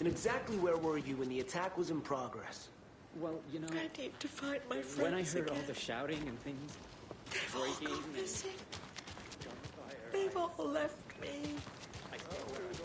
And exactly where were you when the attack was in progress? Well, you know, I need to find my friends when I heard again. all the shouting and things, They've all breaking gone and missing. gunfire, They've all left me. I still where I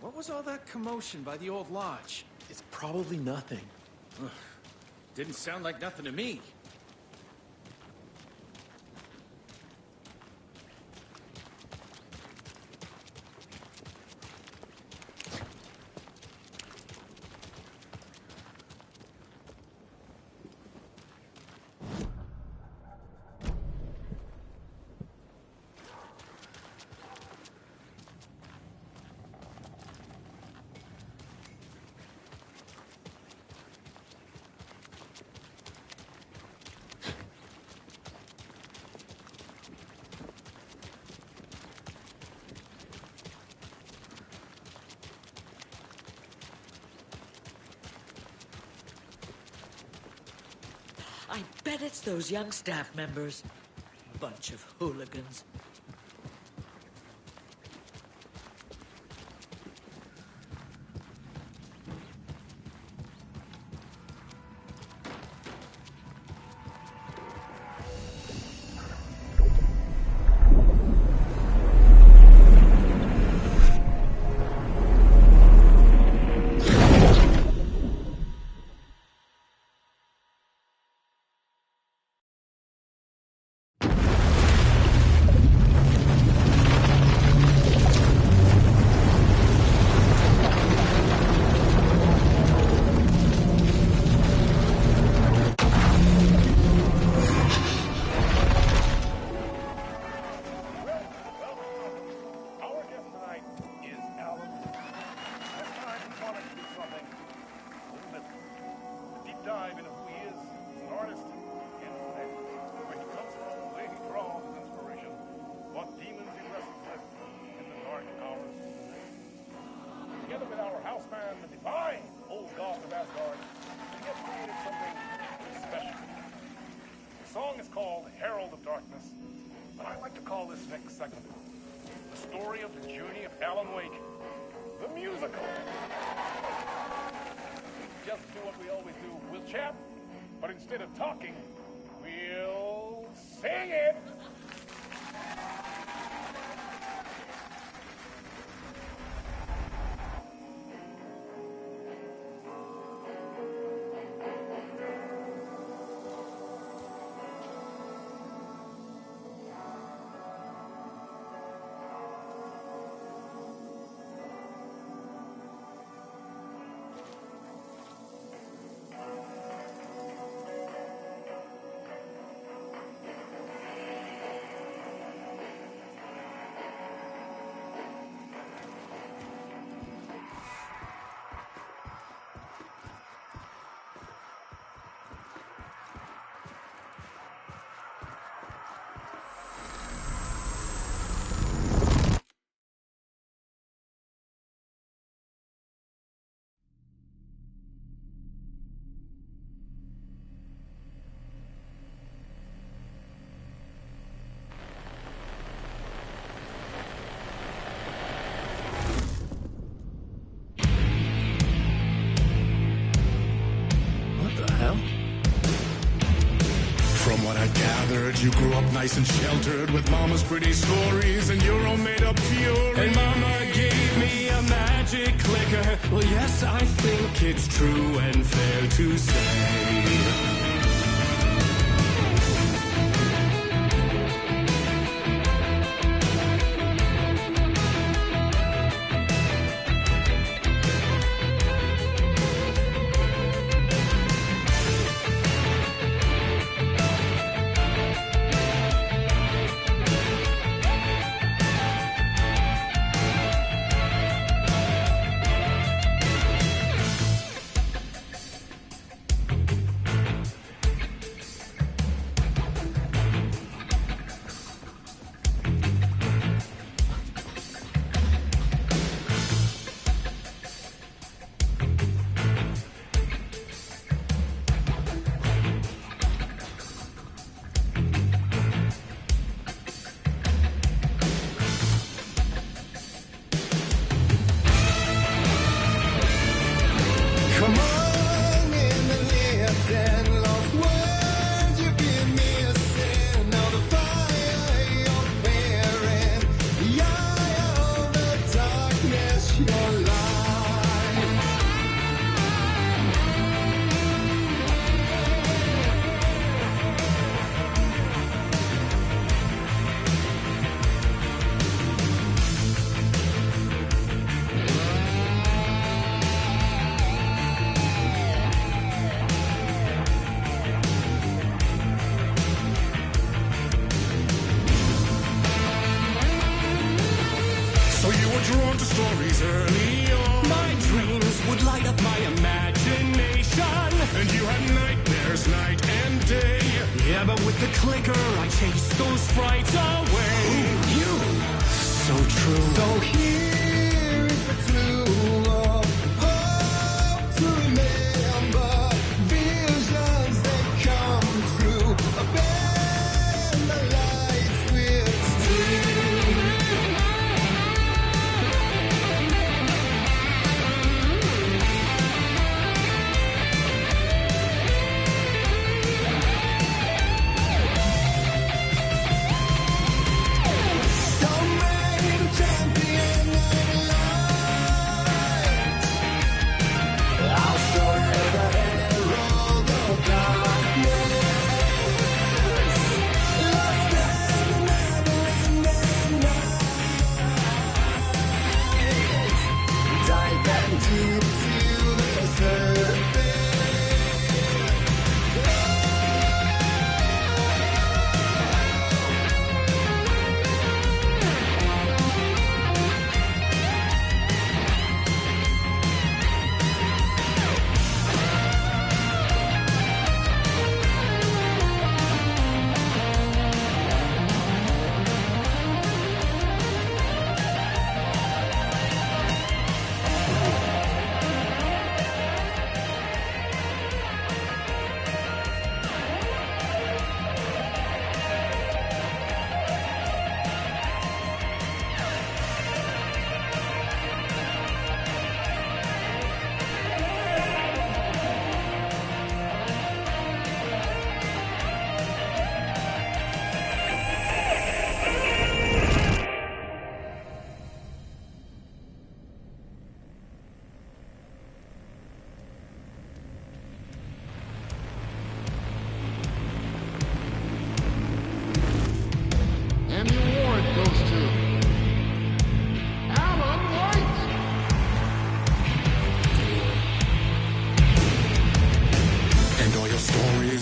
What was all that commotion by the old lodge? It's probably nothing. Ugh. Didn't sound like nothing to me. I bet it's those young staff members. Bunch of hooligans. But instead of talking, we'll sing it. From what I gathered, you grew up nice and sheltered with mama's pretty stories and your own made-up fury. And mama gave me a magic clicker Well, yes, I think it's true and fair to say. Drawn to stories early on. My dreams would light up my imagination, and you had nightmares night and day. Yeah, but with the clicker, I chased those frights away. Ooh, you, so true. So here is the clue of hope to remember. Visions that come true. Bend the lights with dreams.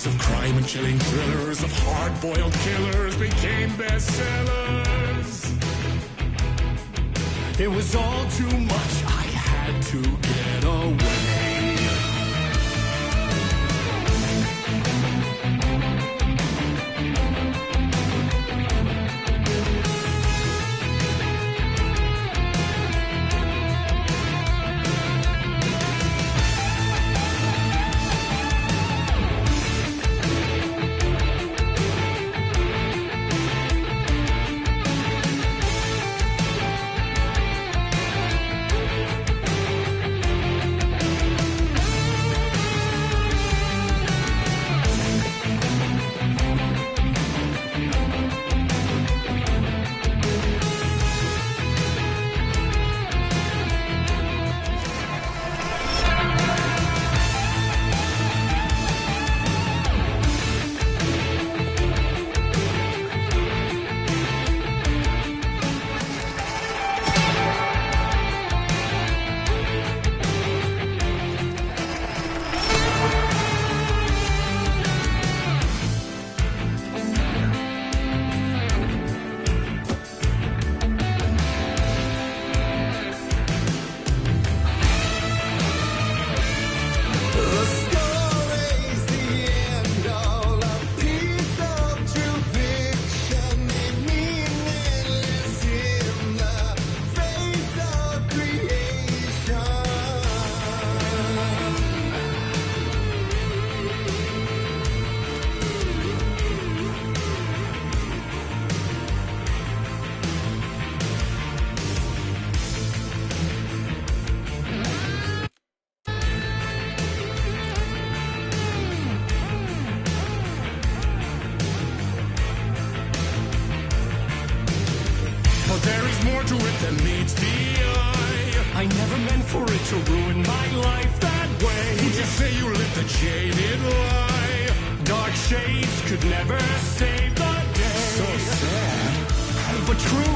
Of crime and chilling thrillers of hard-boiled killers became bestsellers. It was all too much. I had to get away. to ruin my life that way. Would you say you lived a jaded lie? Dark shades could never save the day. So sad, but true.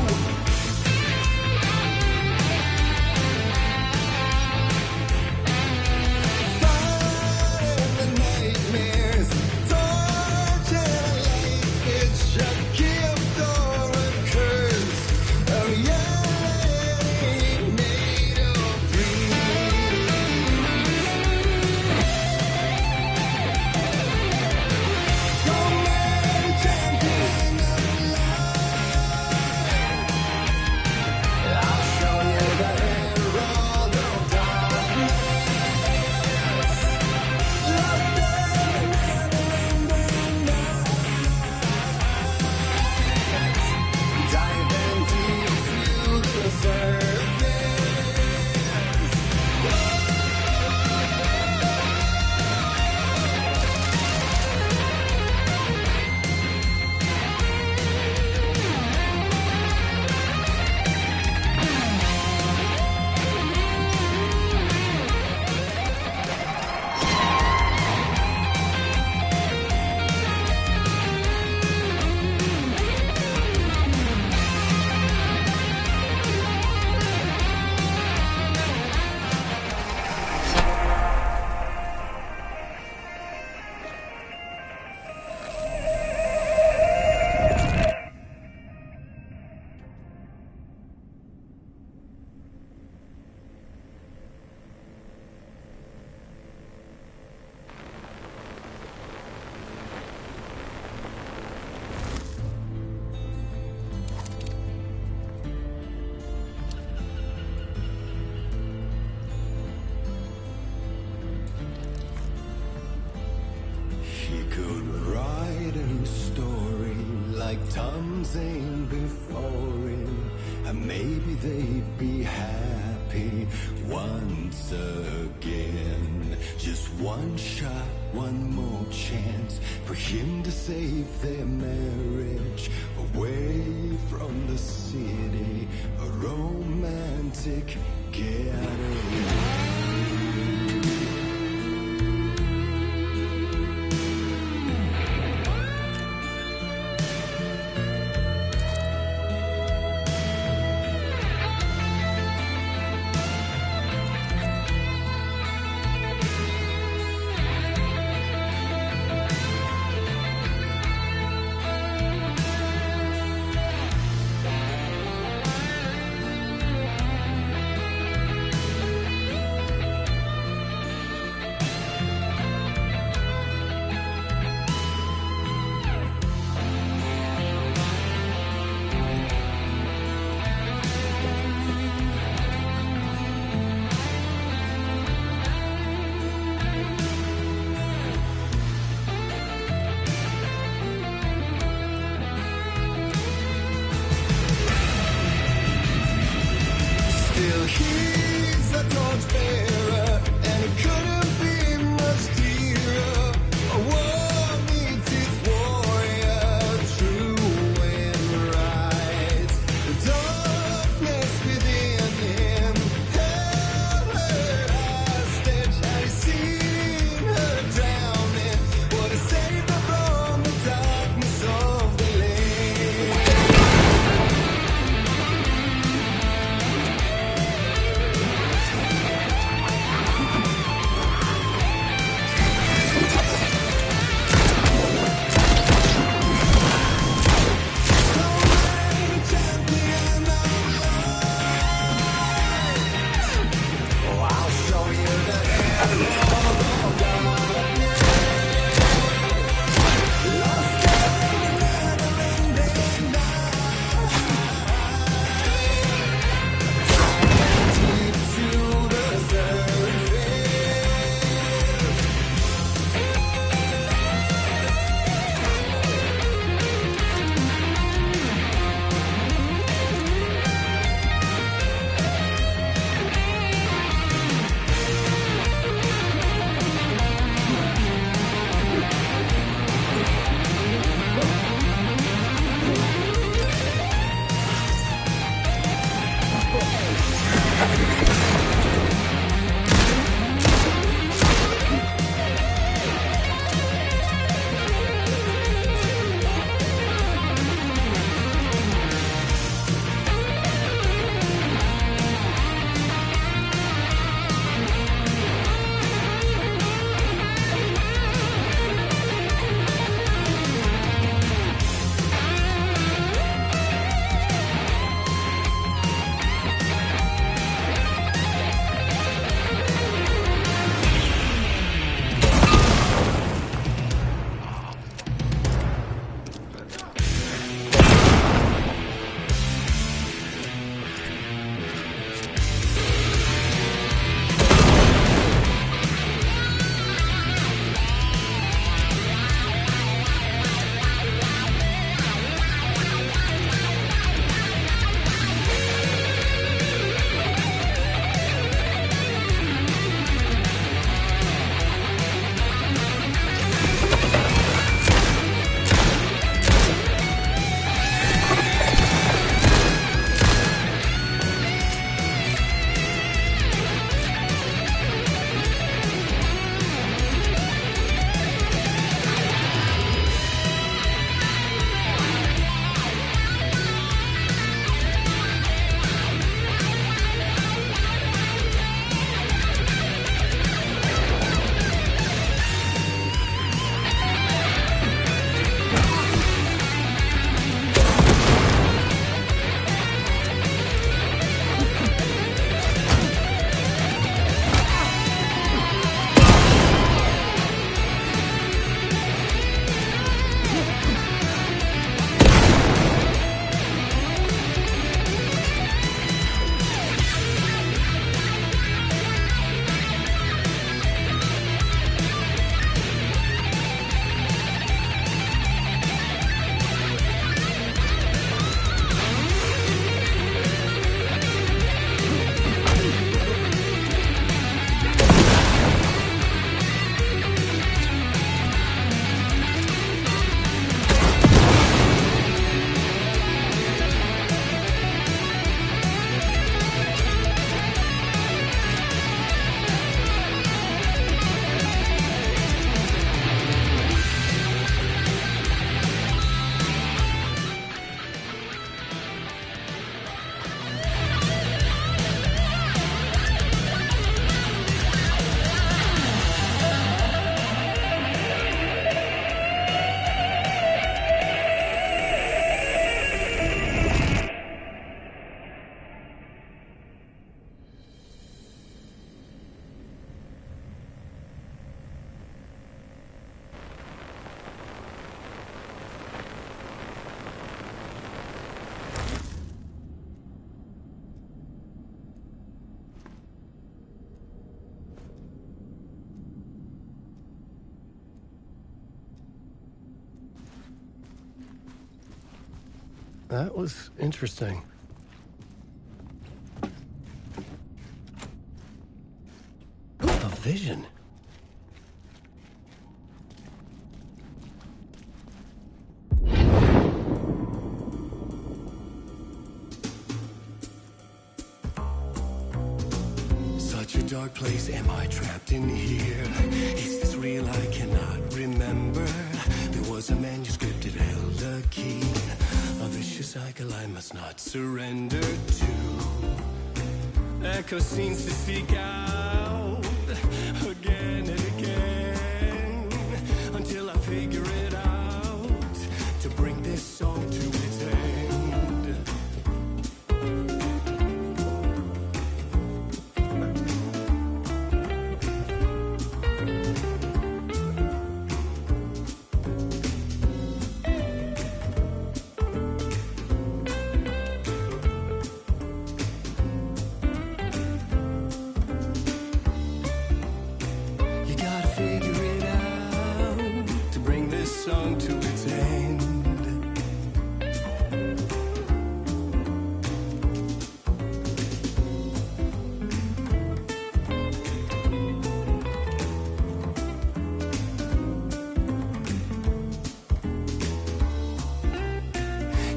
Tom's ain't before him, and maybe they'd be happy once again. Just one shot, one more chance for him to save their marriage. Away from the city, a romantic getaway. That was interesting. A vision. Such a dark place, am I trapped in here? Is this real? I cannot remember. There was a manuscript, it held a key. A vicious cycle I must not surrender to. Echo scenes to seek out again and again until I figure it out to bring this song to its end. Song to its end.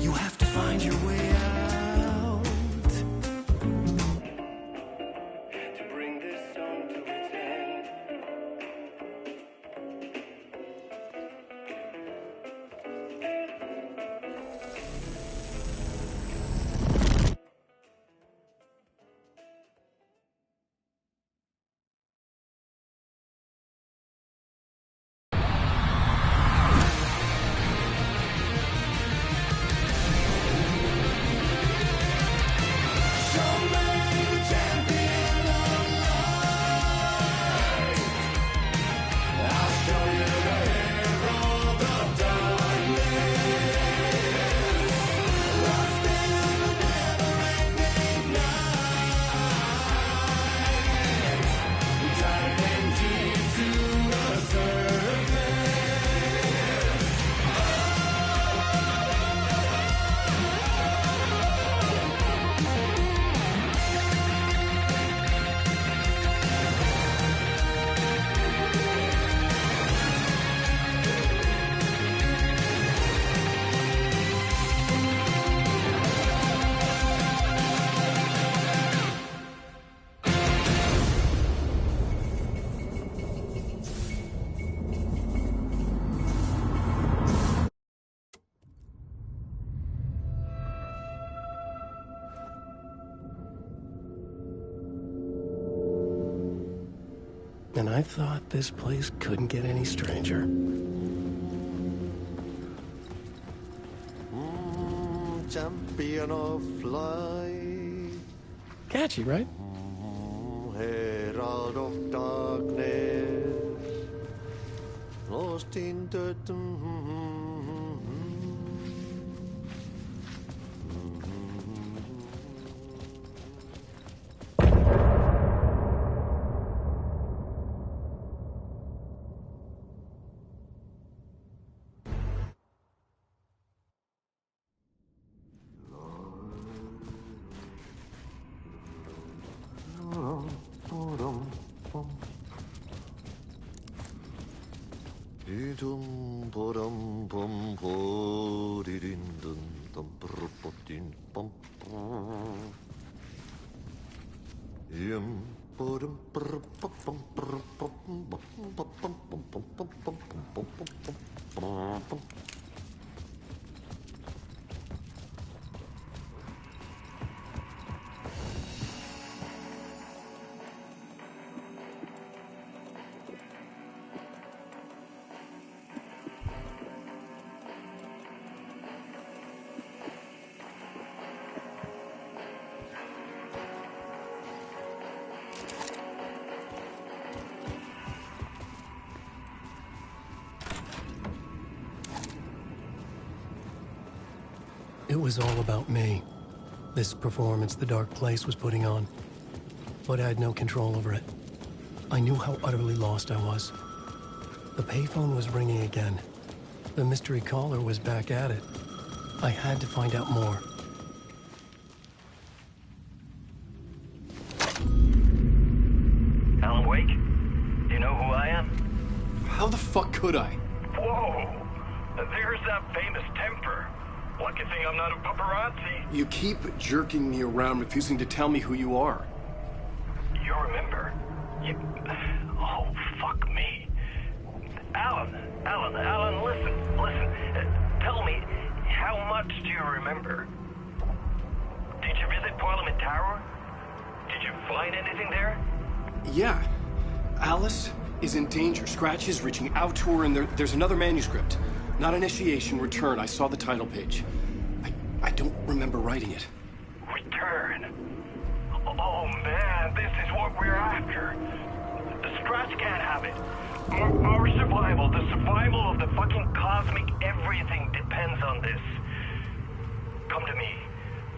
You have to find your way out to bring this song to its end. And I thought this place couldn't get any stranger. Champion of light. Catchy, right? Herald of darkness. Lost in the... It was all about me. This performance the Dark Place was putting on. But I had no control over it. I knew how utterly lost I was. The payphone was ringing again. The mystery caller was back at it. I had to find out more. Alan Wake? Do you know who I am? How the fuck could I? Whoa! There's that famous temper. Lucky thing I'm not a paparazzi. You keep jerking me around, refusing to tell me who you are. You remember? Oh, fuck me. Alan, listen. Tell me, how much do you remember? Did you visit Parliament Tower? Did you find anything there? Yeah. Alice is in danger. Scratch is reaching out to her, and there's another manuscript. Not initiation, return. I saw the title page. I don't remember writing it. Return? Oh man, this is what we're after. The Scratch can't have it. Our survival, the survival of the fucking cosmic everything depends on this. Come to me.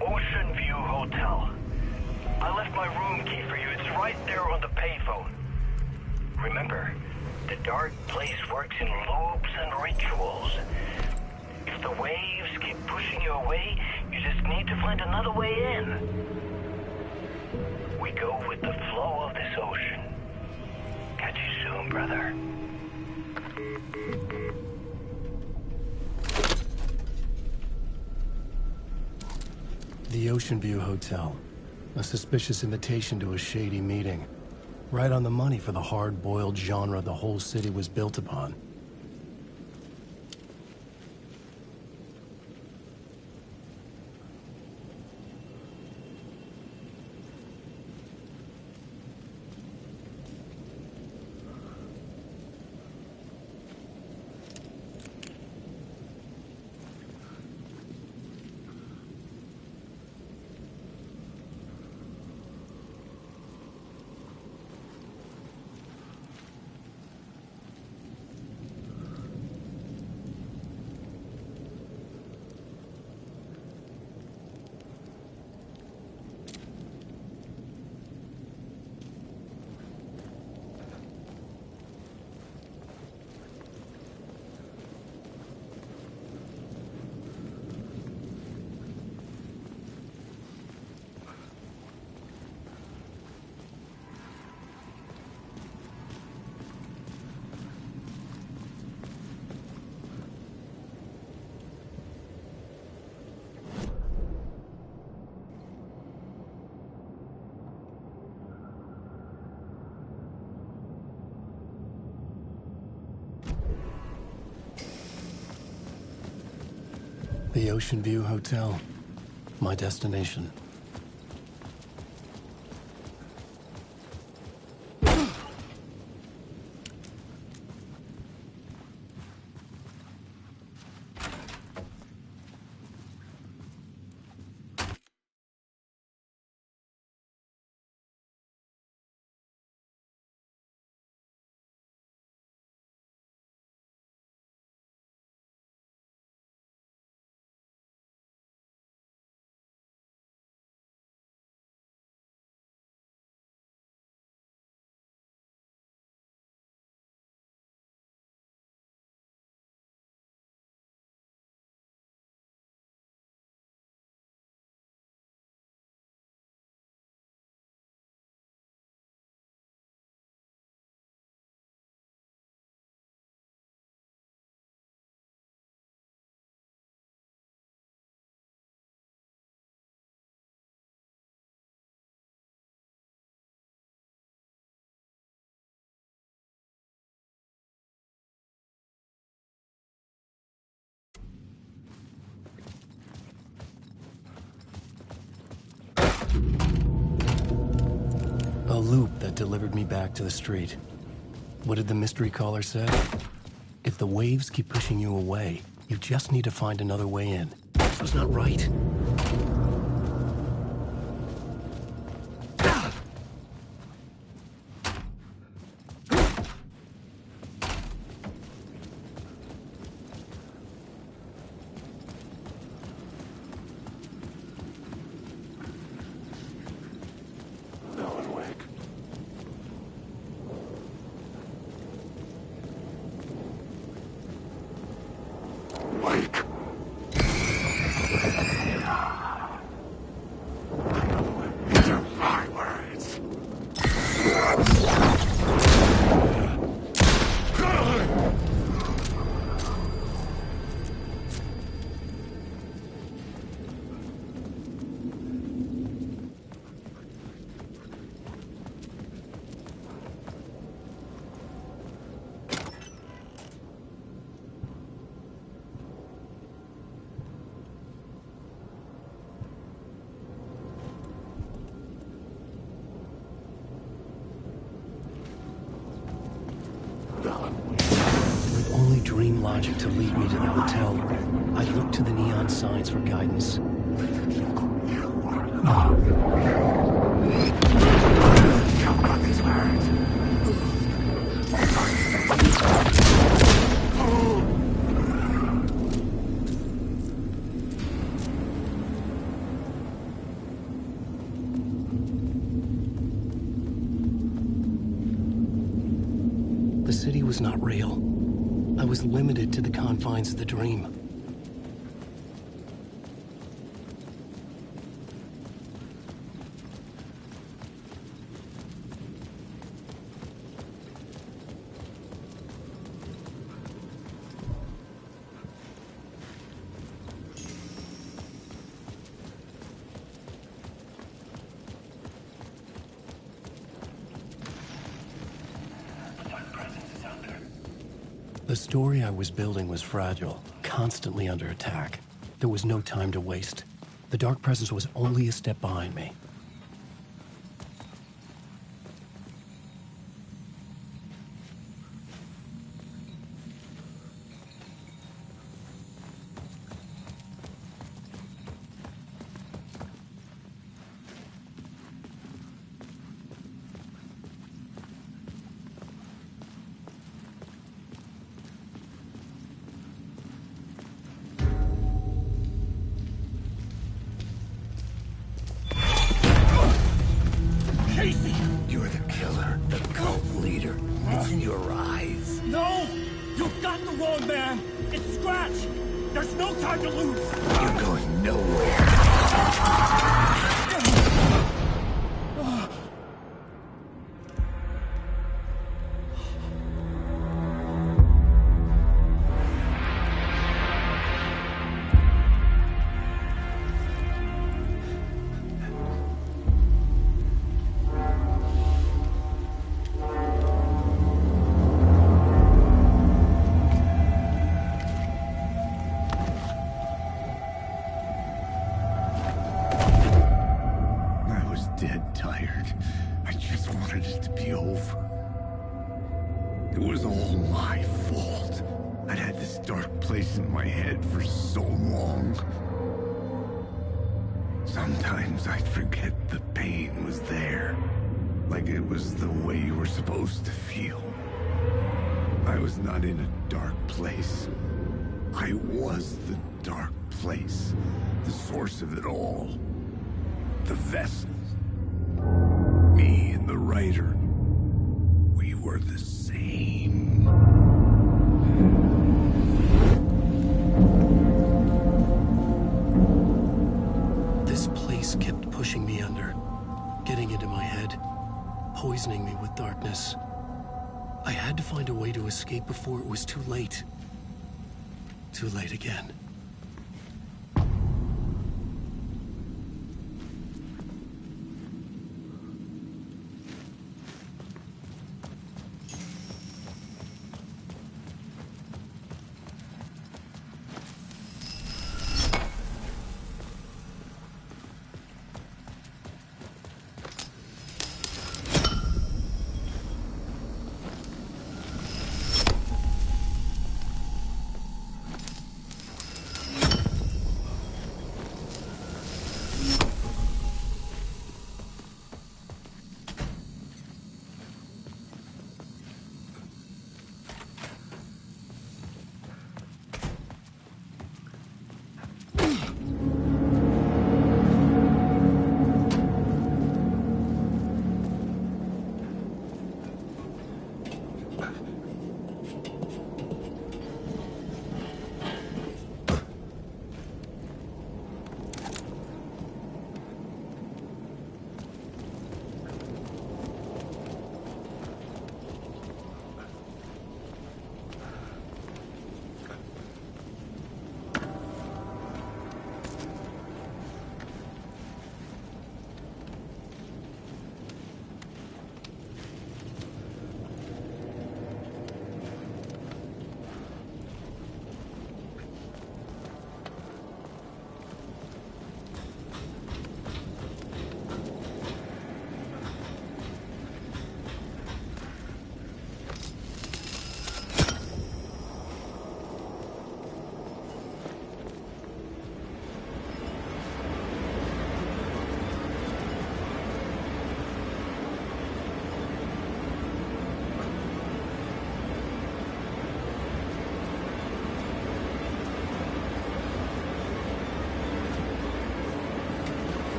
Ocean View Hotel. I left my room key for you. It's right there on the payphone. Remember, the dark place works in loops and rituals. If the waves keep pushing you away, you just need to find another way in. We go with the flow of this ocean. Catch you soon, brother. The Ocean View Hotel. A suspicious invitation to a shady meeting. Right on the money for the hard-boiled genre the whole city was built upon. The Ocean View Hotel. My destination. A loop that delivered me back to the street. What did the mystery caller say? If the waves keep pushing you away, you just need to find another way in. This was not right. With only dream logic to lead me to the hotel, I looked to the neon signs for guidance. The city was not real. I was limited to the confines of the dream. The story I was building was fragile, constantly under attack. There was no time to waste. The Dark Presence was only a step behind me. You're the killer, the cult leader. It's in your eyes. No! You've got the wrong man! It's Scratch! There's no time to lose! You're going nowhere. Dead tired. I just wanted it to be over. It was all my fault. I'd had this dark place in my head for so long. Sometimes I'd forget the pain was there. Like it was the way you were supposed to feel. I was not in a dark place. I was the dark place. The source of it all. The vessel. Me and the writer, we were the same. This place kept pushing me under, getting into my head, poisoning me with darkness. I had to find a way to escape before it was too late. Too late again.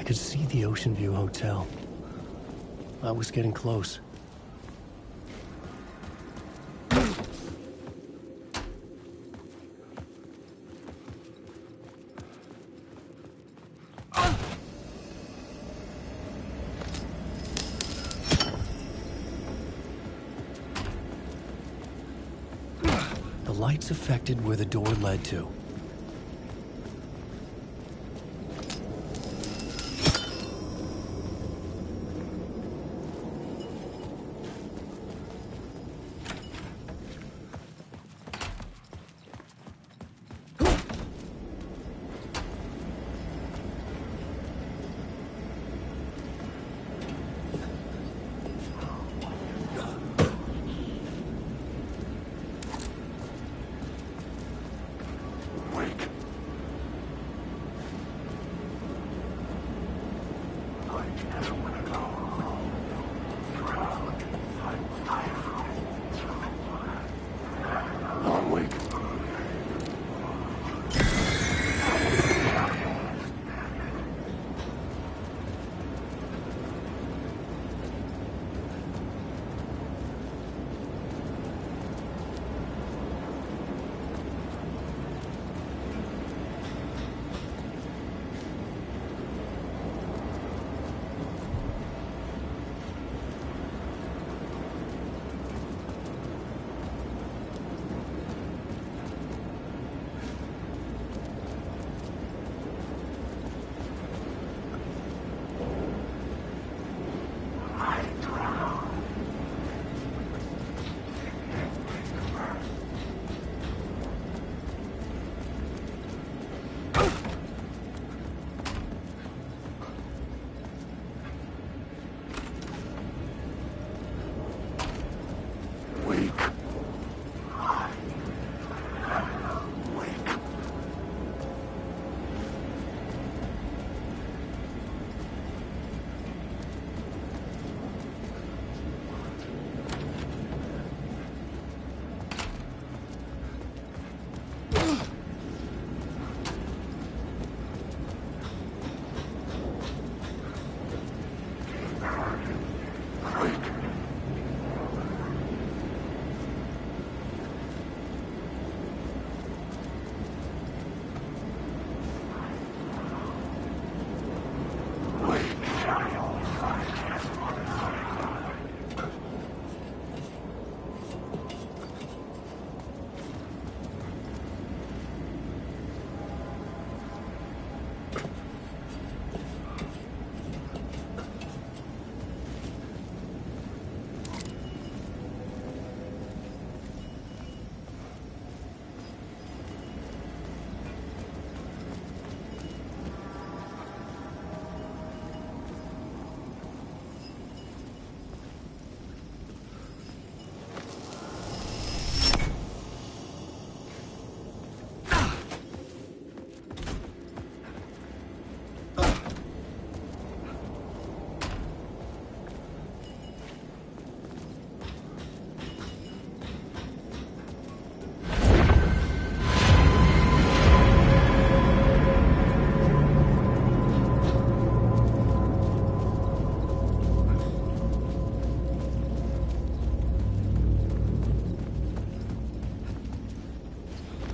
I could see the Ocean View Hotel. I was getting close. The lights affected where the door led to.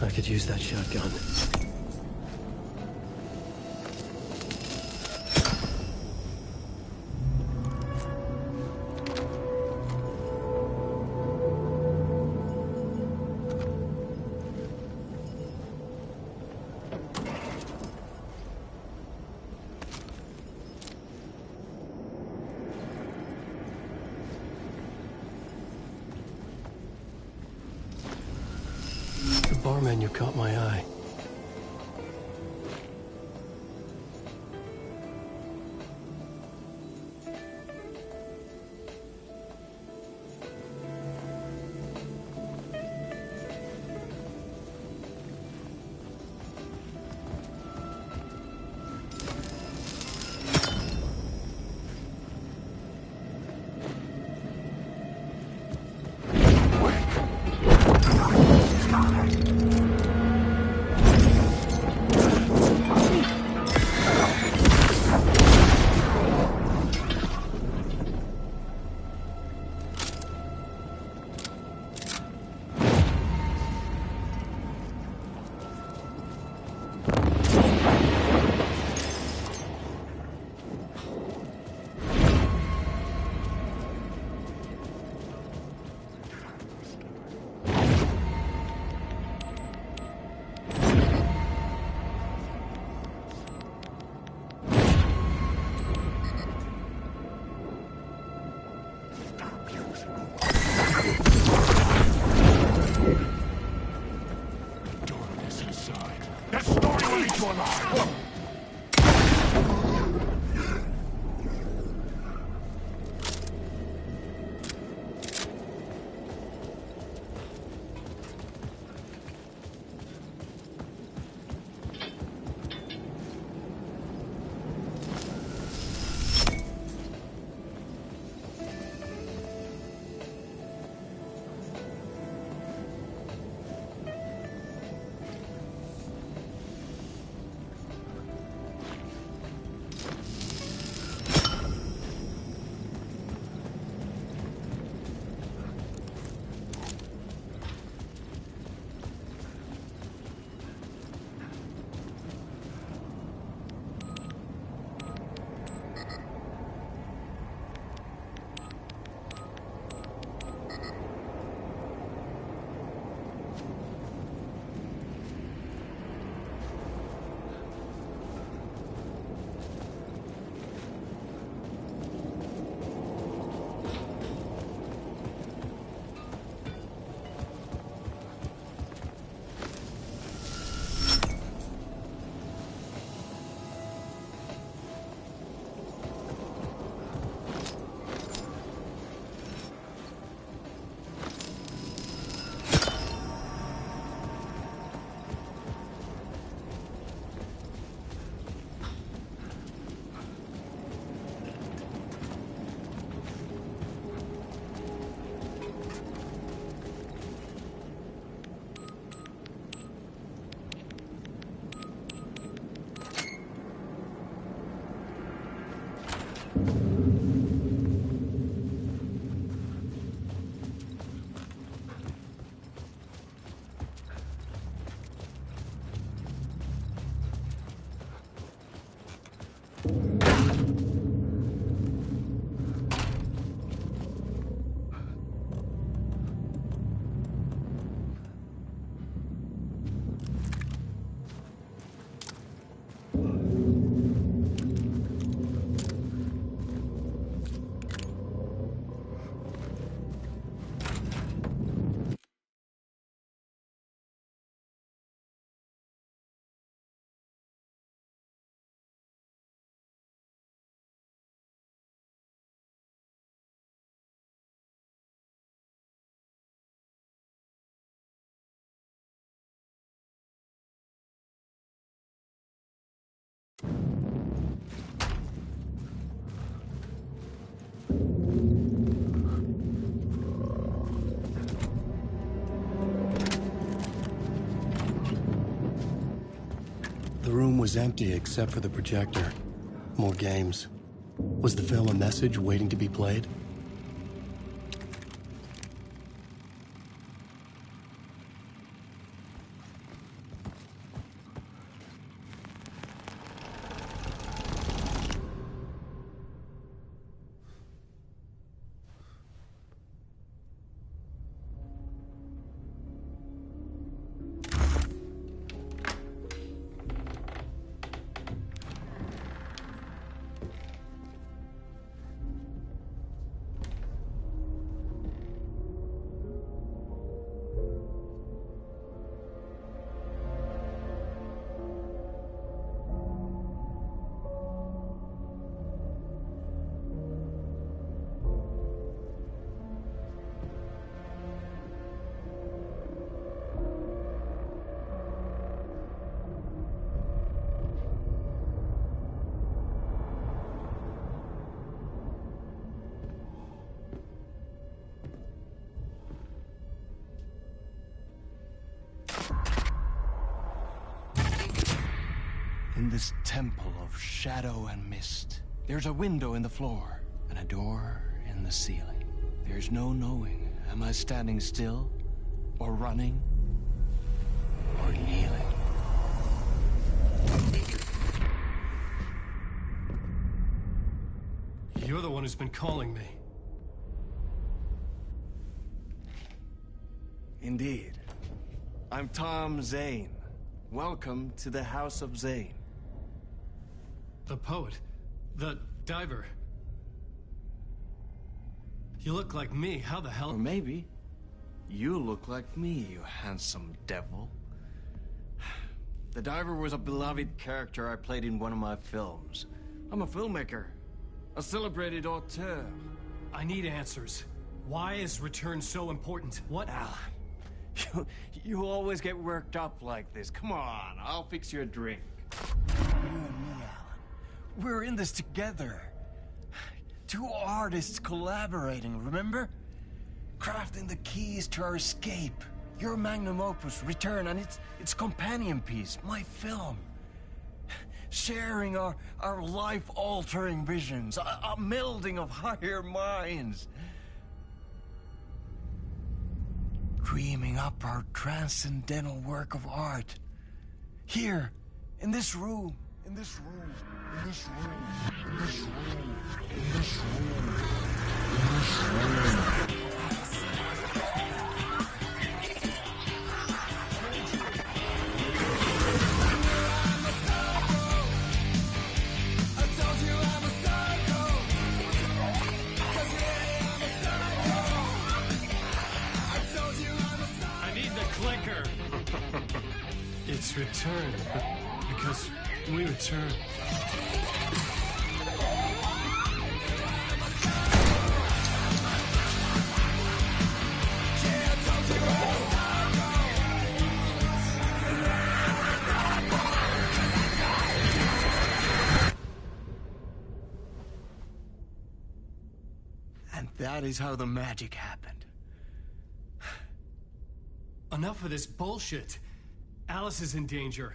I could use that shotgun. The bar menu caught my eye. The room was empty except for the projector. More games. Was the film a message waiting to be played? in this temple of shadow and mist. There's a window in the floor and a door in the ceiling. There's no knowing. Am I standing still? Or running? Or kneeling? You're the one who's been calling me. Indeed. I'm Tom Zane. Welcome to the House of Zane. The poet. The diver. You look like me. How the hell? Or maybe you look like me, you handsome devil. The diver was a beloved character I played in one of my films. I'm a filmmaker. A celebrated auteur. I need answers. Why is Return so important? What? Alan, you always get worked up like this. Come on, I'll fix you a drink. You and me, Alan. We're in this together. Two artists collaborating, remember? Crafting the keys to our escape. Your magnum opus, Return, and its companion piece, my film. Sharing our life-altering visions, a melding of higher minds. Dreaming up our transcendental work of art. Here, in this room, in this room, in this room, in this room, in this room, in this room. It's Return, because we return. And that is how the magic happened. Enough of this bullshit. Alice is in danger.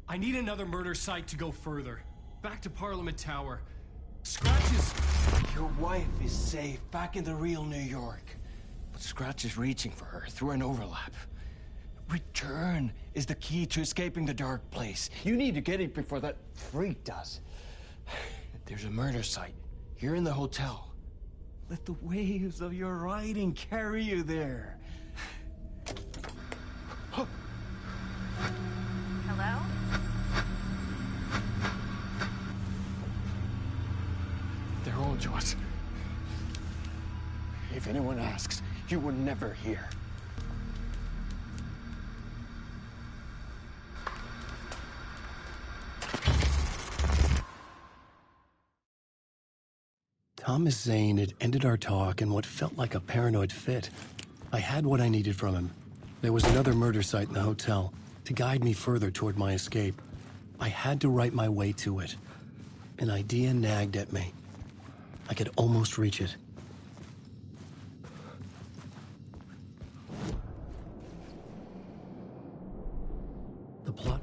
I need another murder site to go further. Back to Parliament Tower. Scratch is... Your wife is safe, back in the real New York. But Scratch is reaching for her through an overlap. Return is the key to escaping the dark place. You need to get it before that freak does. There's a murder site here in the hotel. Let the waves of your writing carry you there. Hello? They're all yours. If anyone asks, you were never here. Thomas Zane had ended our talk in what felt like a paranoid fit. I had what I needed from him. There was another murder site in the hotel to guide me further toward my escape. I had to write my way to it. An idea nagged at me. I could almost reach it. The plot.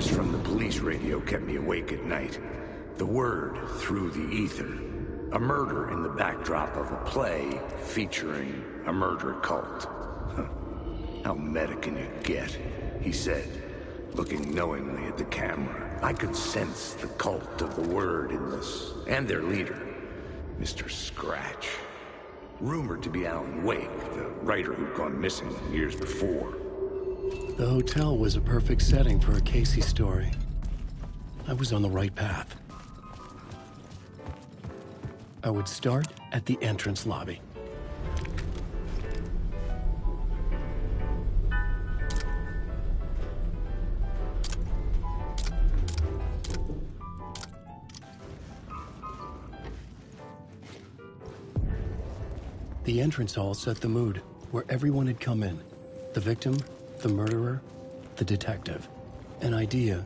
From the police radio kept me awake at night. The word through the ether. A murder in the backdrop of a play featuring a murder cult. Huh. How meta can you get? He said, looking knowingly at the camera. I could sense the cult of the word in this, and their leader, Mr. Scratch. Rumored to be Alan Wake, the writer who'd gone missing years before. The hotel was a perfect setting for a Casey story. I was on the right path. I would start at the entrance lobby. The entrance hall set the mood, where everyone had come in. The victim, the murderer, the detective. An idea,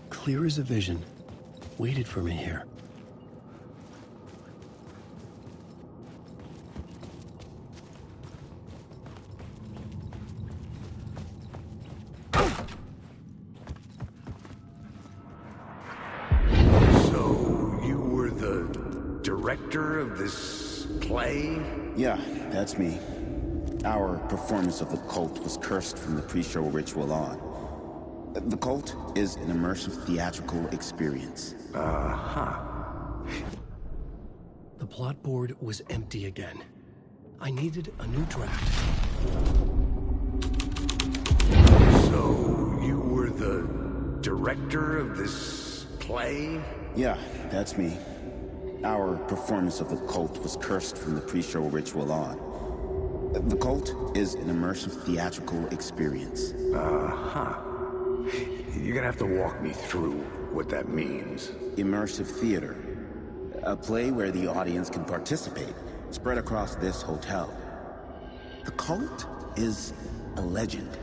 clear as a vision, waited for me here. So, you were the director of this play? Yeah, that's me. Our performance of the cult was cursed from the pre-show ritual on. The cult is an immersive theatrical experience. Uh-huh. The plot board was empty again. I needed a new draft. So, you were the director of this play? Yeah, that's me. Our performance of the cult was cursed from the pre-show ritual on. The cult is an immersive theatrical experience. Uh-huh. You're gonna have to walk me through what that means. Immersive theater. A play where the audience can participate, spread across this hotel. The cult is a legend.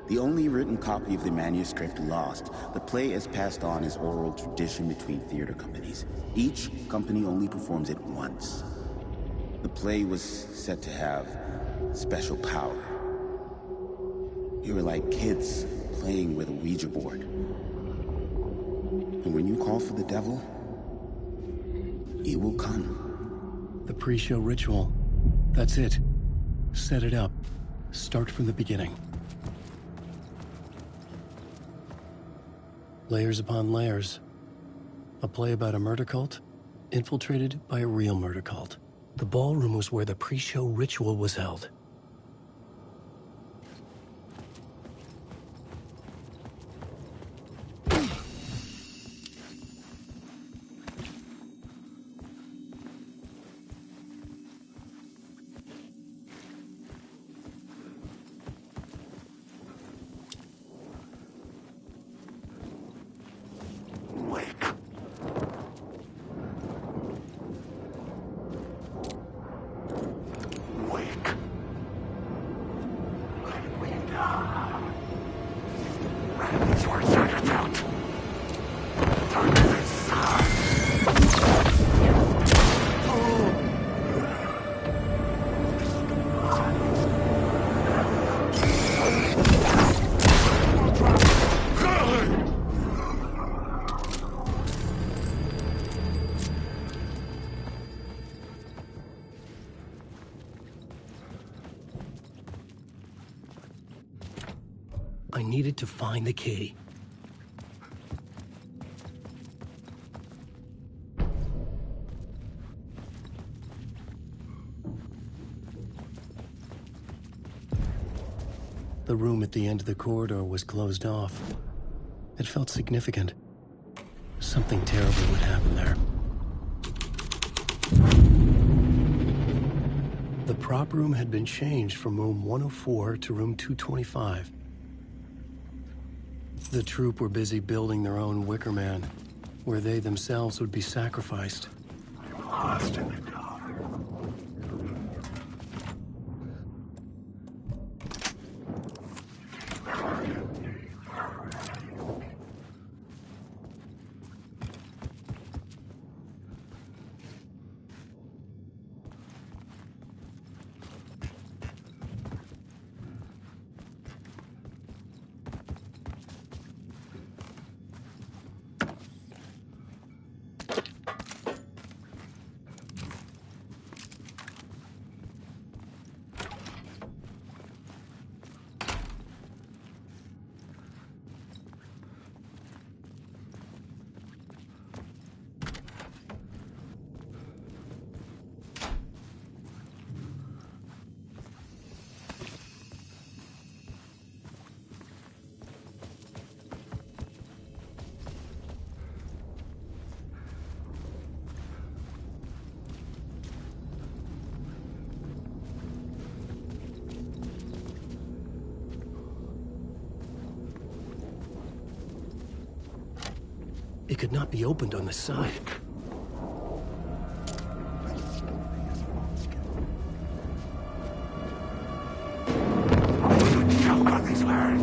The only written copy of the manuscript lost, the play is passed on as oral tradition between theater companies. Each company only performs it once. The play was said to have special power. You were like kids playing with a Ouija board. And when you call for the devil, he will come. The pre-show ritual. That's it. Set it up. Start from the beginning. Layers upon layers. A play about a murder cult, infiltrated by a real murder cult. The ballroom was where the pre-show ritual was held. I needed to find the key. The room at the end of the corridor was closed off. It felt significant. Something terrible would happen there. The prop room had been changed from room 104 to room 225. The troupe were busy building their own Wicker Man, where they themselves would be sacrificed. Lost in the dark. It could not be opened on the side. Choke on these words.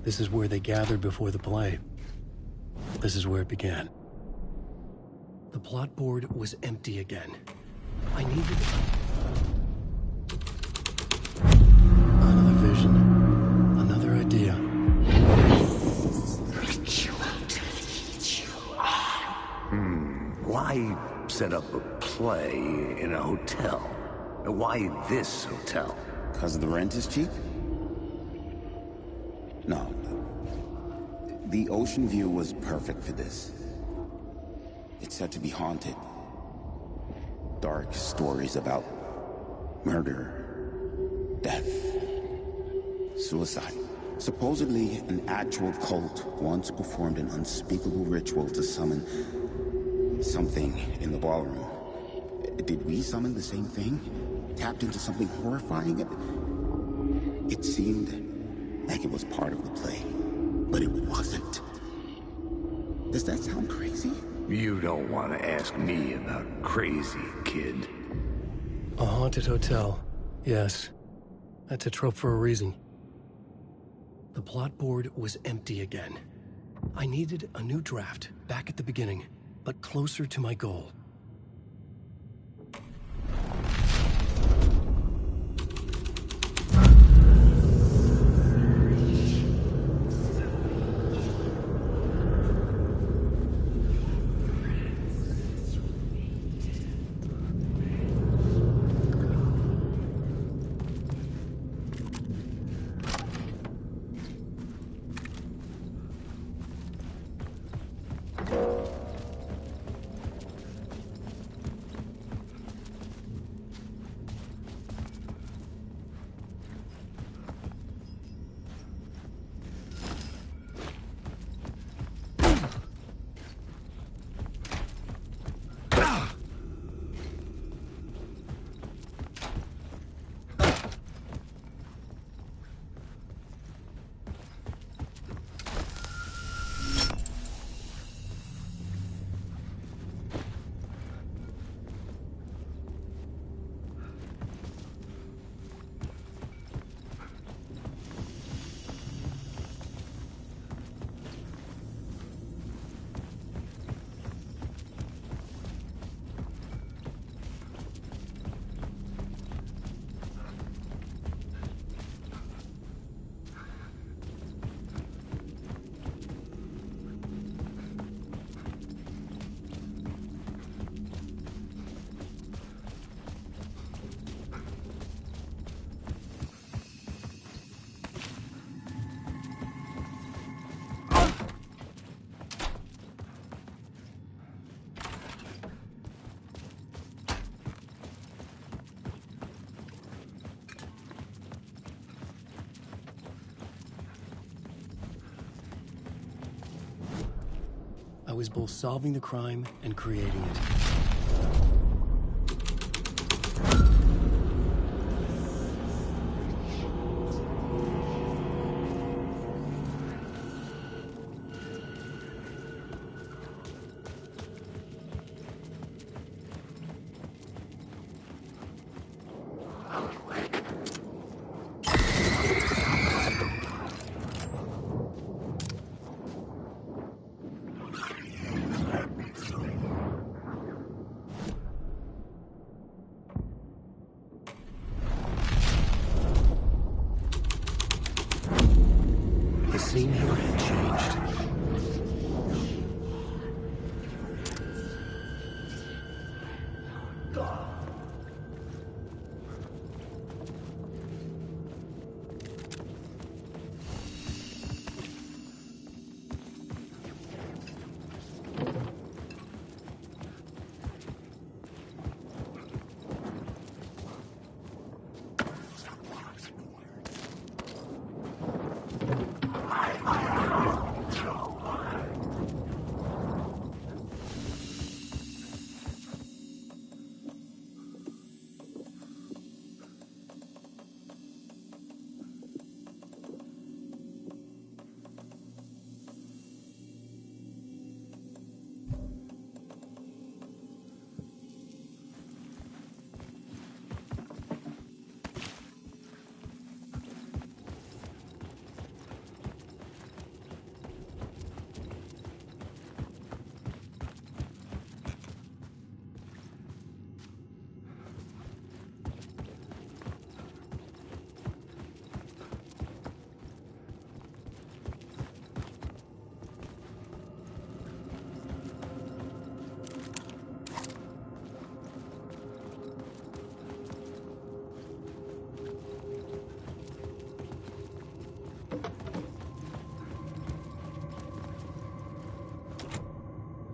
This is where they gathered before the play. This is where it began. The plot board was empty again. I needed... Another vision. Another idea. Why set up a play in a hotel? Why this hotel? Because the rent is cheap? No. The ocean view was perfect for this. It's said to be haunted. Dark stories about murder, death, suicide. Supposedly, an actual cult once performed an unspeakable ritual to summon something in the ballroom. Did we summon the same thing? Tapped into something horrifying? It seemed like it was part of the play, but it wasn't. Does that sound crazy? You don't want to ask me about crazy, kid. A haunted hotel. Yes. That's a trope for a reason. The plot board was empty again. I needed a new draft, back at the beginning, but closer to my goal. I was both solving the crime and creating it.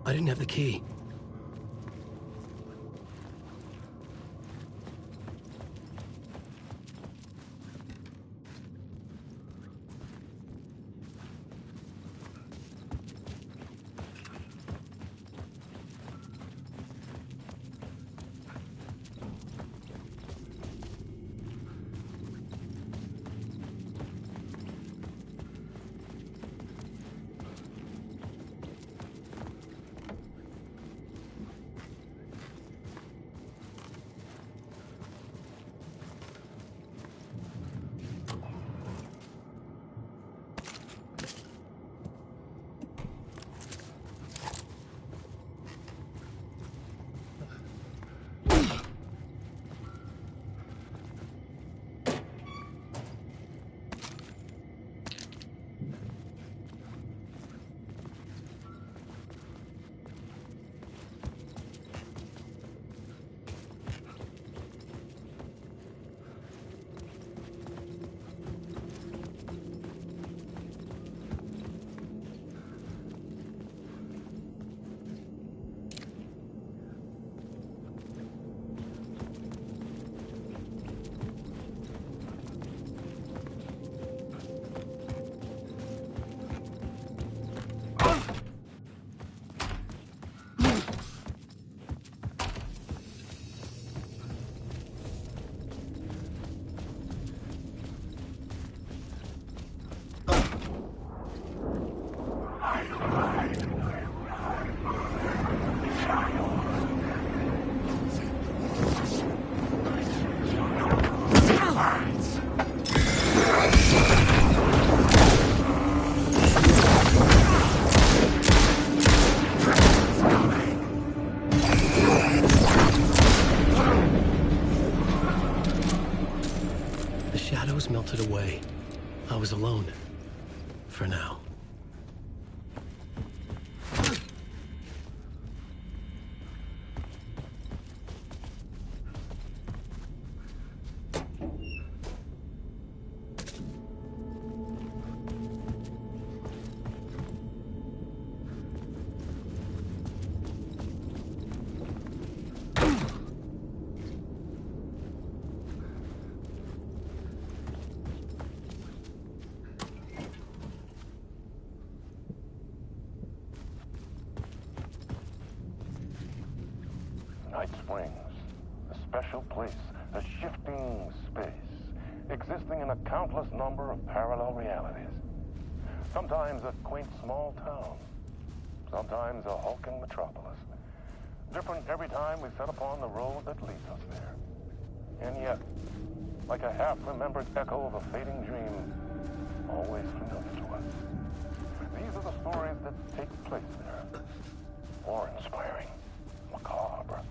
I didn't have the key. Melted away. I was alone. For now. Night Springs, a special place, a shifting space, existing in a countless number of parallel realities. Sometimes a quaint small town, sometimes a hulking metropolis. Different every time we set upon the road that leads us there. And yet, like a half-remembered echo of a fading dream, always familiar to us. These are the stories that take place there. Awe-inspiring, macabre,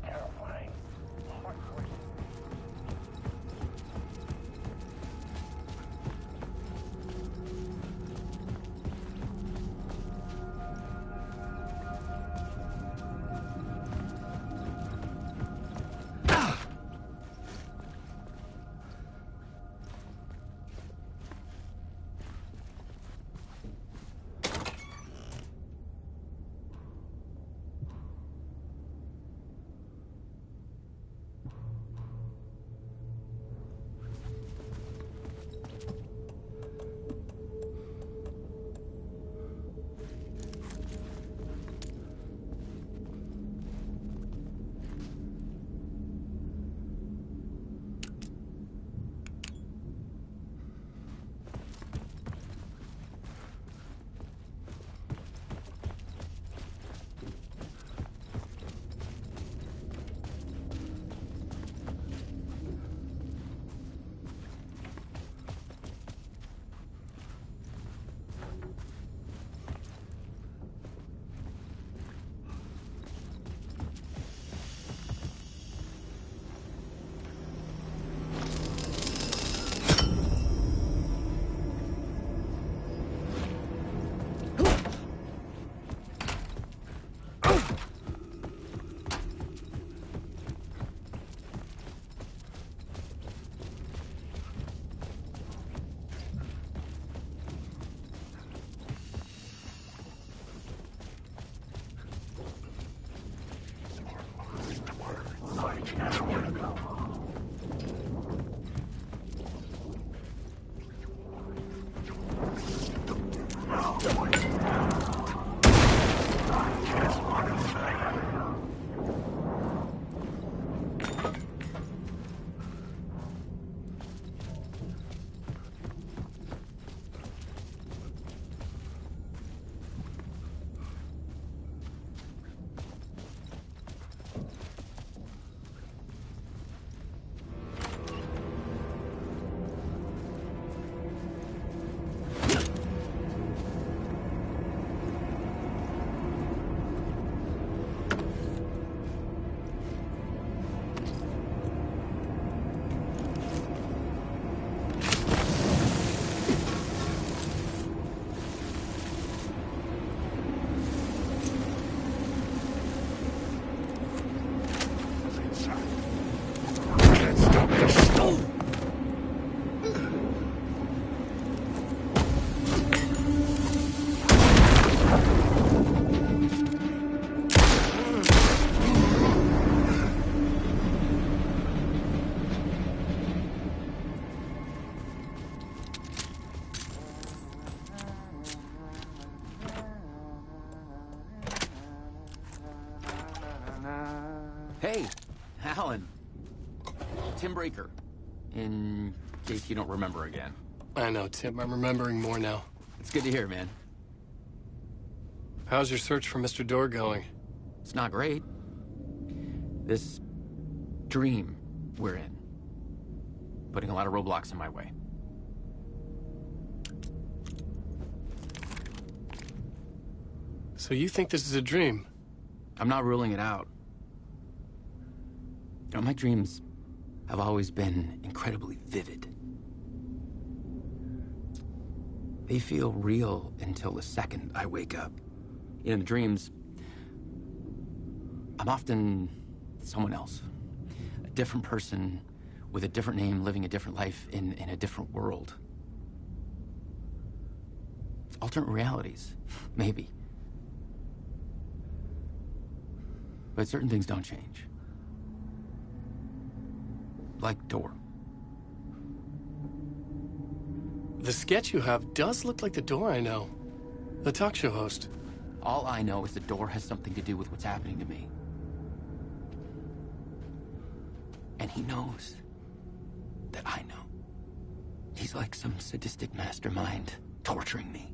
terrifying, heartbreaking. Hey, Alan. Tim Breaker. In case you don't remember again. I know, Tim. I'm remembering more now. It's good to hear, man. How's your search for Mr. Door going? It's not great. This dream we're in, putting a lot of roadblocks in my way. So you think this is a dream? I'm not ruling it out. You know, my dreams have always been incredibly vivid. They feel real until the second I wake up. In the dreams, I'm often someone else. A different person with a different name, living a different life in a different world. Alternate realities, maybe. But certain things don't change. Like Door. The sketch you have does look like the Door I know. The talk show host. All I know is the Door has something to do with what's happening to me. And he knows that I know. He's like some sadistic mastermind torturing me.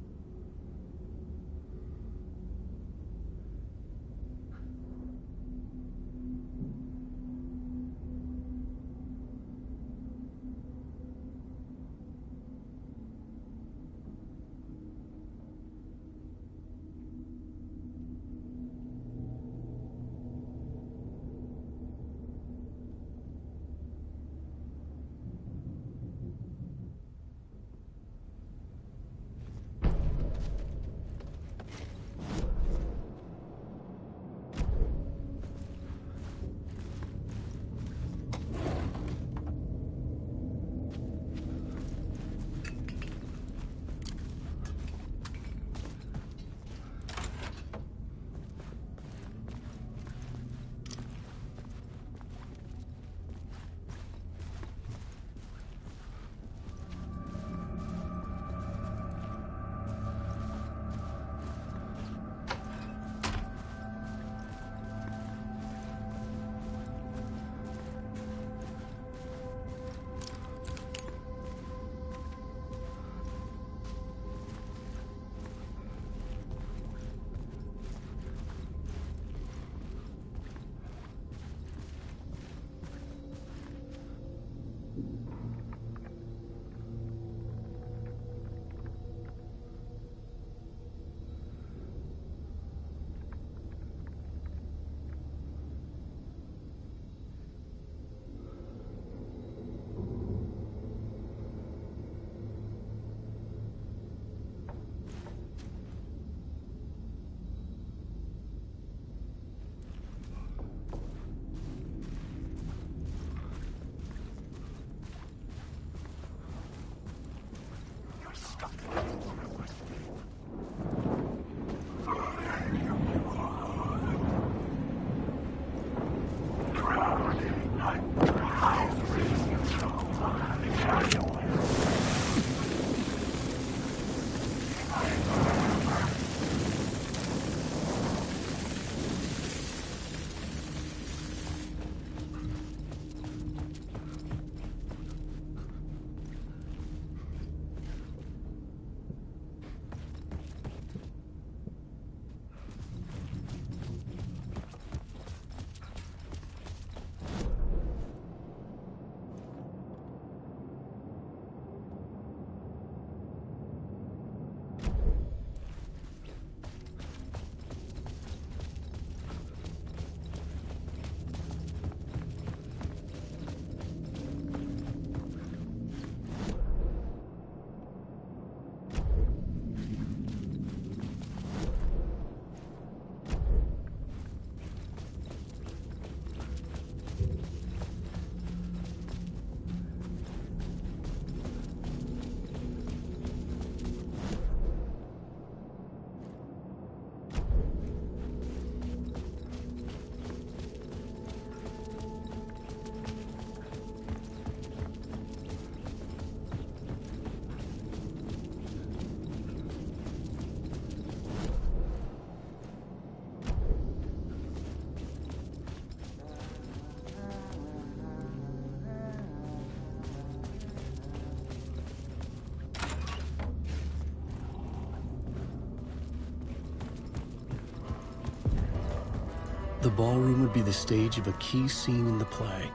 The ballroom would be the stage of a key scene in the play.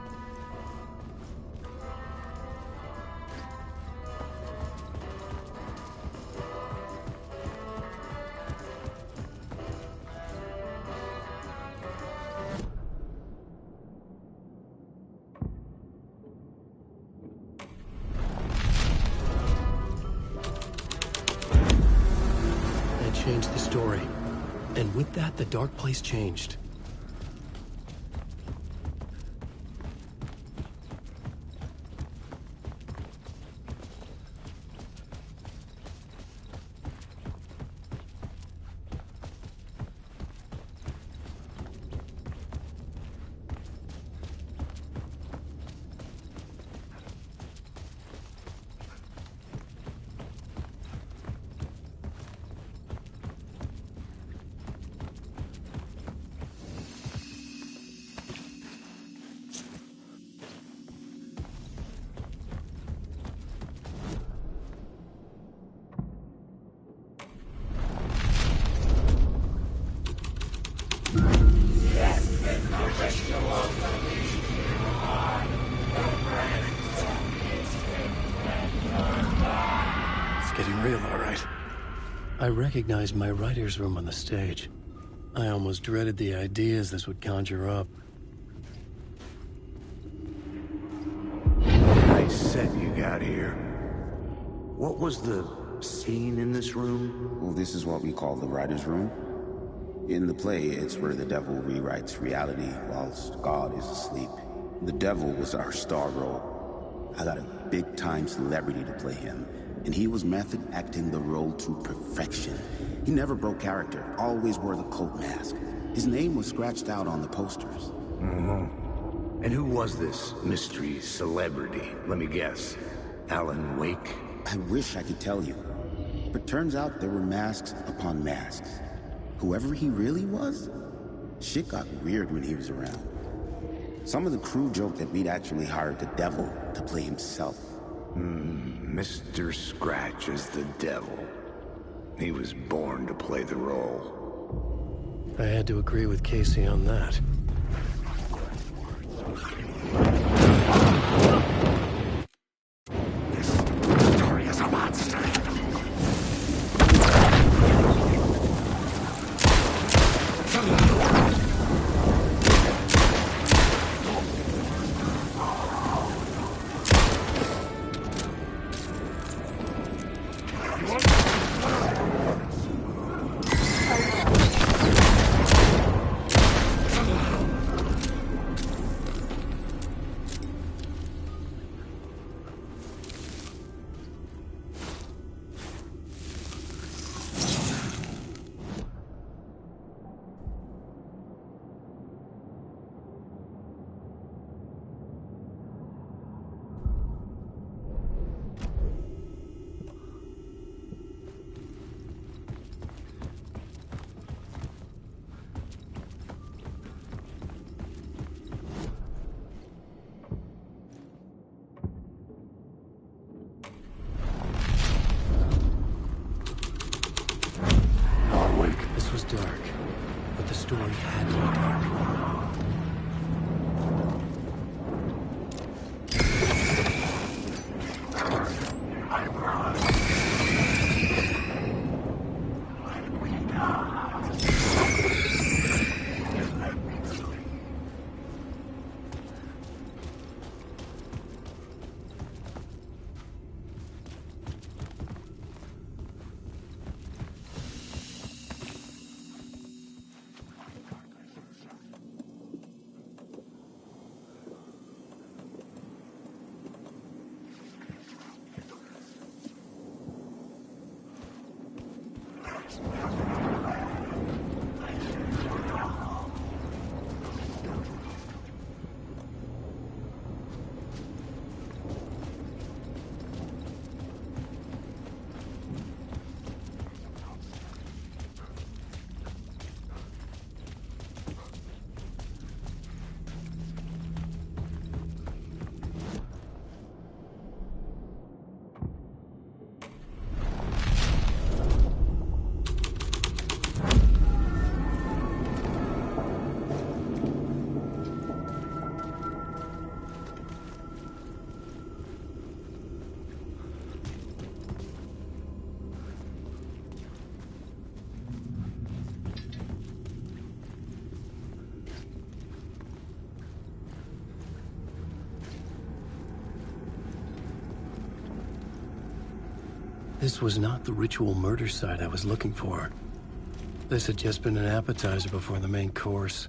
I changed the story. And with that, the dark place changed. It's getting real, all right. I recognized my writer's room on the stage. I almost dreaded the ideas this would conjure up. Nice set you got here. What was the scene in this room? Well, this is what we call the writer's room. In the play, it's where the devil rewrites reality whilst God is asleep. The devil was our star role. I got a big-time celebrity to play him, and he was method acting the role to perfection. He never broke character, always wore the cult mask. His name was scratched out on the posters. Mm-hmm. And who was this mystery celebrity? Let me guess. Alan Wake? I wish I could tell you, but turns out there were masks upon masks. Whoever he really was, shit got weird when he was around. Some of the crew joked that we'd actually hired the devil to play himself. Mr. Scratch is the devil. He was born to play the role. I had to agree with Casey on that. This story is a monster. This was not the ritual murder site I was looking for. This had just been an appetizer before the main course.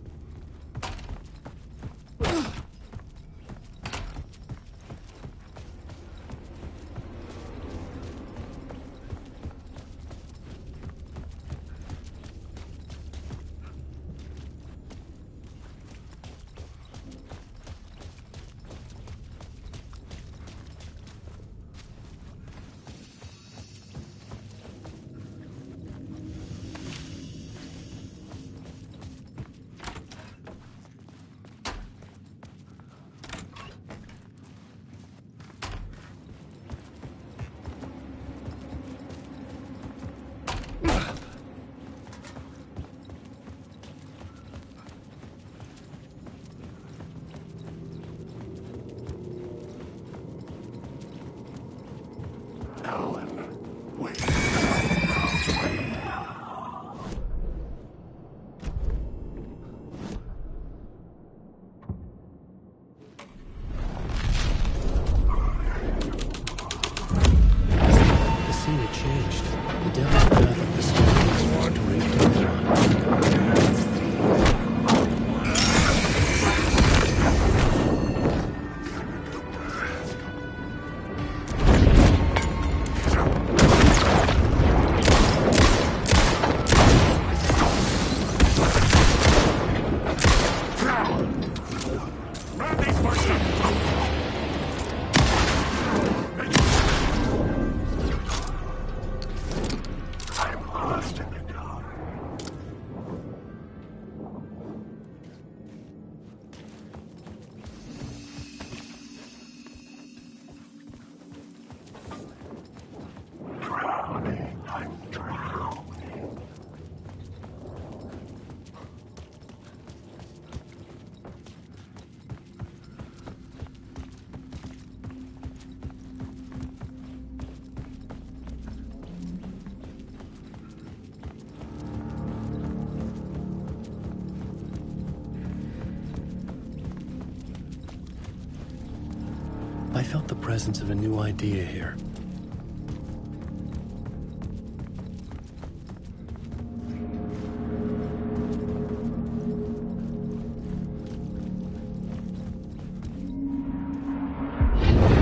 I felt the presence of a new idea here.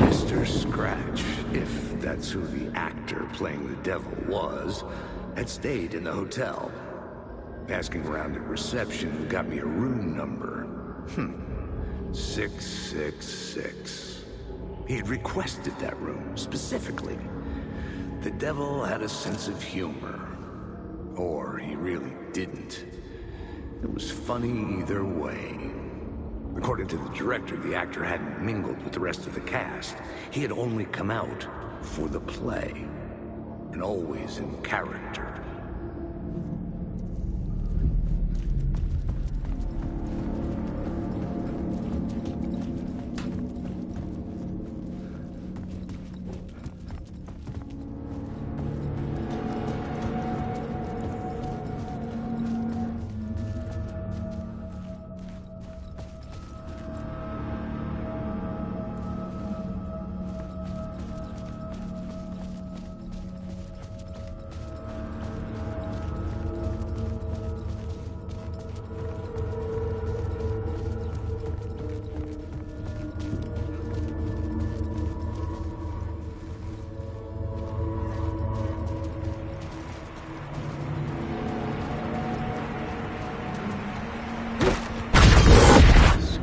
Mr. Scratch, if that's who the actor playing the devil was, had stayed in the hotel. Asking around at reception got me a room number. 666. He had requested that room, specifically. The devil had a sense of humor. Or he really didn't. It was funny either way. According to the director, the actor hadn't mingled with the rest of the cast. He had only come out for the play. And always in character.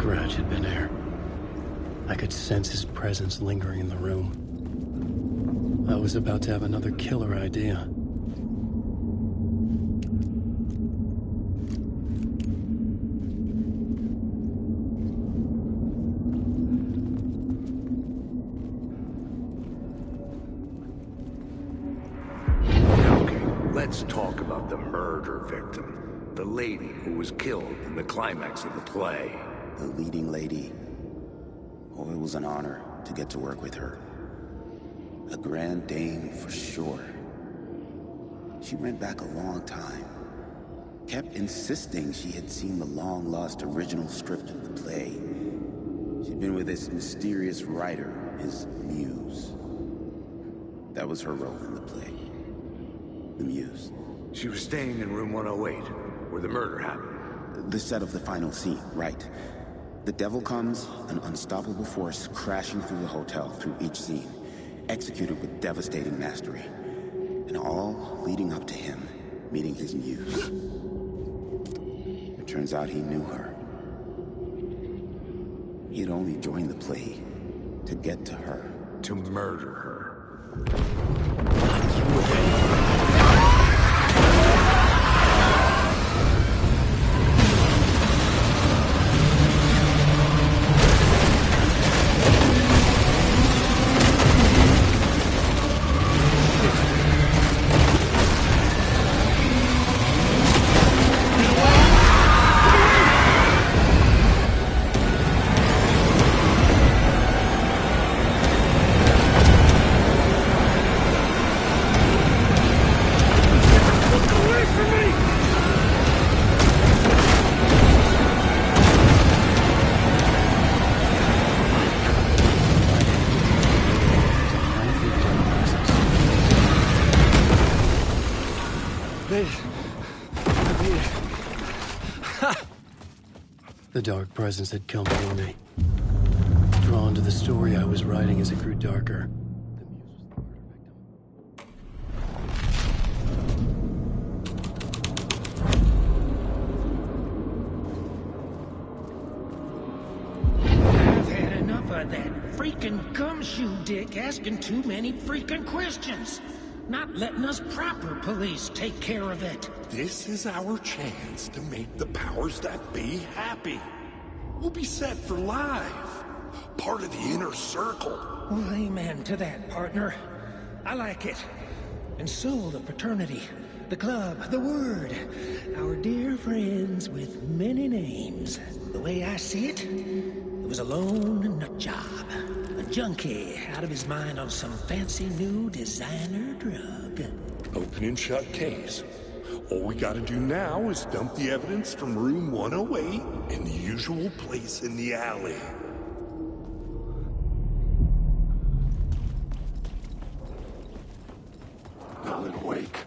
Scratch had been there. I could sense his presence lingering in the room. I was about to have another killer idea. Let's talk about the murder victim. The lady who was killed in the climax of the play. The leading lady. Oh, it was an honor to get to work with her. A grand dame for sure. She went back a long time. Kept insisting she had seen the long-lost original script of the play. She'd been with this mysterious writer, his muse. That was her role in the play. The Muse. She was staying in room 108, where the murder happened. The set of the final scene, right. The devil comes, an unstoppable force crashing through the hotel through each scene, executed with devastating mastery. And all leading up to him meeting his Muse. It turns out he knew her. He had only joined the play to get to her. To murder her. The dark presence had come for me. Drawn to the story I was writing as it grew darker. I've had enough of that freaking gumshoe dick asking too many freaking questions. Not letting us proper police take care of it. This is our chance to make the powers that be happy. We'll be set for life. Part of the inner circle. Well, amen to that, partner. I like it. And so will the fraternity, the club, the word. Our dear friends with many names. The way I see it, it was a lone nut job. A junkie out of his mind on some fancy new designer drug. Open and shut case. All we gotta do now is dump the evidence from room 108 in the usual place in the alley. Alan, wake.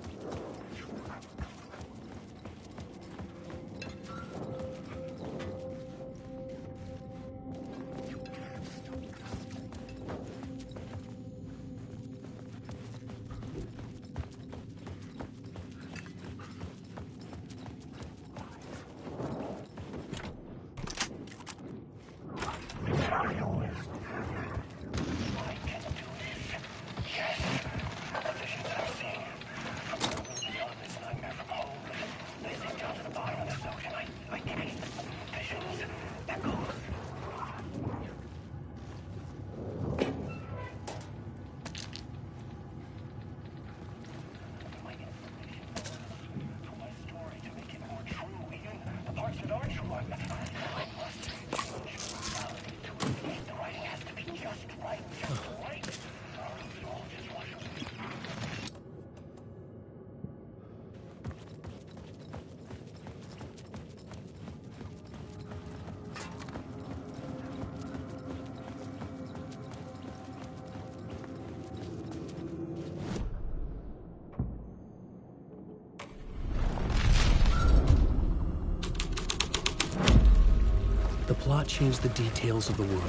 The plot changed the details of the world.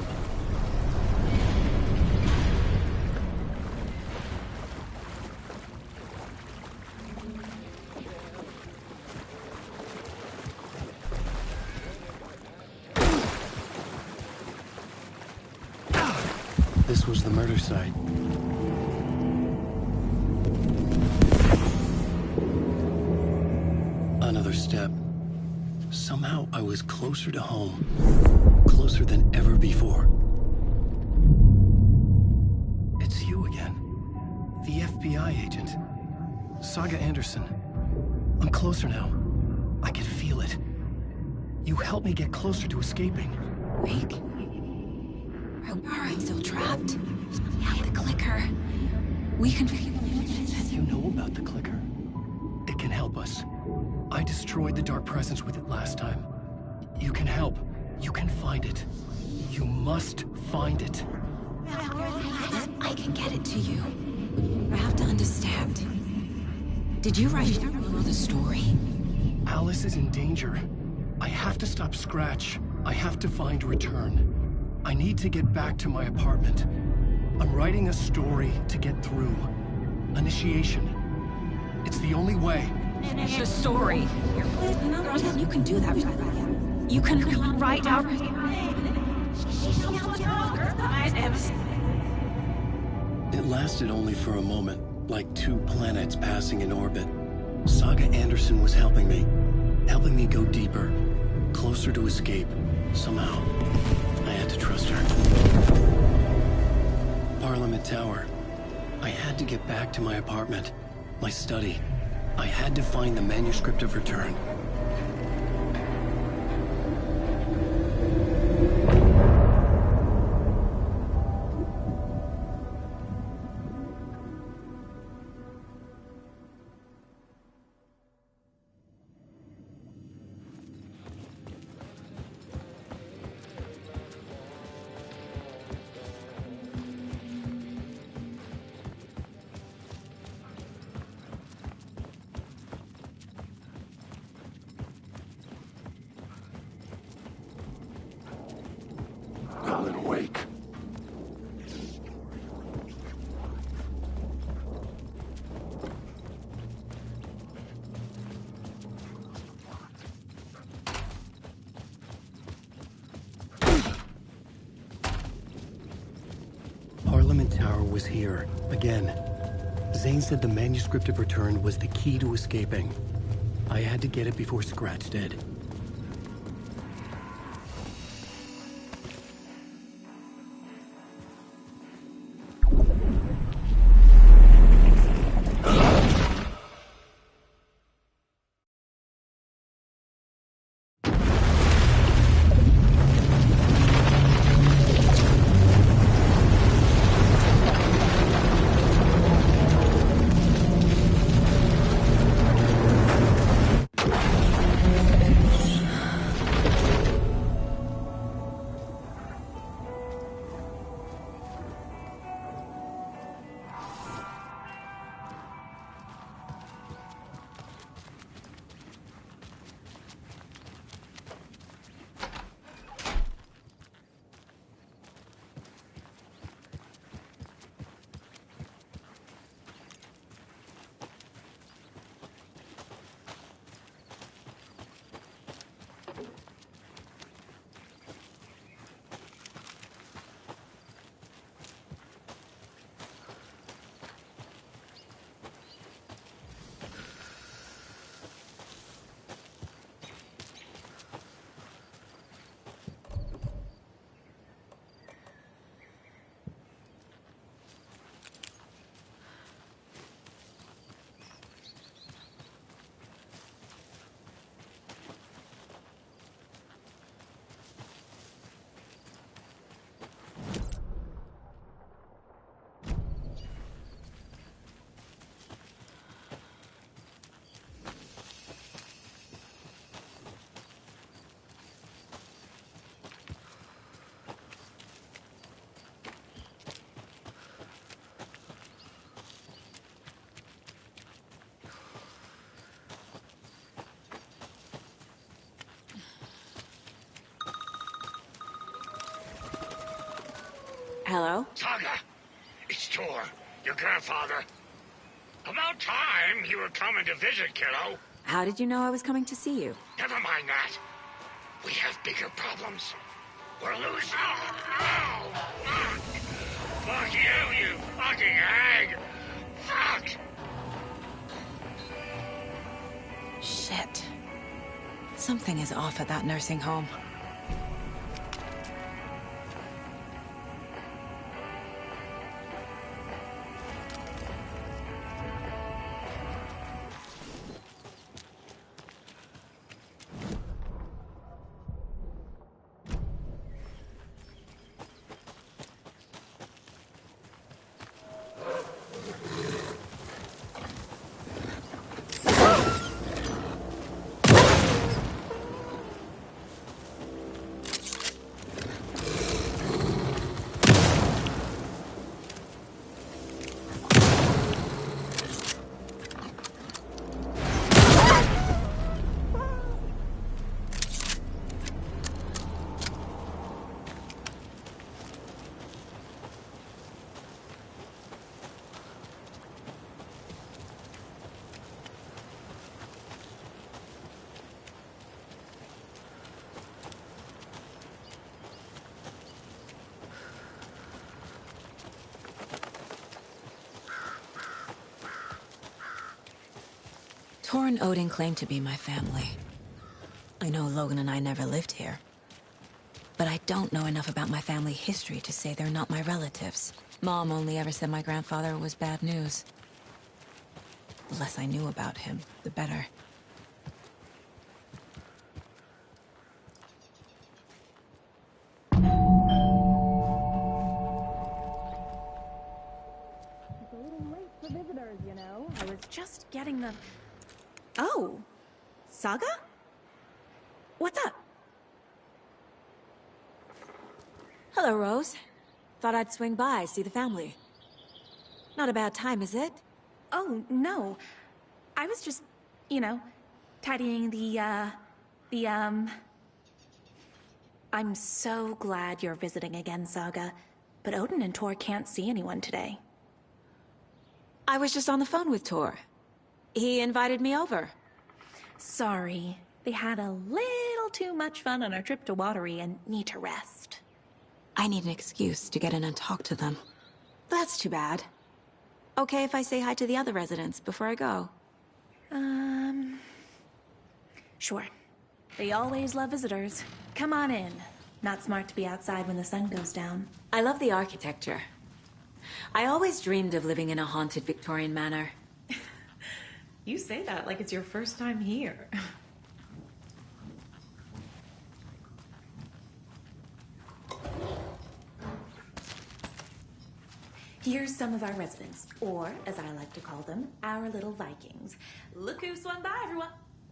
This was the murder site. Another step. Somehow I was closer to home. Closer than ever before. It's you again. The FBI agent. Saga Anderson. I'm closer now. I can feel it. You helped me get closer to escaping. Wake? I'm still trapped. Yeah, the clicker. We can figure it. You know about the clicker. It can help us. I destroyed the dark presence with it last time. You can help. You can find it. You must find it. I can get it to you. I have to understand. Did you write the story? Alice is in danger. I have to stop Scratch. I have to find Return. I need to get back to my apartment. I'm writing a story to get through. Initiation. It's the only way. Finish the story. You can do that. You can write out. It lasted only for a moment, like two planets passing in orbit. Saga Anderson was helping me go deeper, closer to escape. Somehow, I had to trust her. Parliament Tower. I had to get back to my apartment, my study. I had to find the manuscript of Return. Alan, awake. Parliament Tower was here, again. Zane said the manuscript of Return was the key to escaping. I had to get it before Scratch did. Hello? Saga, it's Tor, your grandfather. About time you were coming to visit, kiddo. How did you know I was coming to see you? Never mind that. We have bigger problems. We're losing. Oh, fuck. Fuck you, you fucking hag. Fuck. Shit. Something is off at that nursing home. Tor and Odin claim to be my family. I know Logan and I never lived here. But I don't know enough about my family history to say they're not my relatives. Mom only ever said my grandfather was bad news. The less I knew about him, the better. It's a little late for visitors, you know. I was just getting the... Oh, Saga? What's up? Hello, Rose. Thought I'd swing by, see the family. Not a bad time, is it? Oh, no. I was just, you know, tidying I'm so glad you're visiting again, Saga. But Odin and Tor can't see anyone today. I was just on the phone with Tor. He invited me over. Sorry. They had a little too much fun on our trip to Watery and need to rest. I need an excuse to get in and talk to them. That's too bad. Okay if I say hi to the other residents before I go? Sure. They always love visitors. Come on in. Not smart to be outside when the sun goes down. I love the architecture. I always dreamed of living in a haunted Victorian manor. You say that like it's your first time here. Here's some of our residents, or, as I like to call them, our little Vikings. Look who swung by, everyone.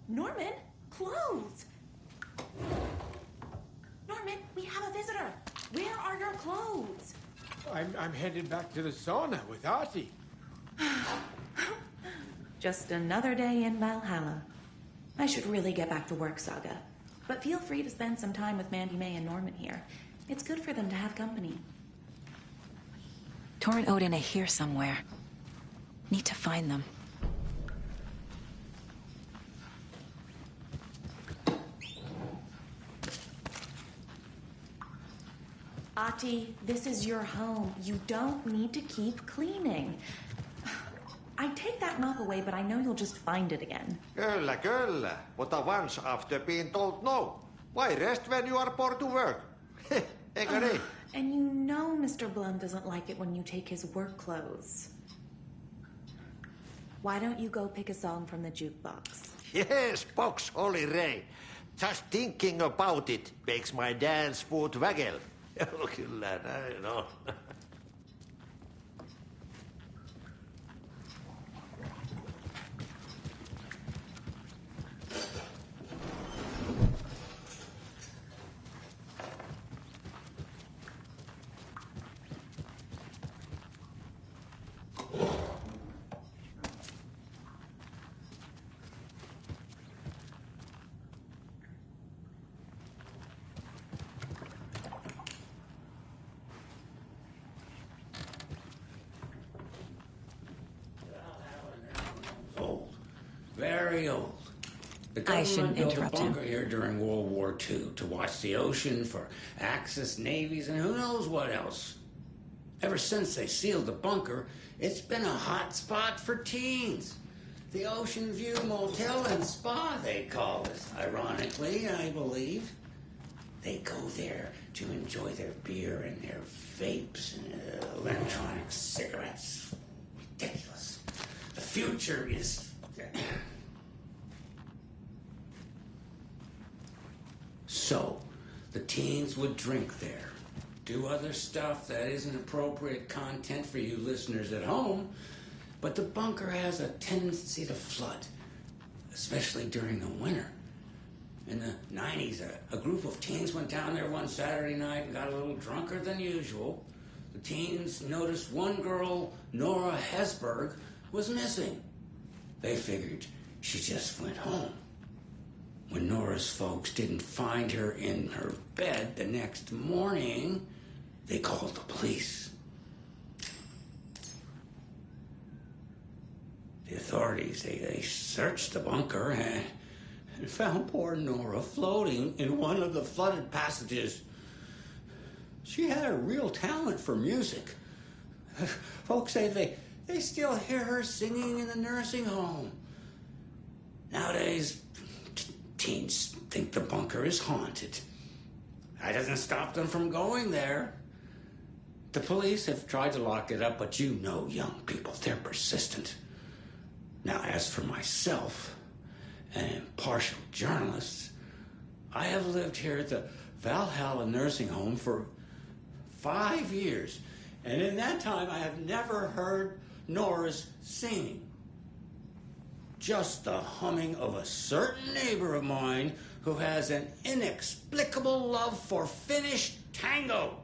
Norman, clothes. Norman, we have a visitor. Where are your clothes? I'm headed back to the sauna with Artie. Just another day in Valhalla. I should really get back to work, Saga. But feel free to spend some time with Mandy May and Norman here. It's good for them to have company. Tor and Odin are here somewhere. Need to find them. Ahti, this is your home. You don't need to keep cleaning. I take that mop away, but I know you'll just find it again. Kyllä, kyllä. Mutta once after being told no. Why rest when you are bored to work? Eikö niin? And you know Mr. Blum doesn't like it when you take his work clothes. Why don't you go pick a song from the jukebox? Yes, box Oli Ray. Just thinking about it makes my dance foot waggle. Kyllä näin on. Very old. The I shouldn't government built interrupt a bunker him. here during World War II to watch the ocean for Axis navies and who knows what else. Ever since they sealed the bunker, it's been a hot spot for teens. The Ocean View Motel and Spa, they call it. Ironically, I believe. They go there to enjoy their beer and their vapes and electronic cigarettes. Ridiculous. The future is... So, the teens would drink there, do other stuff that isn't appropriate content for you listeners at home, but the bunker has a tendency to flood, especially during the winter. In the 90s, a group of teens went down there one Saturday night and got a little drunker than usual. The teens noticed one girl, Nora Hesberg, was missing. They figured she just went home. When Nora's folks didn't find her in her bed the next morning, they called the police. The authorities, they searched the bunker and found poor Nora floating in one of the flooded passages. She had a real talent for music. Folks say they still hear her singing in the nursing home. Nowadays, teens think the bunker is haunted. That doesn't stop them from going there. The police have tried to lock it up, but you know young people, they're persistent. Now, as for myself, an impartial journalist, I have lived here at the Valhalla nursing home for 5 years, and in that time I have never heard Nora's singing. Just the humming of a certain neighbor of mine who has an inexplicable love for Finnish tango.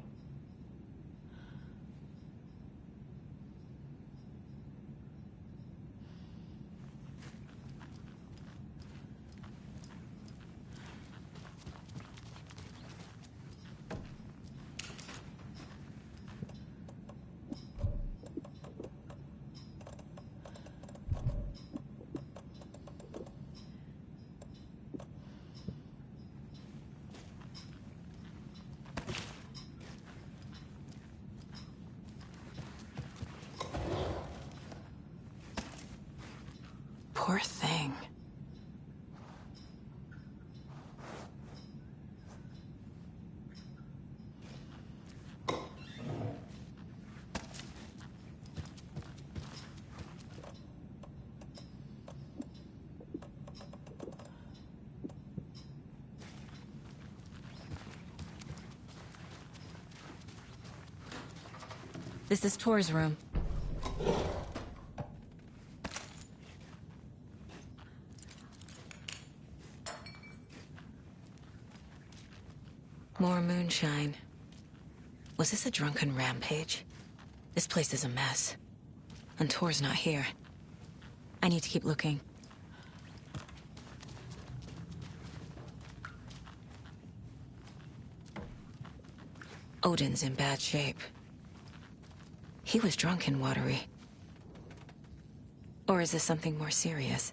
Poor thing. This is Tor's room. More moonshine. Was this a drunken rampage? This place is a mess. And Tor's not here. I need to keep looking. Odin's in bad shape. He was drunk and watery. Or is this something more serious?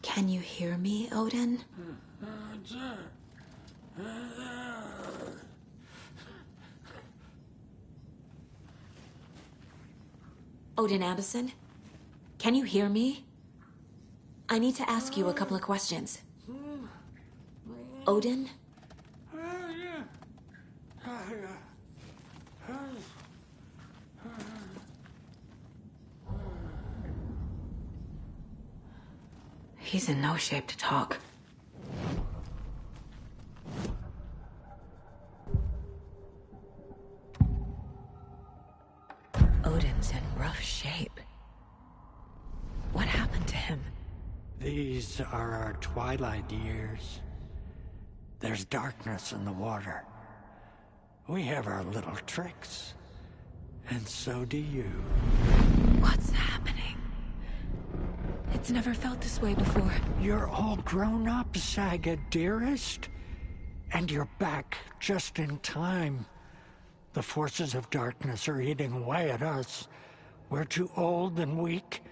Can you hear me, Odin? Odin Addison? Can you hear me? I need to ask you a couple of questions. Odin? He's in no shape to talk. Odin's in rough shape. What happened to him? These are our twilight years. There's darkness in the water. We have our little tricks. And so do you. What's happening? It's never felt this way before. You're all grown up, Saga, dearest. And you're back just in time. The forces of darkness are eating away at us. We're too old and weak.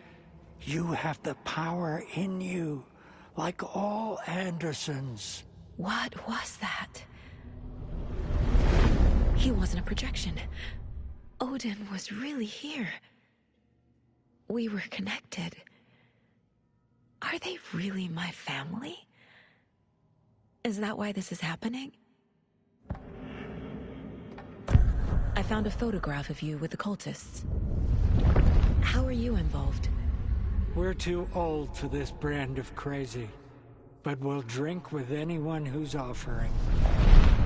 You have the power in you, like all Andersons. What was that? He wasn't a projection. Odin was really here. We were connected. Are they really my family? Is that why this is happening? I found a photograph of you with the cultists. How are you involved? We're too old for this brand of crazy, but we'll drink with anyone who's offering.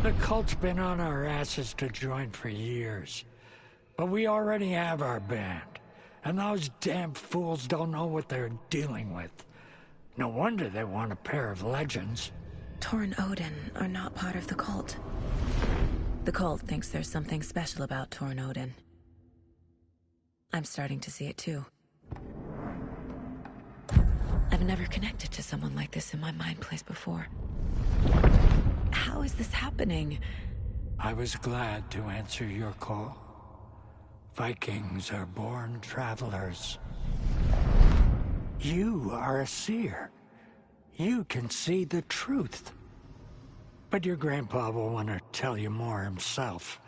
The cult's been on our asses to join for years, but we already have our band, and those damn fools don't know what they're dealing with. No wonder they want a pair of legends. Tor and Odin are not part of the cult. The cult thinks there's something special about Tor and Odin. I'm starting to see it too. I've never connected to someone like this in my mind place before. How is this happening? I was glad to answer your call. Vikings are born travelers. You are a seer. You can see the truth. But your grandpa will want to tell you more himself.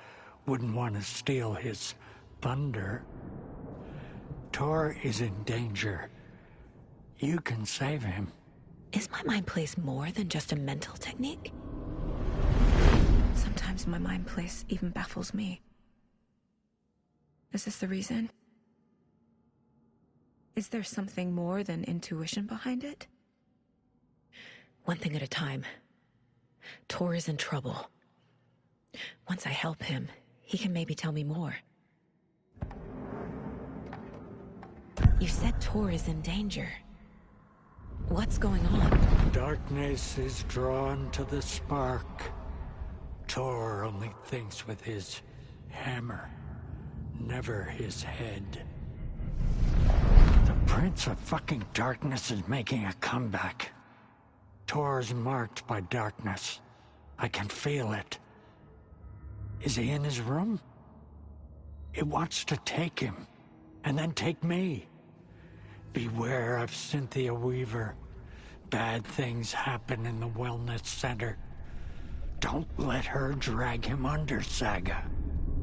Wouldn't want to steal his thunder. Tor is in danger. You can save him. Is my mind place more than just a mental technique? Sometimes my mind place even baffles me. Is this the reason? Is there something more than intuition behind it? One thing at a time. Tor is in trouble. Once I help him, he can maybe tell me more. You said Tor is in danger. What's going on? Darkness is drawn to the spark. Tor only thinks with his hammer, never his head. The Prince of fucking Darkness is making a comeback. Tor's marked by darkness. I can feel it. Is he in his room? It wants to take him, and then take me. Beware of Cynthia Weaver. Bad things happen in the wellness center. Don't let her drag him under, Saga.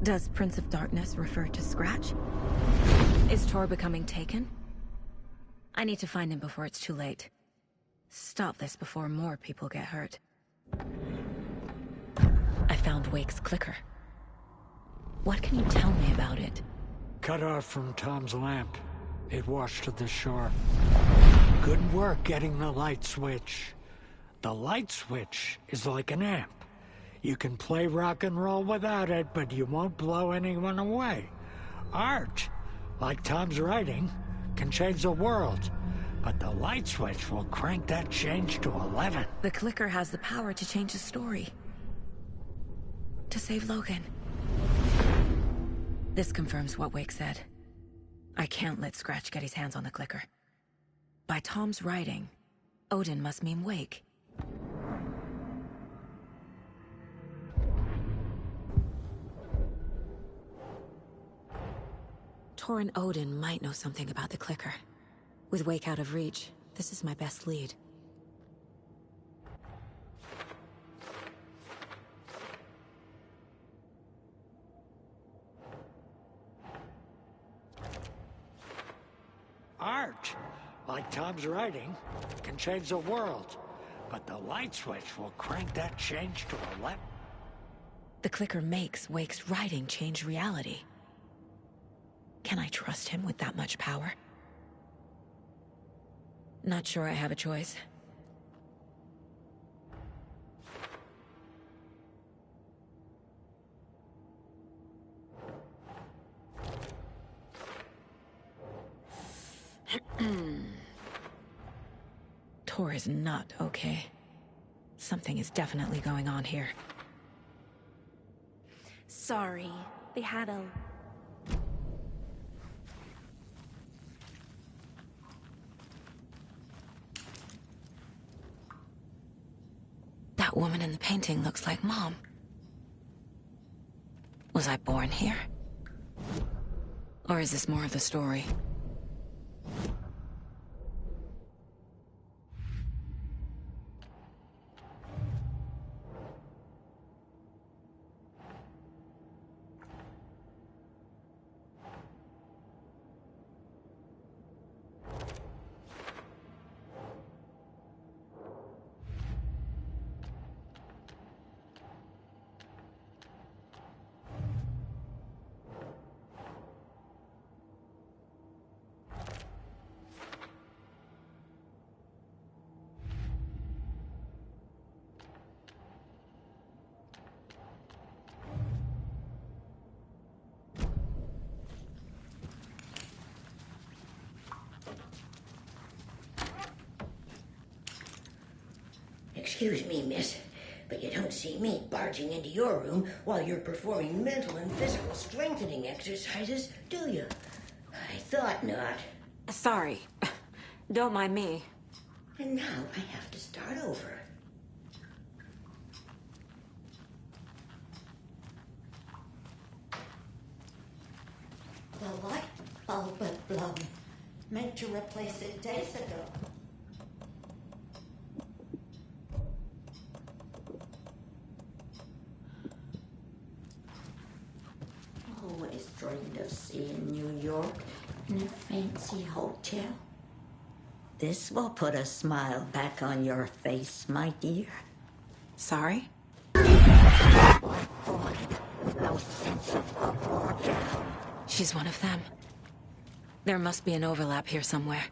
Does Prince of Darkness refer to Scratch? Is Tor becoming taken? I need to find him before it's too late. Stop this before more people get hurt. I found Wake's clicker. What can you tell me about it? Cut off from Tom's lamp. It washed to the shore. Good work getting the light switch. The light switch is like an amp. You can play rock and roll without it, but you won't blow anyone away. Art, like Tom's writing, can change the world. But the light switch will crank that change to 11. The clicker has the power to change the story. To save Logan. This confirms what Wake said. I can't let Scratch get his hands on the clicker. By Tom's writing, Odin must mean Wake. Tor and Odin might know something about the clicker. With Wake out of reach, this is my best lead. Art, like Tom's writing, can change the world. But the light switch will crank that change to 11. The clicker makes Wake's writing change reality. Can I trust him with that much power? Not sure I have a choice. Tor is not okay. Something is definitely going on here. Sorry, they had a... That woman in the painting looks like Mom. Was I born here? Or is this more of the story? Excuse me, miss, but you don't see me barging into your room while you're performing mental and physical strengthening exercises, do you? I thought not. Sorry. Don't mind me. And now I have to start over. meant to replace it days ago. Always dreamed of seeing New York in a fancy hotel. This will put a smile back on your face, my dear. Sorry? No sense of up or down. She's one of them. There must be an overlap here somewhere.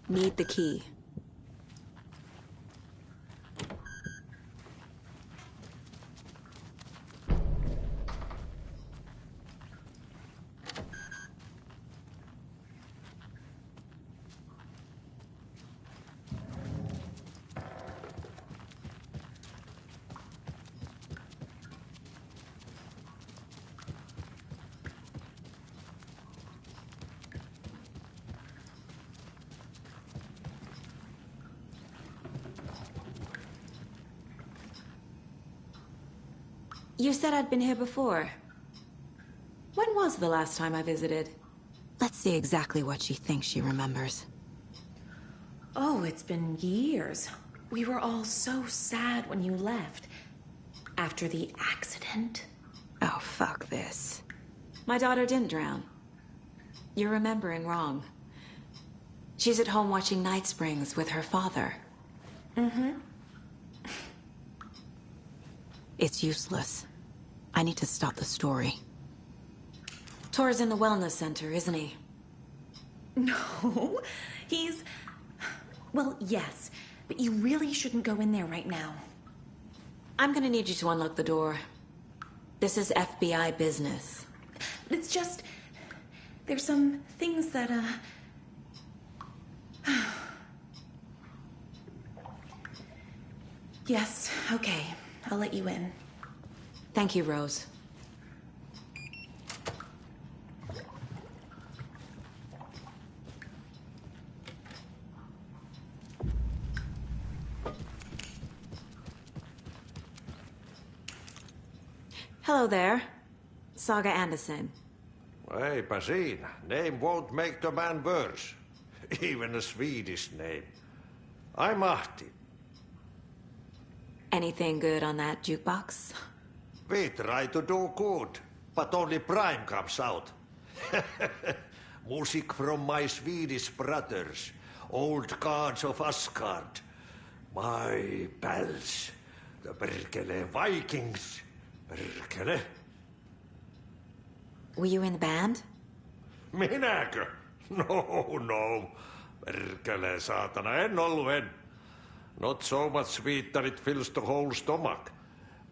Need the key. You said I'd been here before. When was the last time I visited? Let's see exactly what she thinks she remembers. Oh, it's been years. We were all so sad when you left. After the accident. Oh, fuck this. My daughter didn't drown. You're remembering wrong. She's at home watching Night Springs with her father. Mm-hmm. It's useless. I need to stop the story. Tor's in the wellness center, isn't he? No, he's... Well, yes, but you really shouldn't go in there right now. I'm gonna need you to unlock the door. This is FBI business. It's just... There's some things that, Yes, okay. I'll let you in. Thank you, Rose. Hello there. Saga Anderson. Hey, Pasin, name won't make the man worse. Even a Swedish name. I'm Ahti. Anything good on that jukebox? We try to do good, but only Prime comes out. Music from my Swedish brothers, old gods of Asgard. My pals, the Berkele Vikings. Berkele. Were you in the band? Minäkö? No. Perkele, saatana, en ollut en. Not so much sweet that it fills the whole stomach.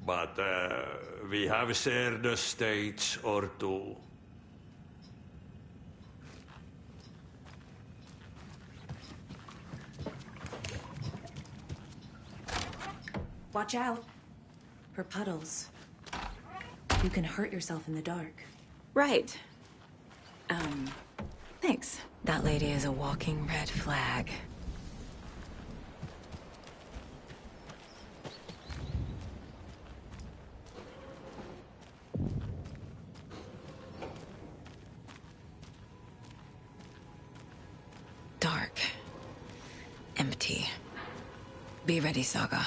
But we have shared a stage or two. Watch out. For puddles. You can hurt yourself in the dark. Right. Thanks. That lady is a walking red flag. Dark. Empty. Be ready, Saga.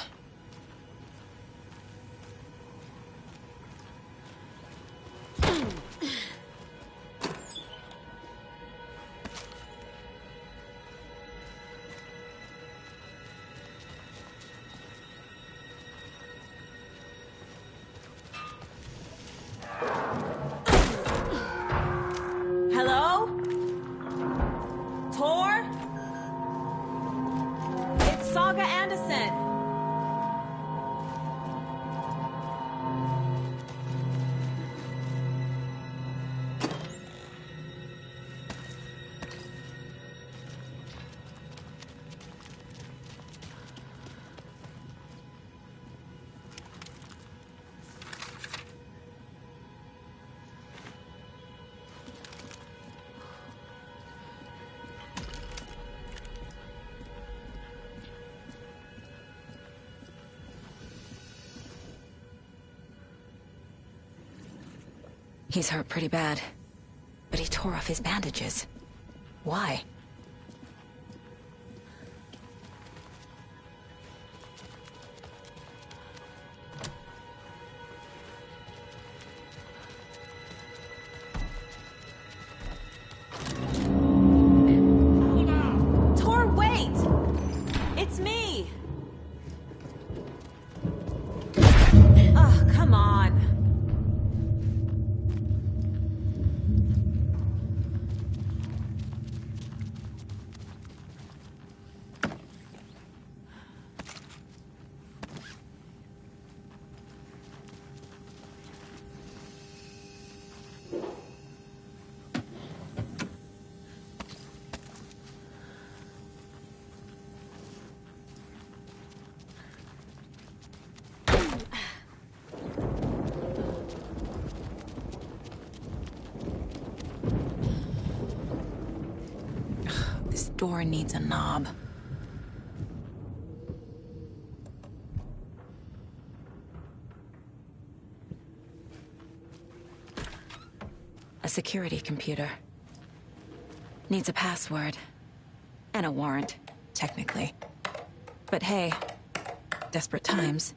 He's hurt pretty bad, but he tore off his bandages. Why? Tor, wait! It's me! Ugh, come on. This door needs a knob. A security computer. Needs a password. And a warrant, technically. But hey, desperate times.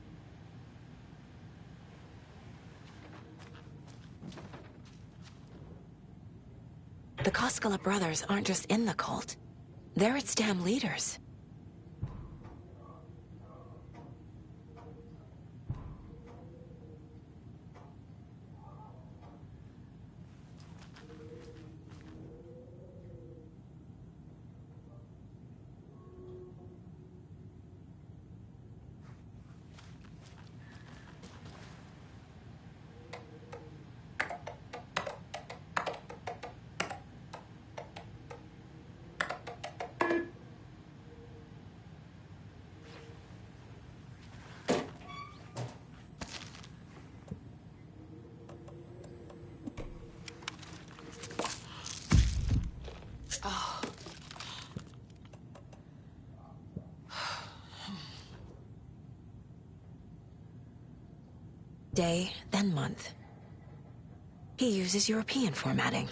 The Koskela brothers aren't just in the cult. They're its damn leaders. Day, then month. He uses European formatting.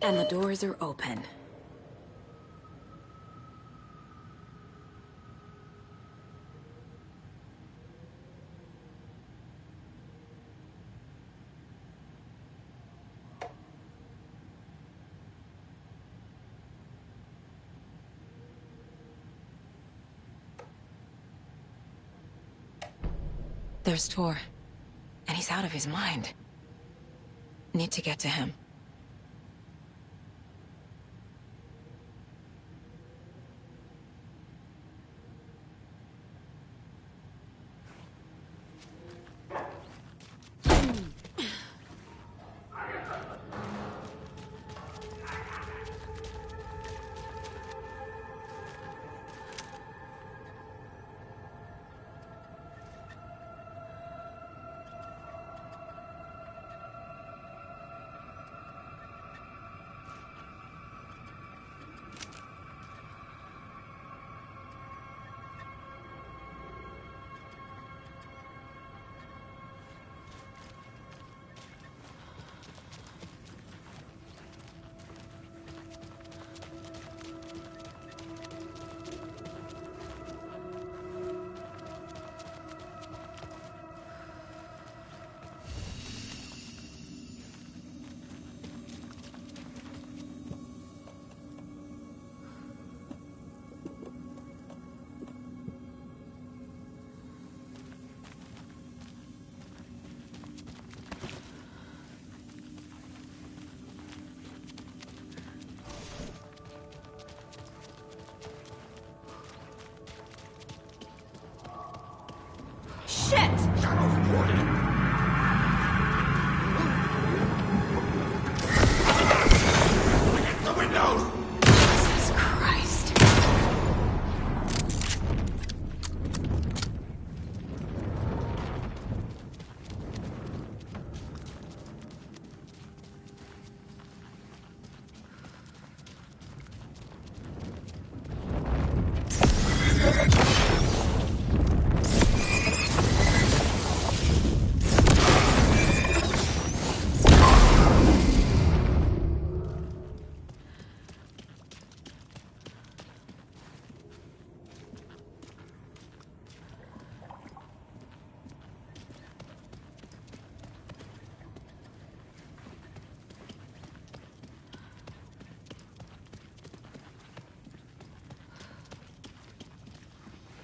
And the doors are open. There's Tor, and he's out of his mind. Need to get to him. Shit! Shadow reporting. Against the windows! Jesus Christ.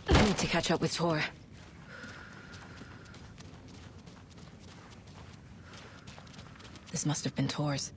I need to catch up with Tor. This must have been Tor's.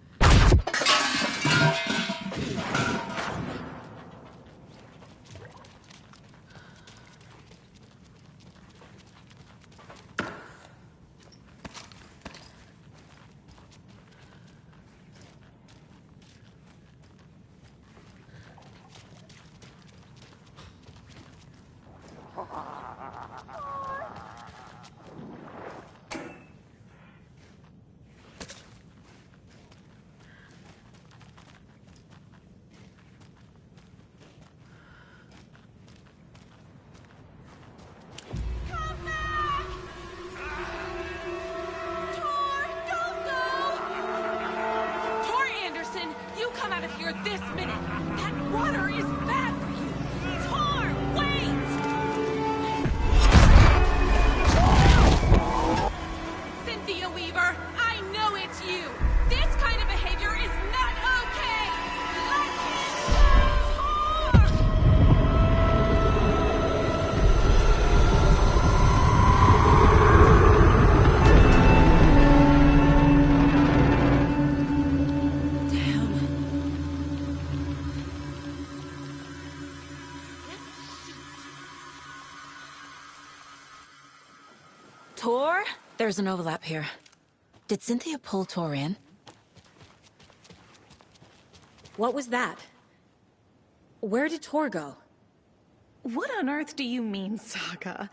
This minute! That water is bad for you! Tor, wait! Cynthia Weaver, I know it's you! This kind of behavior is not okay! Let Tor? There's an overlap here. Did Cynthia pull Tor in? What was that? Where did Tor go? What on earth do you mean, Saga?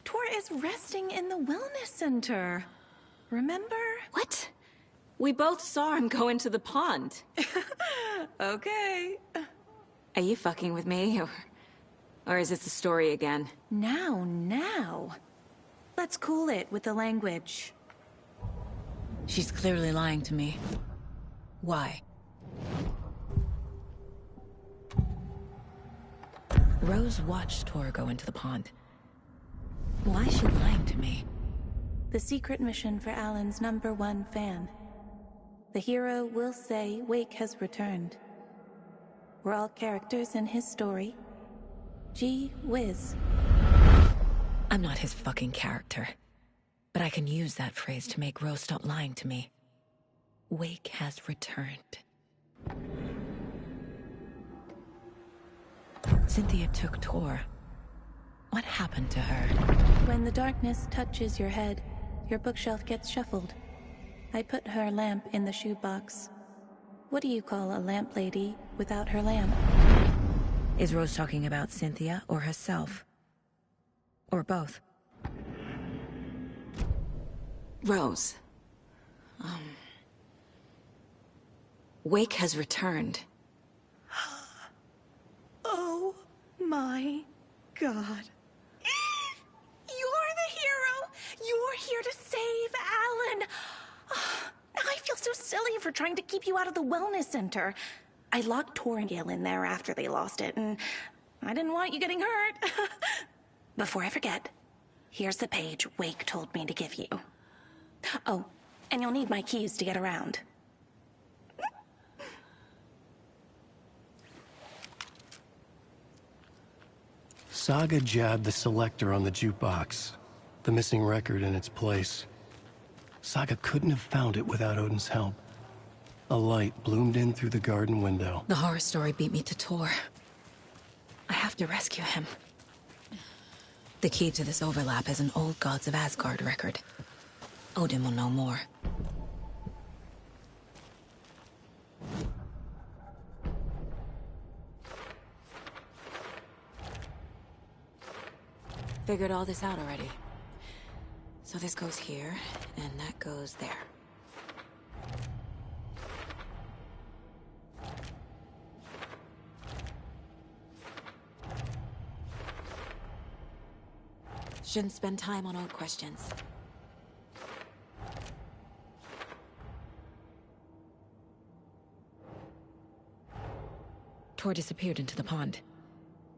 Tor is resting in the wellness center. Remember? What? We both saw him go into the pond. Okay. Are you fucking with me, or is this the story again? Now. Let's cool it with the language. She's clearly lying to me. Why? Rose watched Tor go into the pond. Why is she lying to me? The secret mission for Alan's #1 fan. The hero will say Wake has returned. We're all characters in his story. Gee whiz. I'm not his fucking character. But I can use that phrase to make Rose stop lying to me. Wake has returned. Cynthia took Tor. What happened to her? When the darkness touches your head, your bookshelf gets shuffled. I put her lamp in the shoebox. What do you call a lamp lady without her lamp? Is Rose talking about Cynthia or herself? Or both? Rose. Wake has returned. Oh my God. You're the hero! You're here to save Alan! I feel so silly for trying to keep you out of the wellness center. I locked Tor and Gale in there after they lost it, and I didn't want you getting hurt. Before I forget, here's the page Wake told me to give you. Oh, and you'll need my keys to get around. Saga jabbed the selector on the jukebox, the missing record in its place. Saga couldn't have found it without Odin's help. A light bloomed in through the garden window. The horror story beat me to Tor. I have to rescue him. The key to this overlap is an old Gods of Asgard record. Odin will know more. Figured all this out already. So this goes here, and that goes there. Shouldn't spend time on old questions. Tor disappeared into the pond.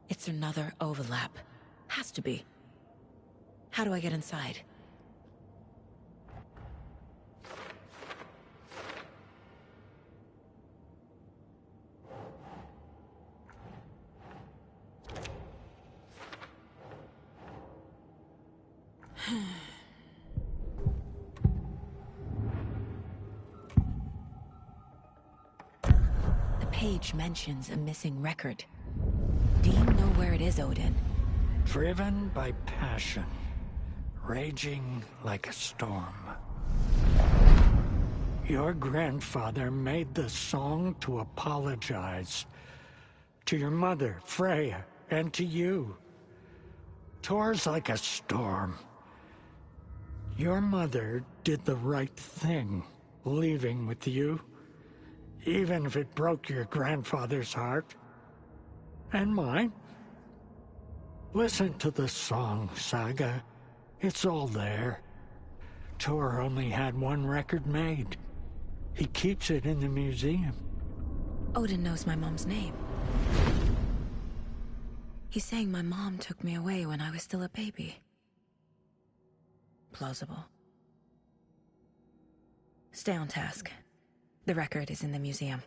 It's another overlap. Has to be. How do I get inside? The page mentions a missing record. Do you know where it is, Odin? Driven by passion, raging like a storm. Your grandfather made the song to apologize. To your mother, Freya, and to you. Tor's like a storm. Your mother did the right thing, leaving with you, even if it broke your grandfather's heart. And mine. Listen to the song, Saga. It's all there. Tor only had one record made. He keeps it in the museum. Odin knows my mom's name. He's saying my mom took me away when I was still a baby. Plausible. Stay on task. The record is in the museum.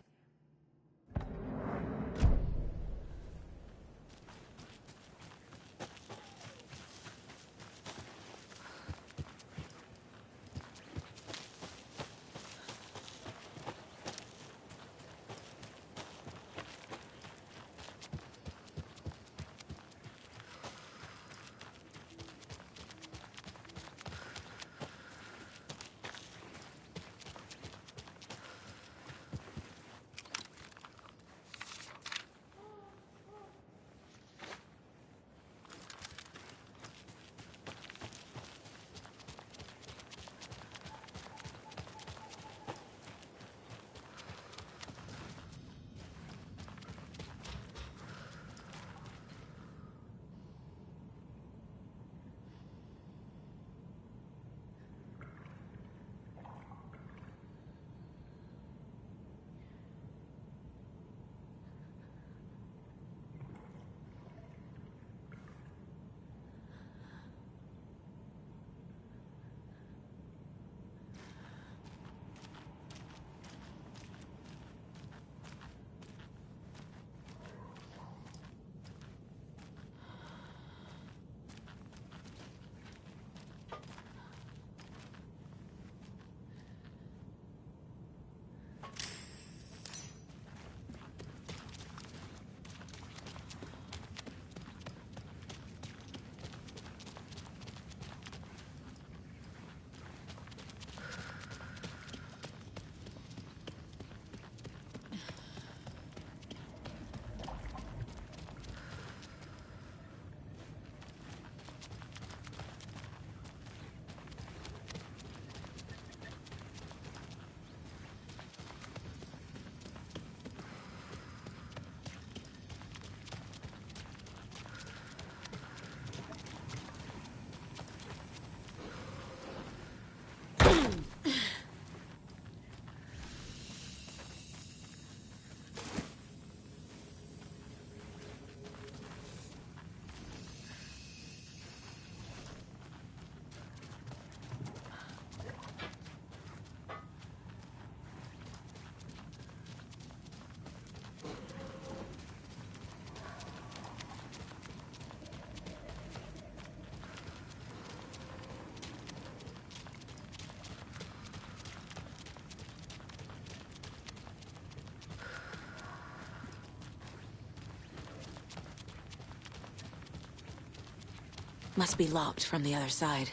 Must be locked from the other side.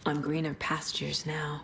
On greener pastures now.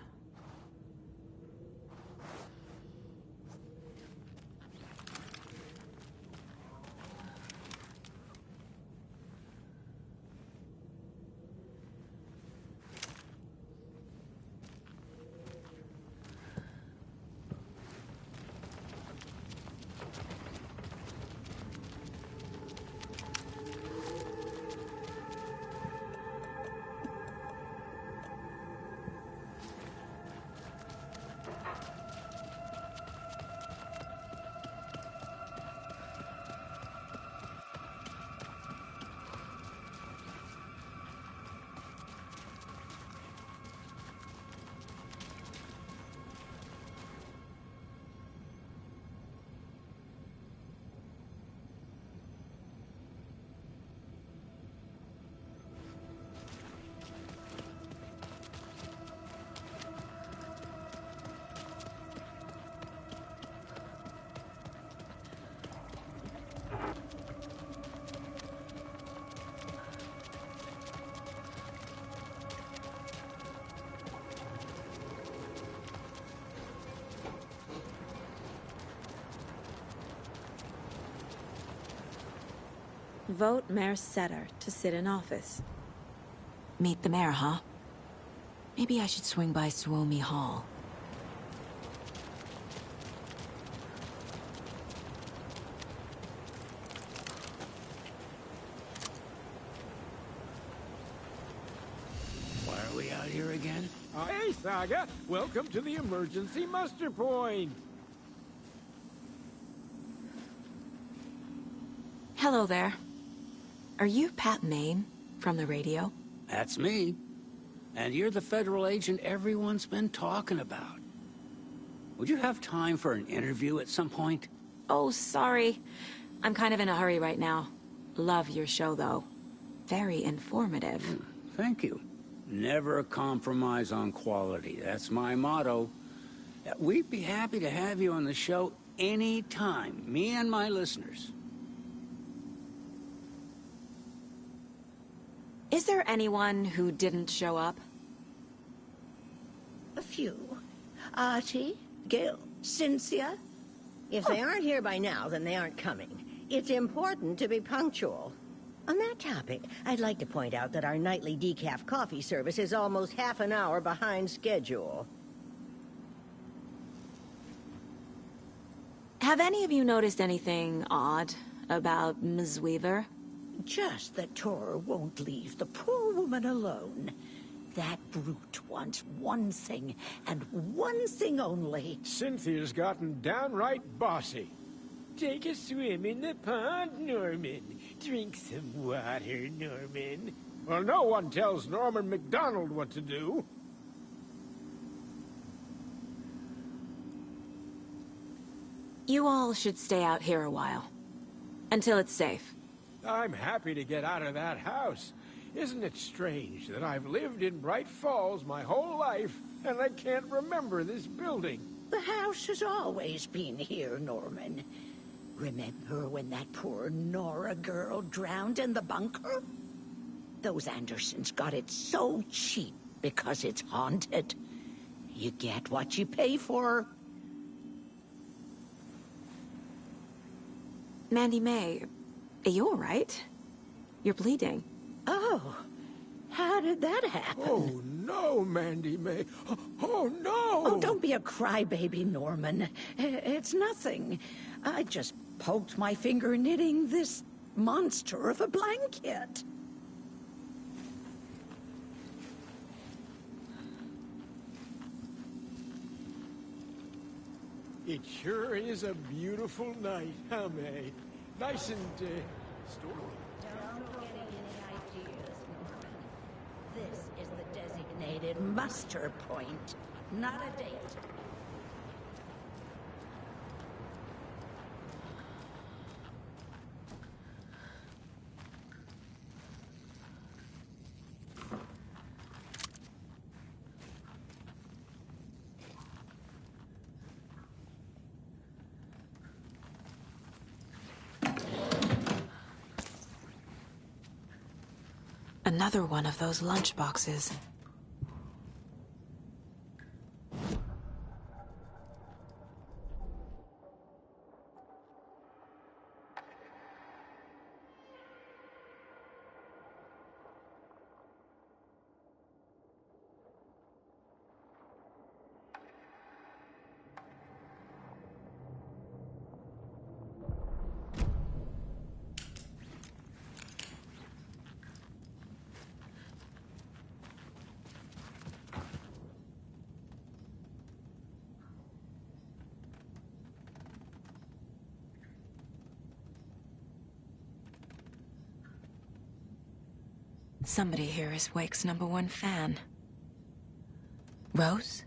Vote Mayor Setter to sit in office. Meet the mayor, huh? Maybe I should swing by Suomi Hall. Why are we out here again? Hey, Saga. Welcome to the emergency muster point. Hello there. Are you Pat Maine from the radio? That's me. And you're the federal agent everyone's been talking about. Would you have time for an interview at some point? Oh, sorry. I'm kind of in a hurry right now. Love your show, though. Very informative. Thank you. Never compromise on quality. That's my motto. We'd be happy to have you on the show anytime, me and my listeners. Is there anyone who didn't show up? A few. Artie, Gil, Cynthia. If they aren't here by now, then they aren't coming. It's important to be punctual. On that topic, I'd like to point out that our nightly decaf coffee service is almost half an hour behind schedule. Have any of you noticed anything odd about Ms. Weaver? Just that Tor won't leave the poor woman alone. That brute wants one thing, and one thing only. Cynthia's gotten downright bossy. Take a swim in the pond, Norman. Drink some water, Norman. Well, no one tells Norman McDonald what to do. You all should stay out here a while. Until it's safe. I'm happy to get out of that house. Isn't it strange that I've lived in Bright Falls my whole life, and I can't remember this building? The house has always been here, Norman. Remember when that poor Nora girl drowned in the bunker? Those Andersons got it so cheap because it's haunted. You get what you pay for. Mandy May, are you all right? You're bleeding. Oh, how did that happen? Oh, no, Mandy May. Oh, no! Oh, don't be a crybaby, Norman. It's nothing. I just poked my finger knitting this monster of a blanket. It sure is a beautiful night, huh, May? Nice and, stormy. Don't get any ideas, Norman. This is the designated muster point, not a date. Another one of those lunch boxes. Somebody here is Wake's #1 fan. Rose?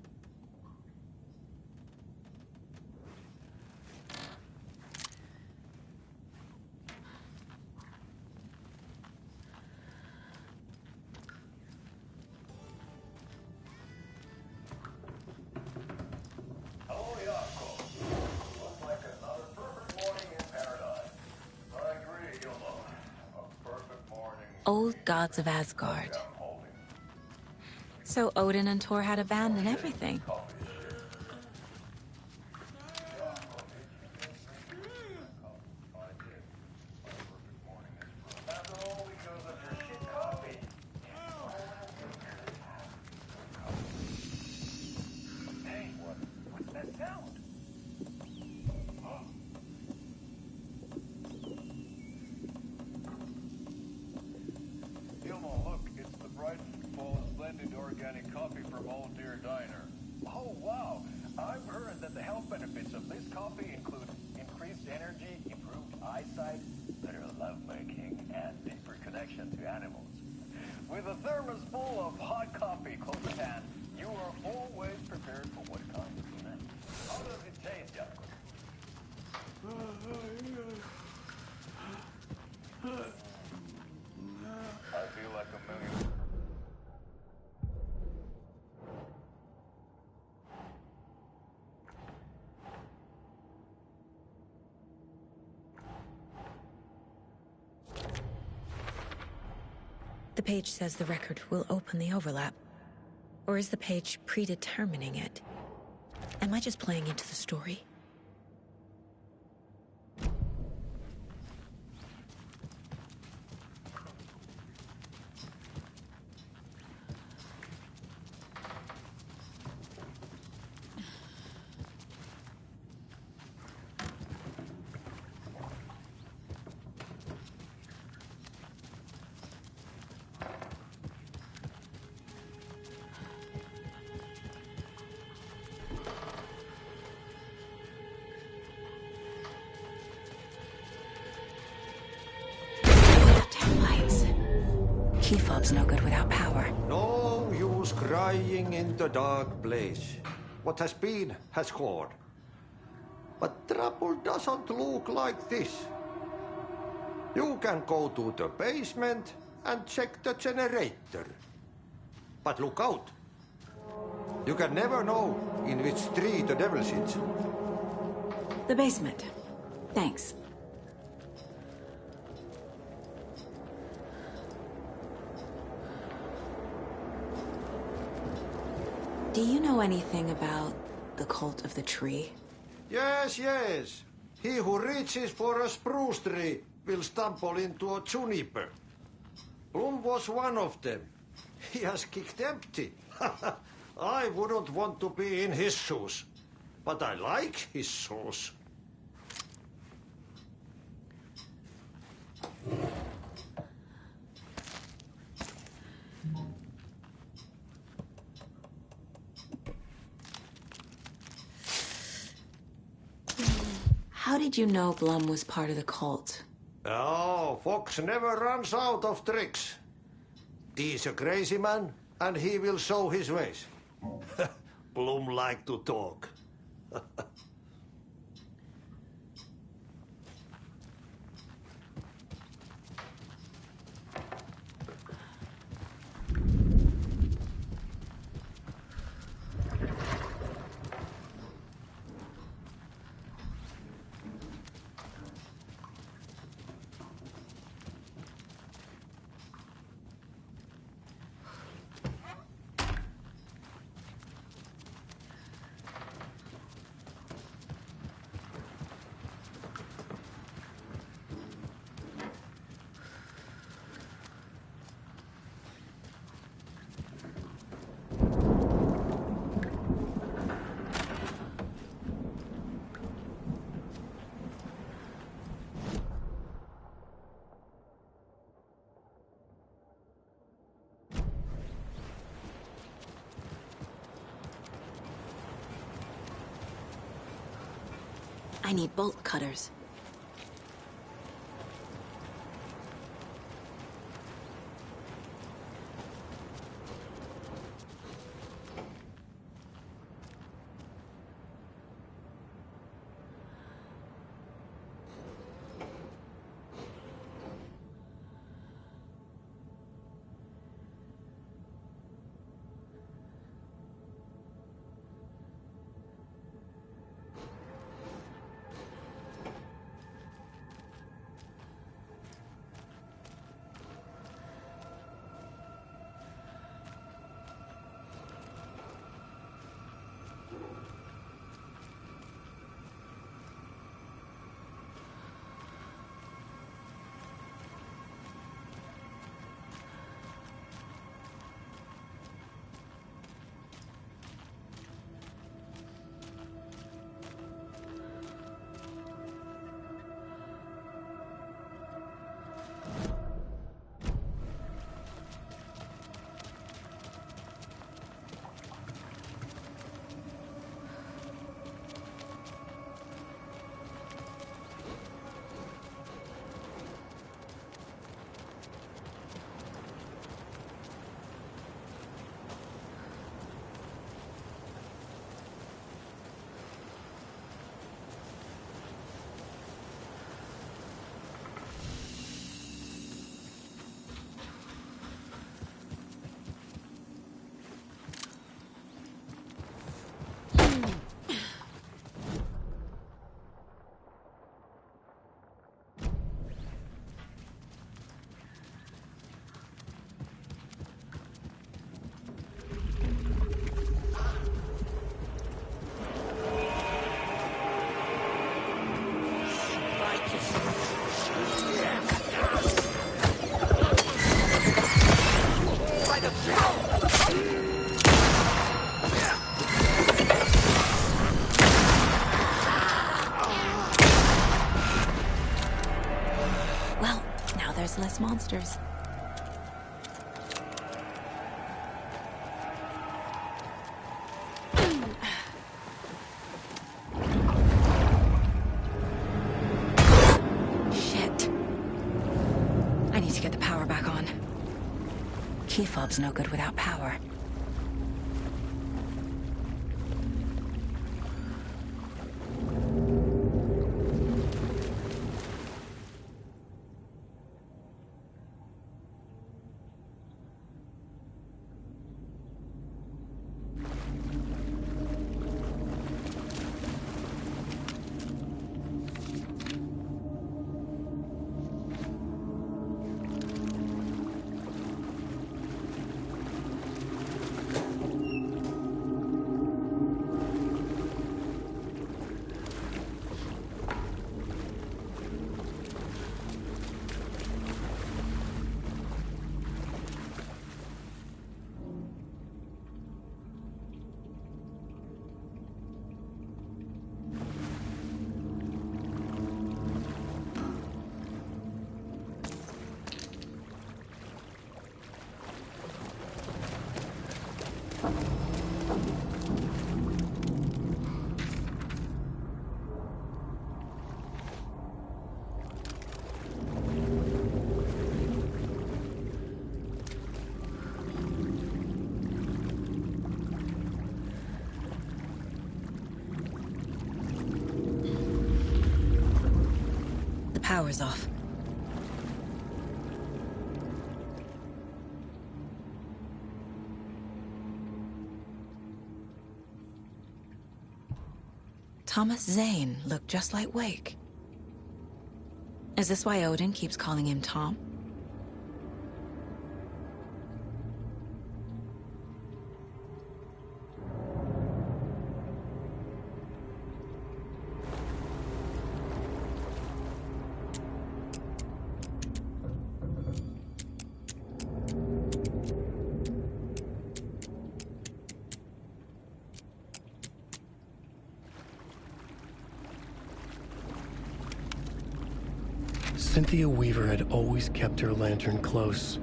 Old gods of Asgard. So Odin and Thor had a band and everything. Organic coffee from Old Deer Diner. Oh, wow. I've heard that the health benefits of this coffee include increased energy, improved eyesight, better lovemaking, and deeper connection to animals. With a thermos full of hot coffee close at hand, you are always prepared for what comes next. How does it taste, Jacob? I feel like a million. The page says the record will open the overlap. Or is the page predetermining it? Am I just playing into the story? Key fob's no good without power. No use crying in the dark place. What has been has gone. But trouble doesn't look like this. You can go to the basement and check the generator. But look out. You can never know in which tree the devil sits. The basement. Thanks. Do you know anything about the cult of the tree? Yes, yes. He who reaches for a spruce tree will stumble into a juniper. Bloom was one of them. He has kicked empty. I wouldn't want to be in his shoes. But I like his shoes. How did you know Blum was part of the cult? Oh, Fox never runs out of tricks. He's a crazy man, and he will show his ways. Bloom like to talk. I need bolt cutters. Well, now there's less monsters. Shit. I need to get the power back on. Key fob's no good without power. Power's off. Thomas Zane looked just like Wake. Is this why Odin keeps calling him Tom? Cynthia Weaver had always kept her lantern close.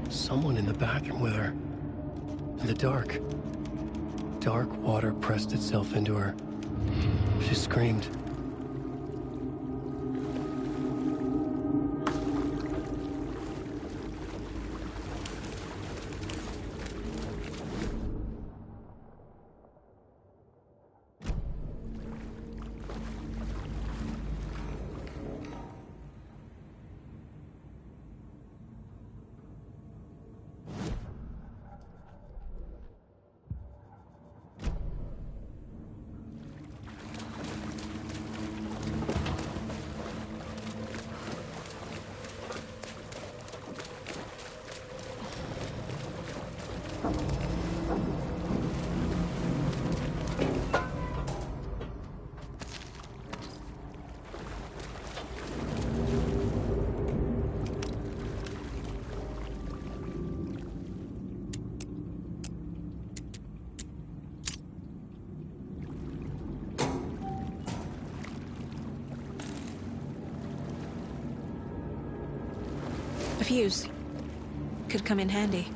Someone in the bathroom with her. In the dark. Dark water pressed itself into her. She screamed. A fuse. Could come in handy.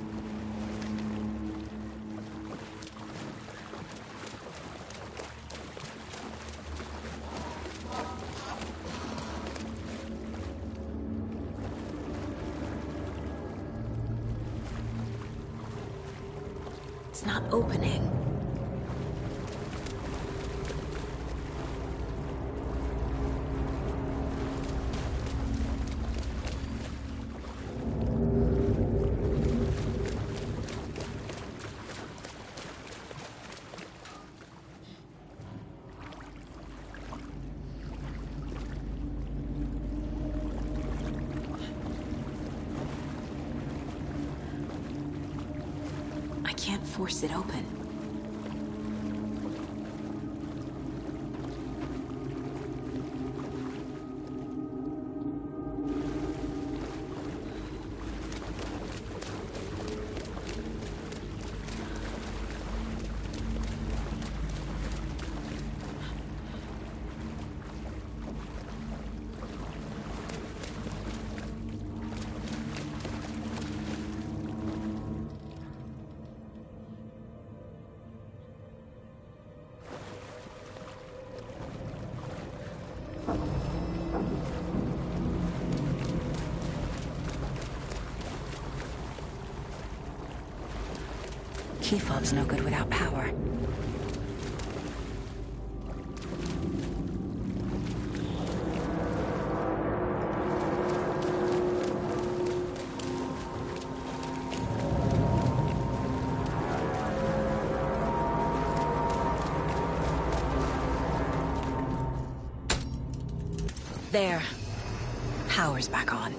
It's not opening. Can't force it open. Key fob's no good without power. There. Power's back on.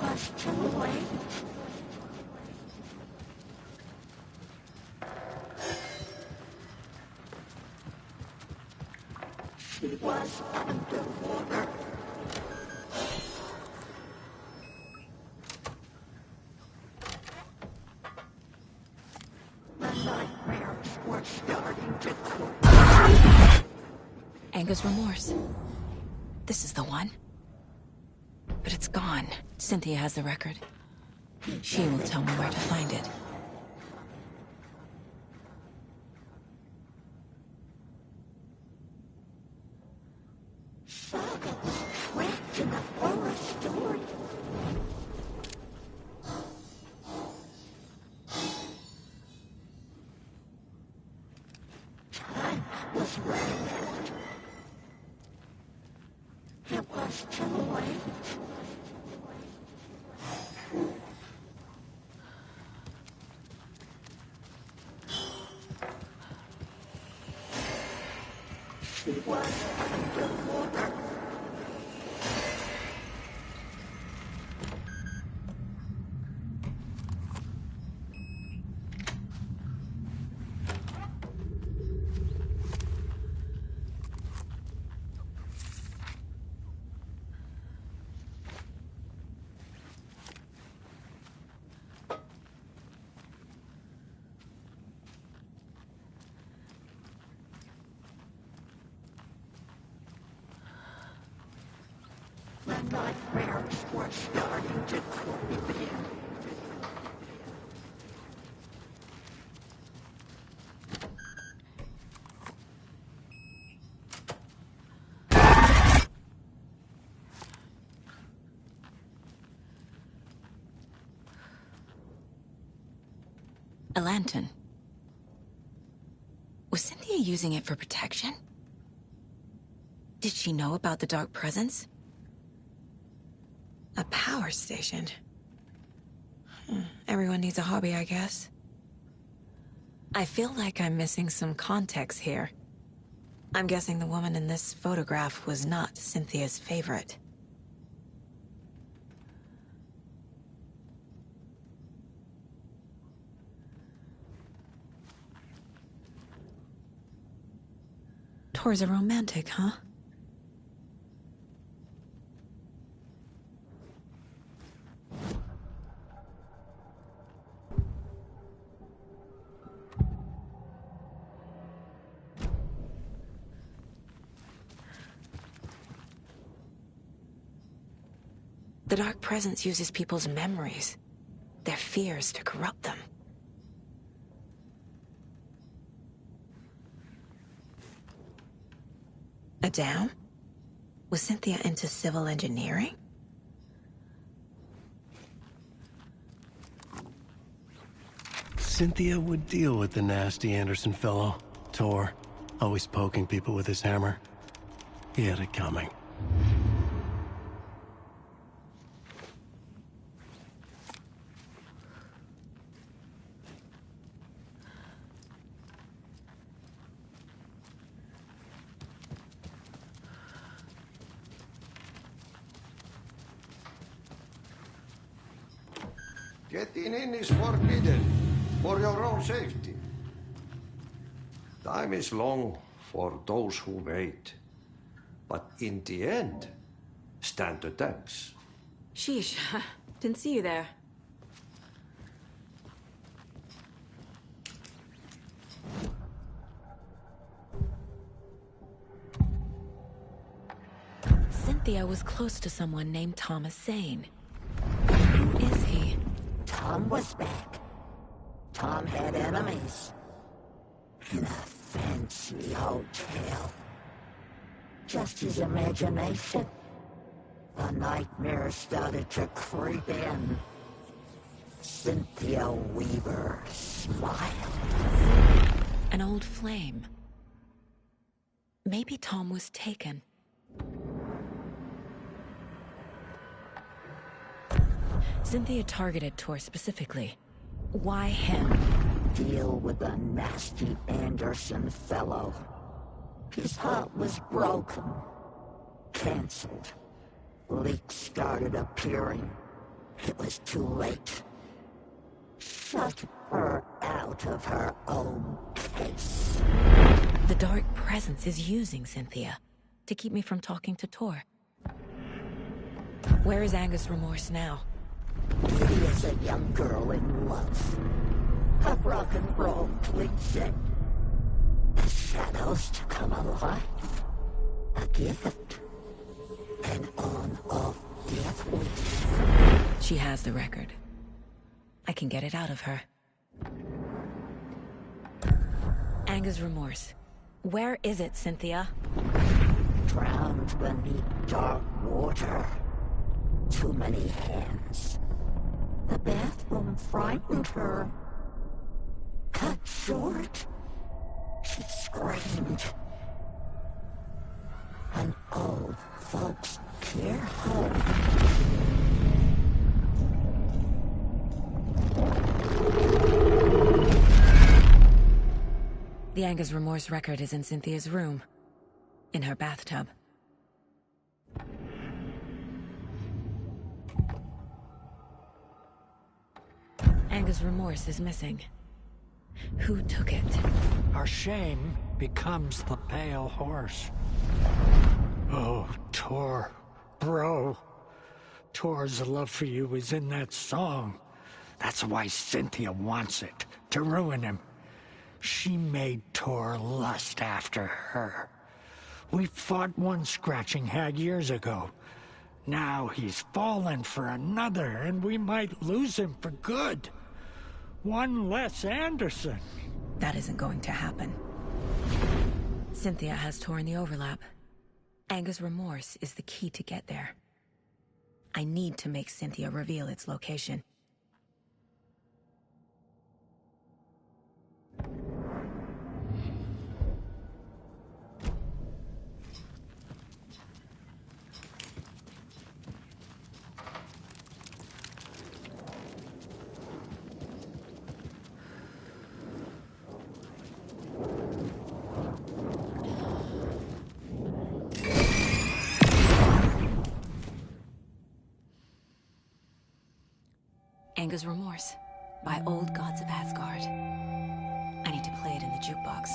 was too late. She was underwater. The nightmares were starting to cool. Anger's remorse. This is the one. But it's gone. Cynthia has the record. She will tell me where to find it. Sagas trapped in a forest story. Time was running out. It was too late. She was underwater. The nightmares were starting to creep in. A lantern. Was Cynthia using it for protection? Did she know about the dark presence? A power station. Everyone needs a hobby, I guess. I feel like I'm missing some context here. I'm guessing the woman in this photograph was not Cynthia's favorite. Tor's a romantic, huh? The Dark Presence uses people's memories, their fears to corrupt them. A dam? Was Cynthia into civil engineering? Cynthia would deal with the nasty Anderson fellow. Tor, always poking people with his hammer. He had it coming. Getting in is forbidden, for your own safety. Time is long for those who wait. But in the end, stand the thanks. Sheesh, didn't see you there. Cynthia was close to someone named Thomas Zane. Who is he? Tom was back. Tom had enemies. In a fancy hotel. Just his imagination. The nightmare started to creep in. Cynthia Weaver smiled. An old flame. Maybe Tom was taken. Cynthia targeted Tor specifically. Why him? Deal with the nasty Anderson fellow. His heart was broken. Cancelled. Leaks started appearing. It was too late. Shut her out of her own case. The dark presence is using Cynthia to keep me from talking to Tor. Where is Angus Remorse now? He is a young girl in love. A rock and roll cliche. The shadows to come alive. A gift. An on-off death wish. She has the record. I can get it out of her. Angus Remorse. Where is it, Cynthia? Drowned beneath dark water. Too many hands. The bathroom frightened her. Cut short. She screamed. An old folks' care home. The Angus Remorse record is in Cynthia's room. In her bathtub. Angus Remorse is missing. Who took it? Our shame becomes the pale horse. Oh, Tor. Bro. Tor's love for you is in that song. That's why Cynthia wants it, to ruin him. She made Tor lust after her. We fought one scratching hag years ago. Now he's fallen for another, and we might lose him for good. One less Anderson. That isn't going to happen. Cynthia has Tor in the overlap. Angus Remorse is the key to get there. I need to make Cynthia reveal its location. Angus Remorse, by Old Gods of Asgard. I need to play it in the jukebox.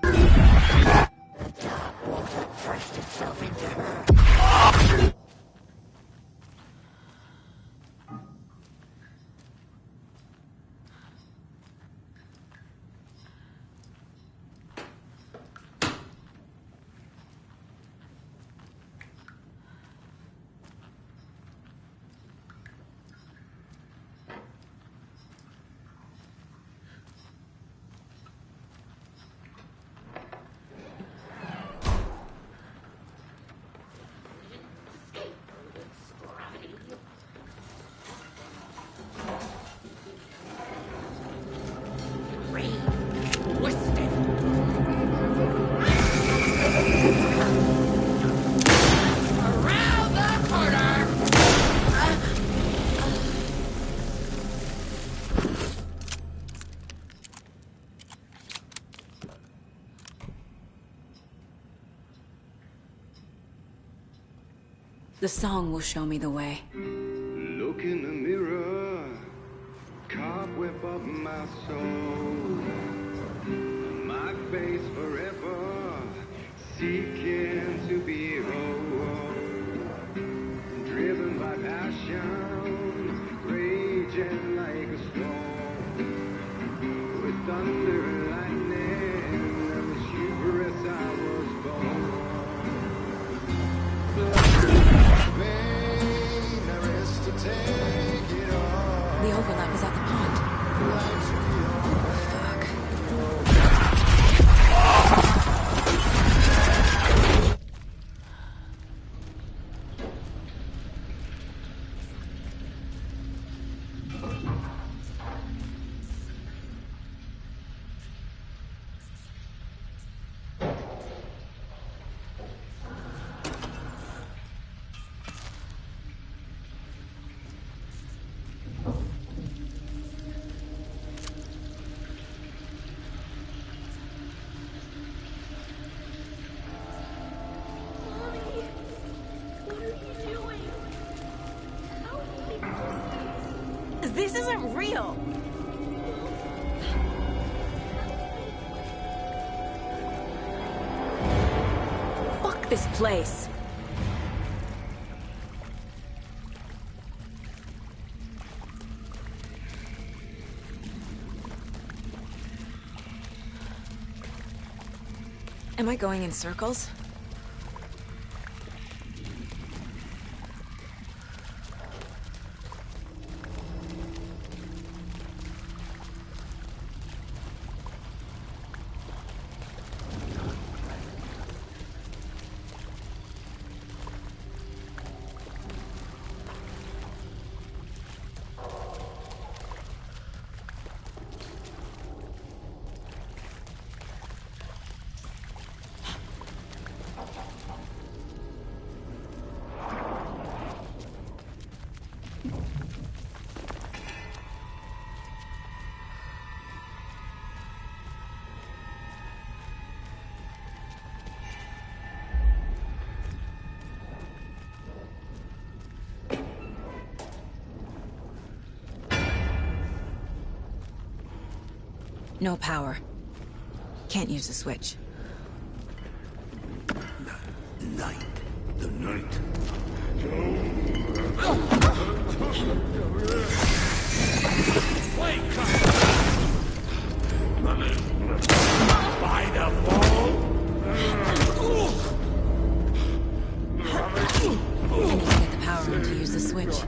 The dark water thrust itself into her. The song will show me the way. Look in the mirror, cobweb of my soul. My face forever, seeking to be whole. Driven by passion, raging like a storm. With thunder and lightning, and the hubris I was born. The overlap is at the pond. Fuck. This isn't real. Fuck this place. Am I going in circles? No power. Can't use the switch. Night. The night. Wait, by the ball. I need to get the power on to use the switch.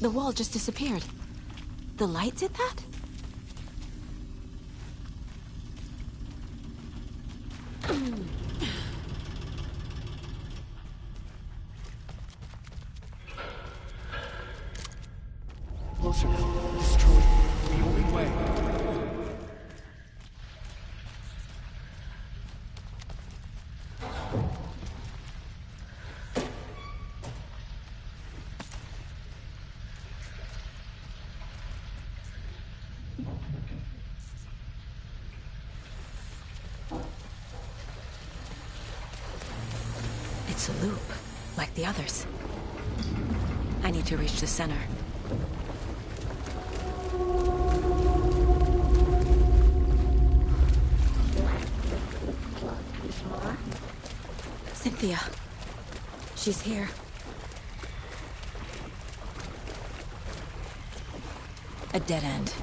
The wall just disappeared. The light did that? Closer now. Destroy. The only way. It's a loop, like the others. I need to reach the center. Cynthia. She's here. A dead end.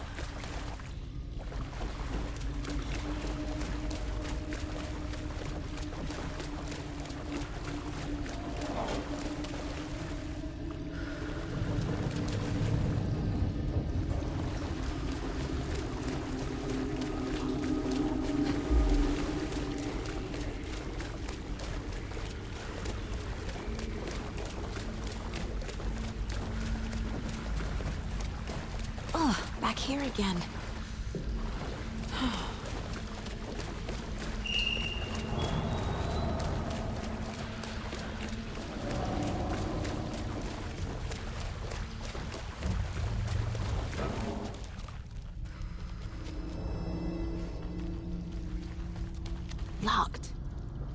Back here again. Locked.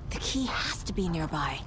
The key has to be nearby.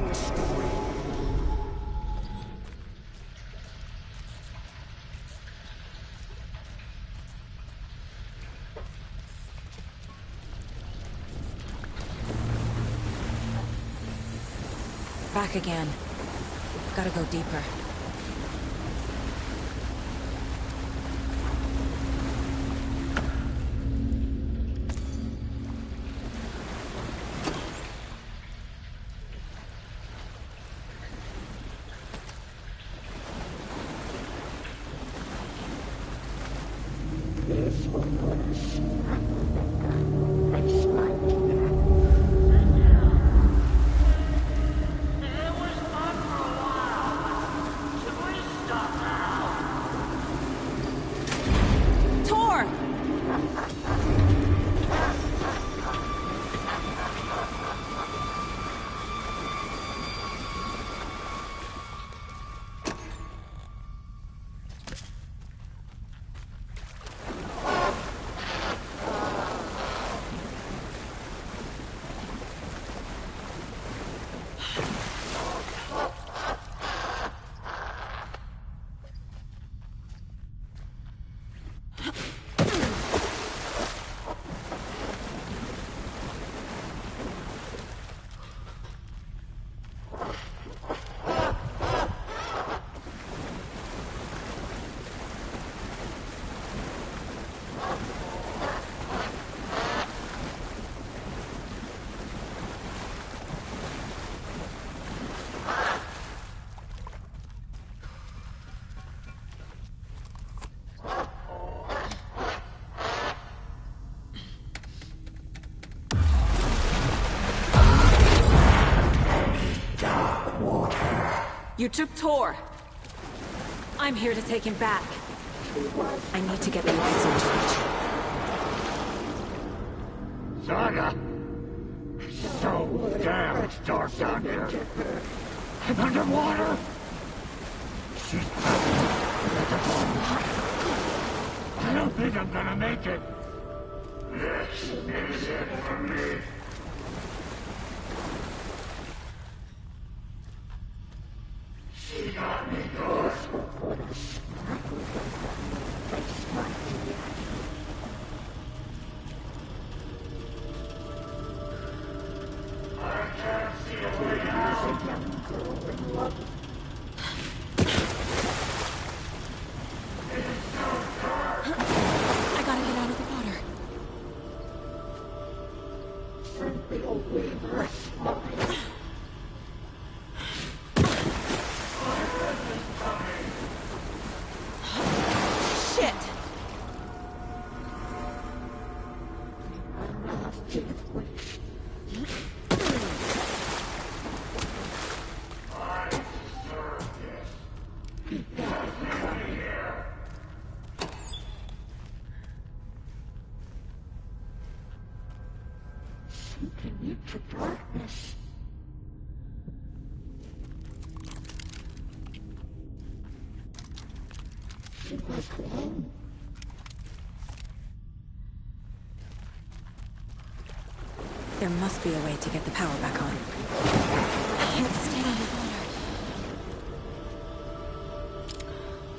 telling the story. Back again. Gotta go deeper. You took Tor. I'm here to take him back. I need to get the lights on switch. Saga! So damn it's dark down here. I'm underwater. She's I don't think I'm gonna make it. This is it for me. She got me good. I can't see a way out. I gotta get out of the water. Shit! Sinking into darkness. She was alone. There must be a way to get the power back on. I can't stay underwater.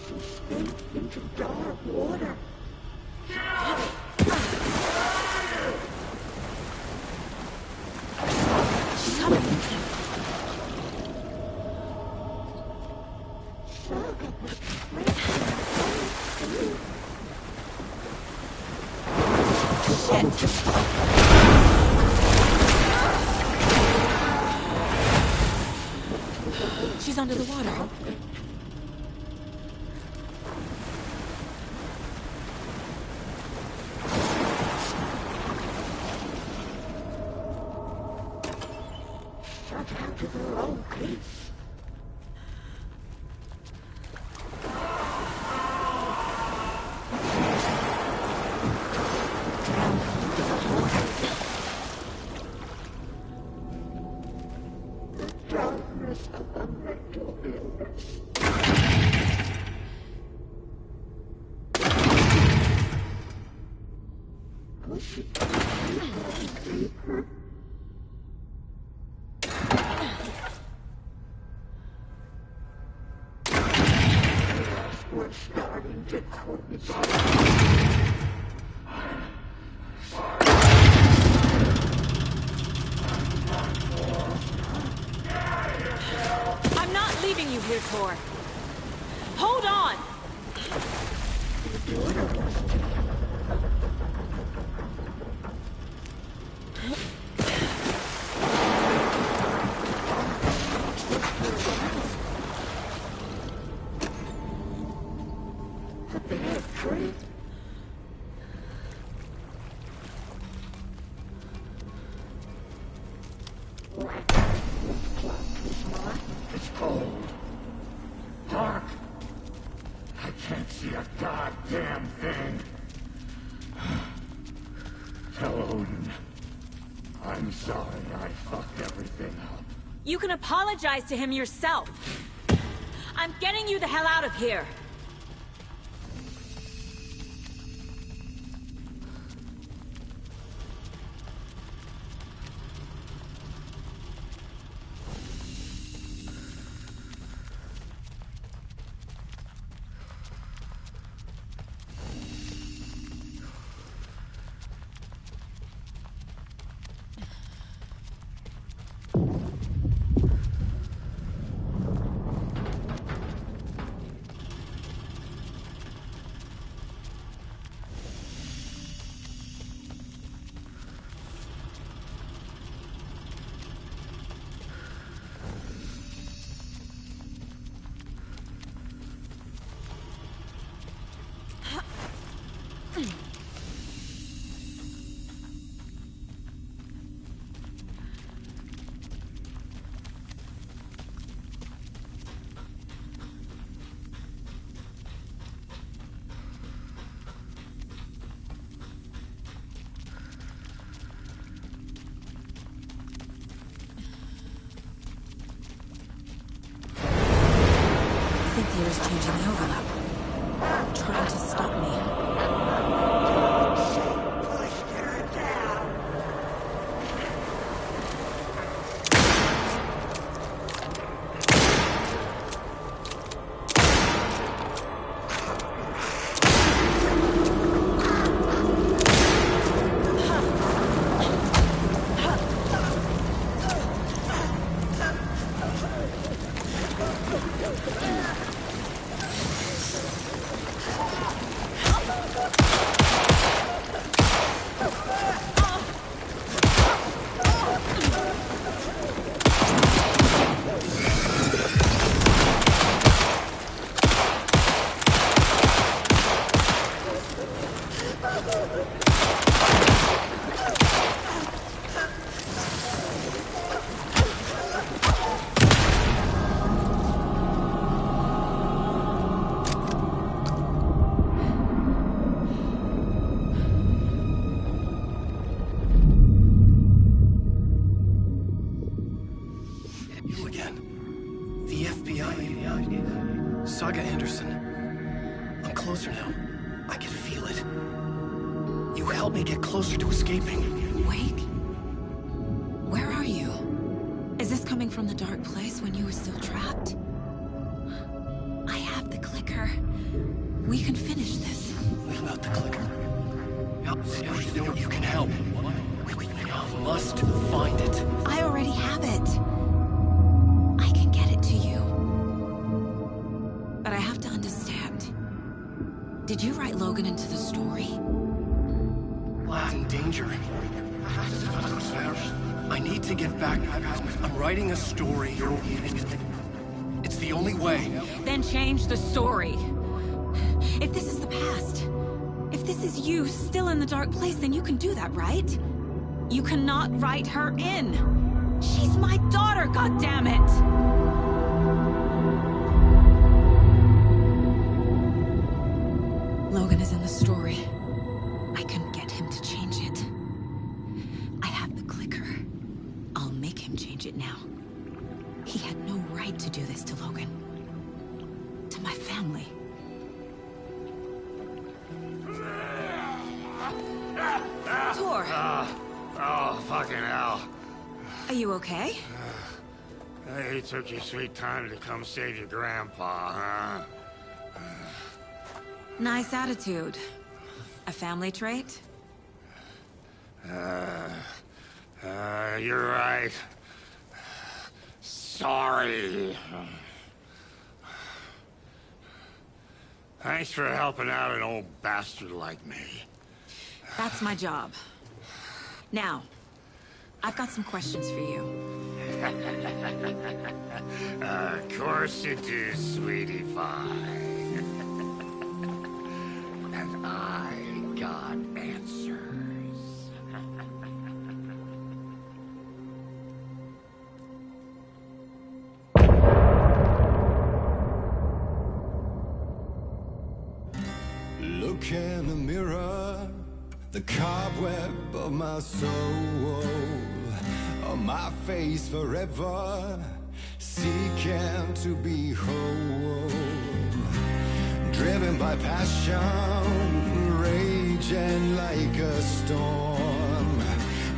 She sank into dark water. She's under the water. Shut out of her own peace. The darkness of a mental illness. Was she trying to save her? I'm not leaving you here, Tor. Hold on! It's cold. Dark. I can't see a goddamn thing. Tell Odin. I'm sorry I fucked everything up. You can apologize to him yourself. I'm getting you the hell out of here. Cynthia's changing the overlap. Trying to stop me. You again. The FBI. Saga Anderson. I'm closer now. I can feel it. You helped me get closer to escaping. Wait. Where are you? Is this coming from the dark place when you were still trapped? I have the clicker. We can finish this. What about the clicker? You can help. We must find it. I already have it. I can get it to you. But I have to understand. Did you write Logan into the story? Lad's in danger. I need to get back. I'm writing a story. It's the only way. Then change the story. If this is the past, if this is you still in the dark place, then you can do that, right? You cannot write her in. She's my daughter, goddammit! Logan is in the story. I can get him to change it. I have the clicker. I'll make him change it now. He had no right to do this to Logan. To my family. Tor! Oh, fucking hell. Are you okay? Hey, it took you sweet time to come save your grandpa, huh? Nice attitude. A family trait? You're right. Sorry. Thanks for helping out an old bastard like me. That's my job. Now, I've got some questions for you. Of course you do, sweetie pie. And I got answers. Look in the mirror, the cobweb of my soul, on my face forever, seeking to be whole. Driven by passion, raging like a storm,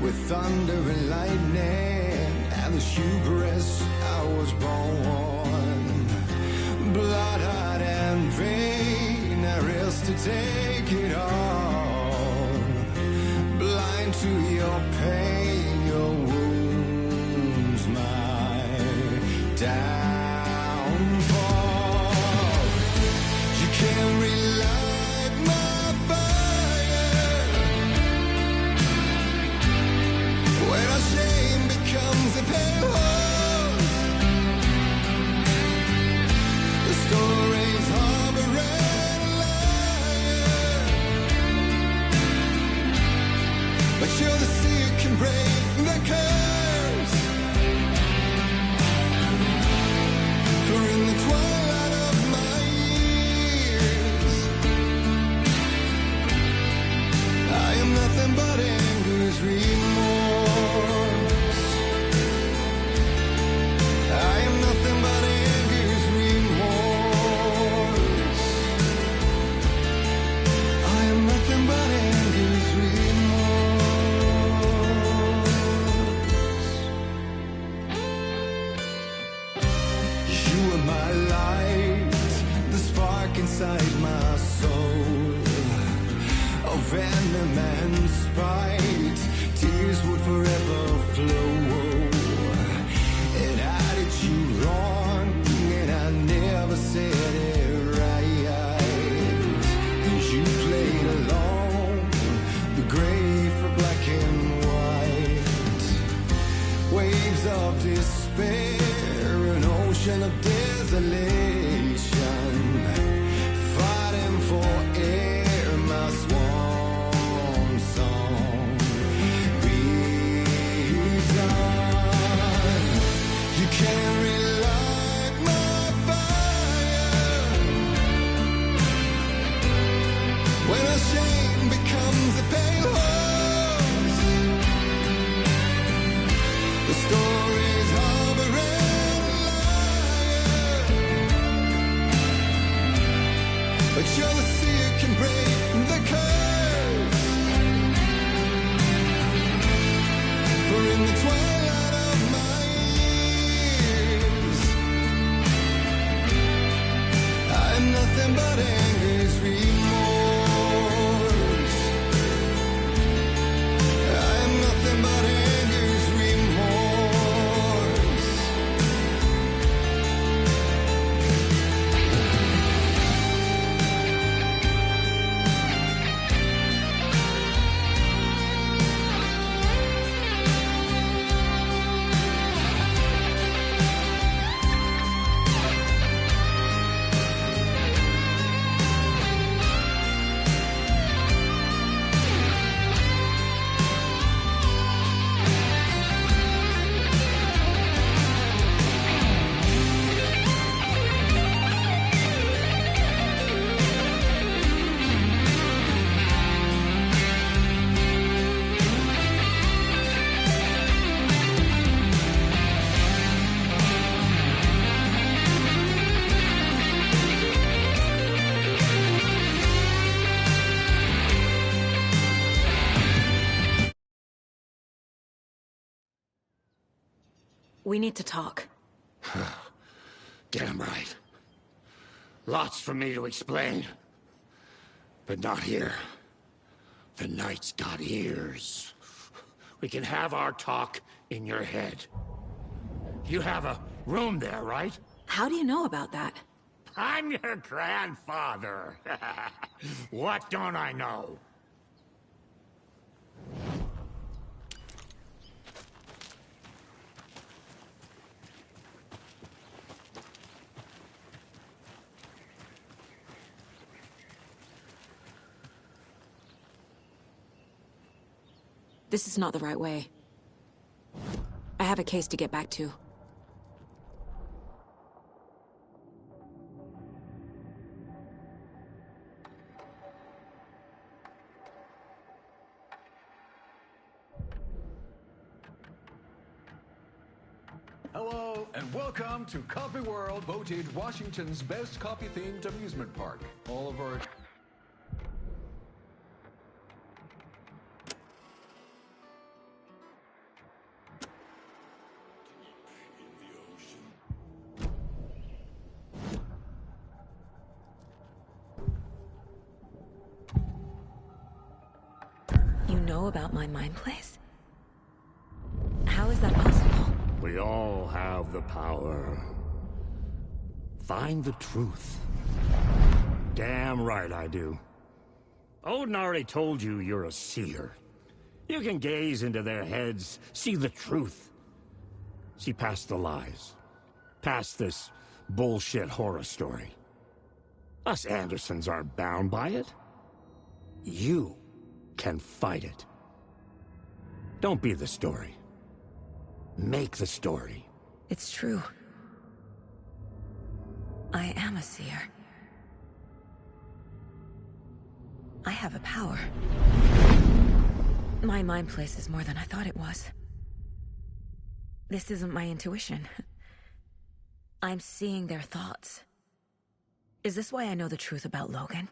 with thunder and lightning, and the hubris I was born. Blood-hot and vain, I risk to take it all. Blind to your pain, your wounds, my downfall. You can't relight my fire when our shame becomes a pale horse. The stories harboring a liar, but you're the sea that can break the curse. For in the twilight of my years, I am nothing but anger's remorse. I am nothing but anger's remorse. I am nothing but anger's remorse. You are my light, the spark inside my soul, of venom and spite, tears would forever flow. And I did you wrong, and I never said it right. And you played along, the gray for black and white. Waves of despair, an ocean of desolation, fighting for air, my swan song. Be done. You can't relight my fire when our shame becomes a pale horse. The stories harboring a liar, but you're the sea that can break the curse. For in the twilight of my years, I am nothing but anger's remorse. I am nothing but anger's remorse. We need to talk. Damn right. Lots for me to explain. But not here. The night's got ears. We can have our talk in your head. You have a room there, right? How do you know about that? I'm your grandfather. What don't I know? This is not the right way. I have a case to get back to. Hello, and welcome to Copy World, voted Washington's best copy-themed amusement park. All of our... You know about my mind place? How is that possible? We all have the power. Find the truth. Damn right I do. Odin already told you you're a seer. You can gaze into their heads, see the truth. See past the lies. Past this bullshit horror story. Us Andersons aren't bound by it. You can fight it. Don't be the story. Make the story. It's true. I am a seer. I have a power. My mind place is more than I thought it was. This isn't my intuition. I'm seeing their thoughts. Is this why I know the truth about Logan?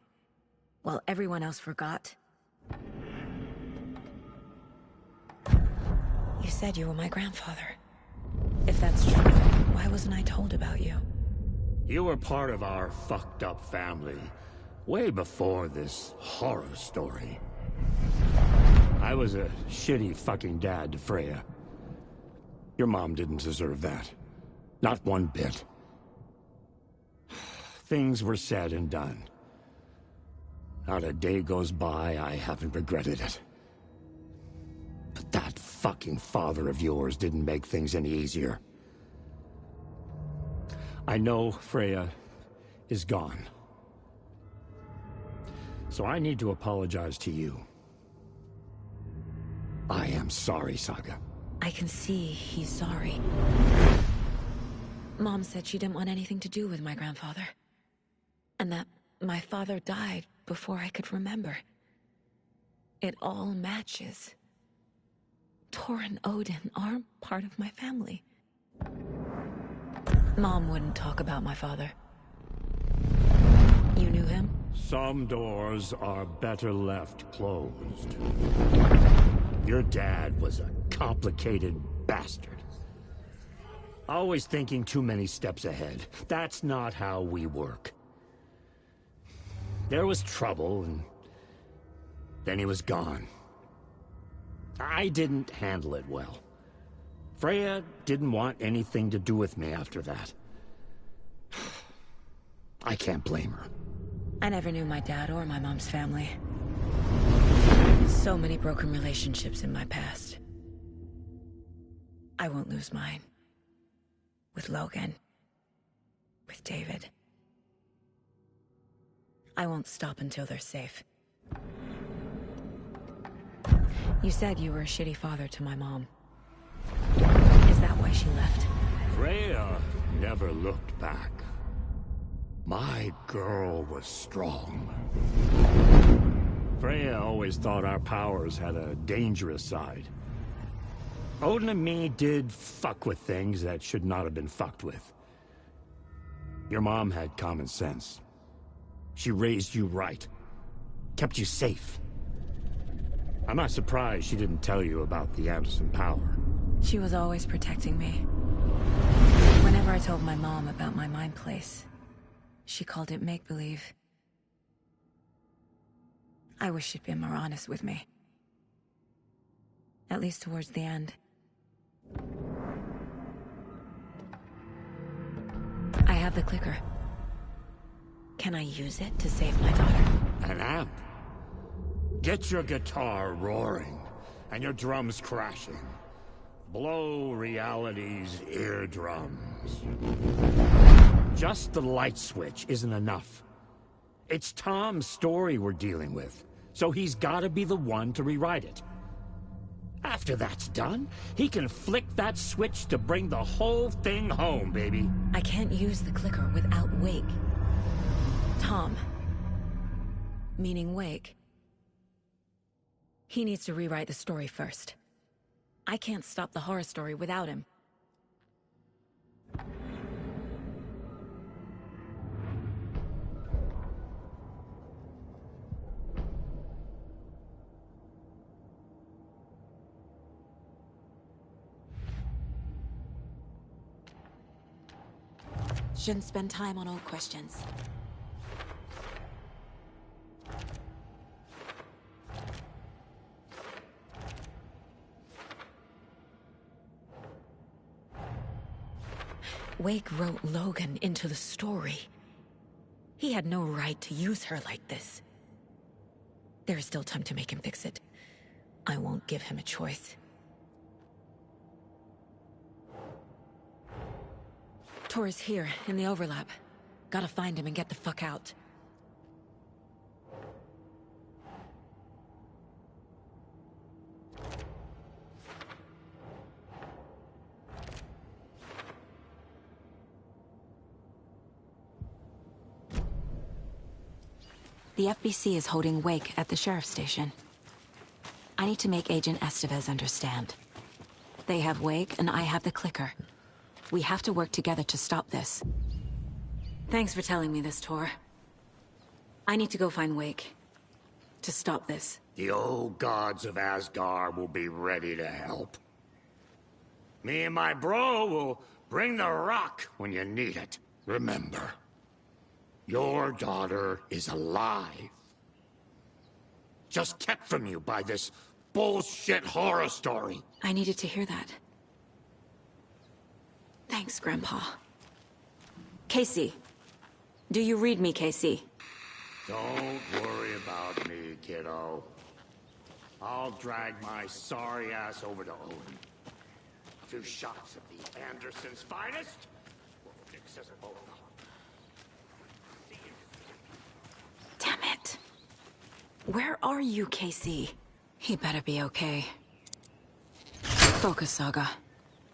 While everyone else forgot? You said you were my grandfather. If that's true, why wasn't I told about you? You were part of our fucked up family, way before this horror story. I was a shitty fucking dad to Freya. Your mom didn't deserve that. Not one bit. Things were said and done. Not a day goes by I haven't regretted it. But that fucking father of yours didn't make things any easier. I know Freya is gone. So I need to apologize to you. I am sorry, Saga. I can see he's sorry. Mom said she didn't want anything to do with my grandfather. And that my father died before I could remember. It all matches. Tor and Odin aren't part of my family. Mom wouldn't talk about my father. You knew him? Some doors are better left closed. Your dad was a complicated bastard. Always thinking too many steps ahead. That's not how we work. There was trouble, and then he was gone. I didn't handle it well. Freya didn't want anything to do with me after that. I can't blame her. I never knew my dad or my mom's family. So many broken relationships in my past. I won't lose mine. With Logan. With David. I won't stop until they're safe. You said you were a shitty father to my mom. Is that why she left? Freya never looked back. My girl was strong. Freya always thought our powers had a dangerous side. Odin and me did fuck with things that should not have been fucked with. Your mom had common sense. She raised you right. Kept you safe. I'm not surprised she didn't tell you about the Anderson power. She was always protecting me. Whenever I told my mom about my mind place, she called it make-believe. I wish she'd been more honest with me. At least towards the end. I have the clicker. Can I use it to save my daughter? An amp? Get your guitar roaring, and your drums crashing. Blow reality's eardrums. Just the light switch isn't enough. It's Tom's story we're dealing with, so he's gotta be the one to rewrite it. After that's done, he can flick that switch to bring the whole thing home, baby. I can't use the clicker without Wake. Tom. Meaning Wake. He needs to rewrite the story first. I can't stop the horror story without him. Shouldn't spend time on old questions. Wake wrote Logan into the story. He had no right to use her like this. There is still time to make him fix it. I won't give him a choice. Tor's here, in the overlap. Gotta find him and get the fuck out. The FBC is holding Wake at the sheriff's station. I need to make Agent Estevez understand. They have Wake, and I have the clicker. We have to work together to stop this. Thanks for telling me this, Tor. I need to go find Wake. To stop this. The old gods of Asgard will be ready to help. Me and my bro will bring the rock when you need it. Remember, your daughter is alive. Just kept from you by this bullshit horror story. I needed to hear that. Thanks, Grandpa. Casey. Do you read me, Casey? Don't worry about me, kiddo. I'll drag my sorry ass over to Odin. A few shots of the Andersons' finest will fix us both up. Damn it. Where are you, Casey? He better be okay. Focus, Saga.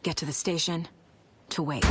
Get to the station. To Wake.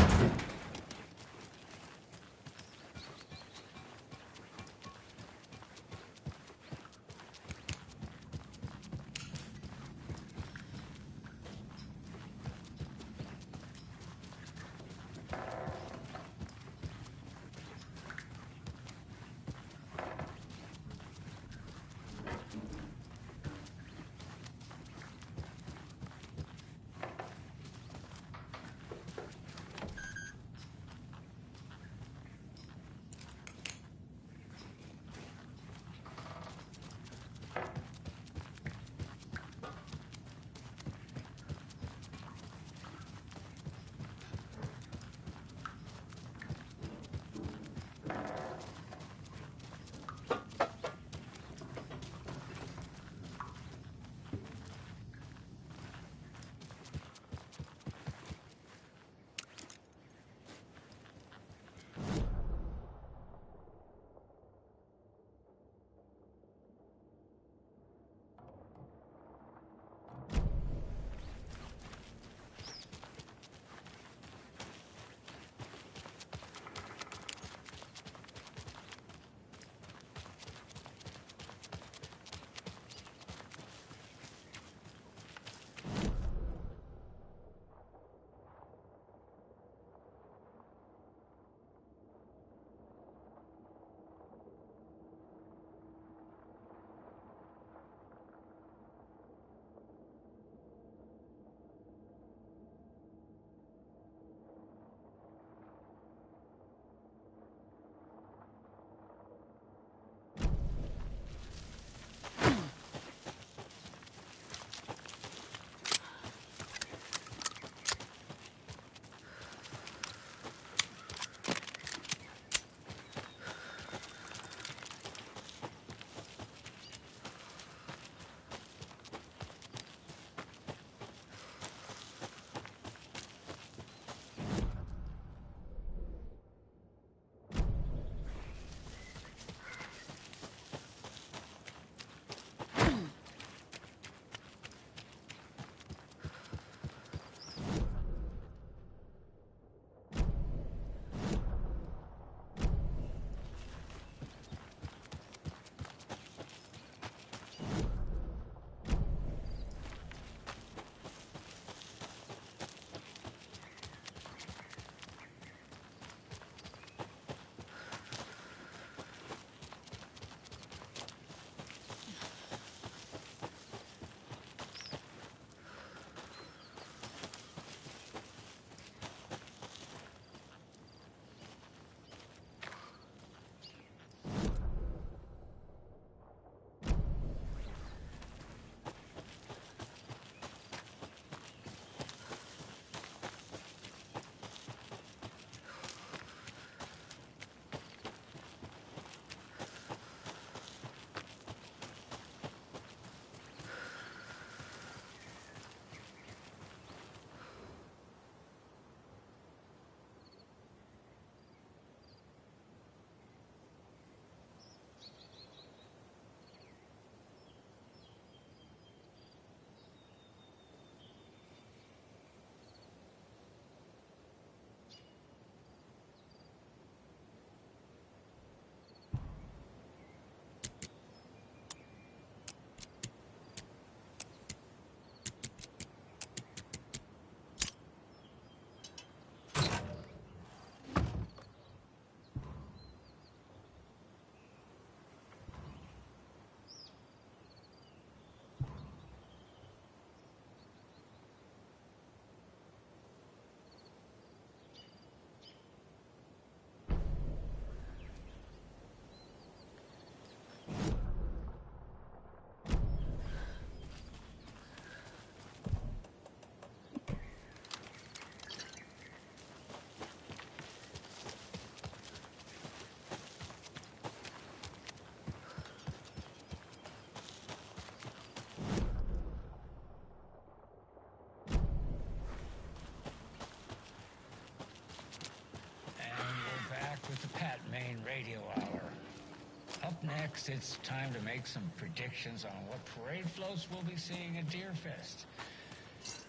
folks, it's time to make some predictions on what parade floats we'll be seeing at Deerfest.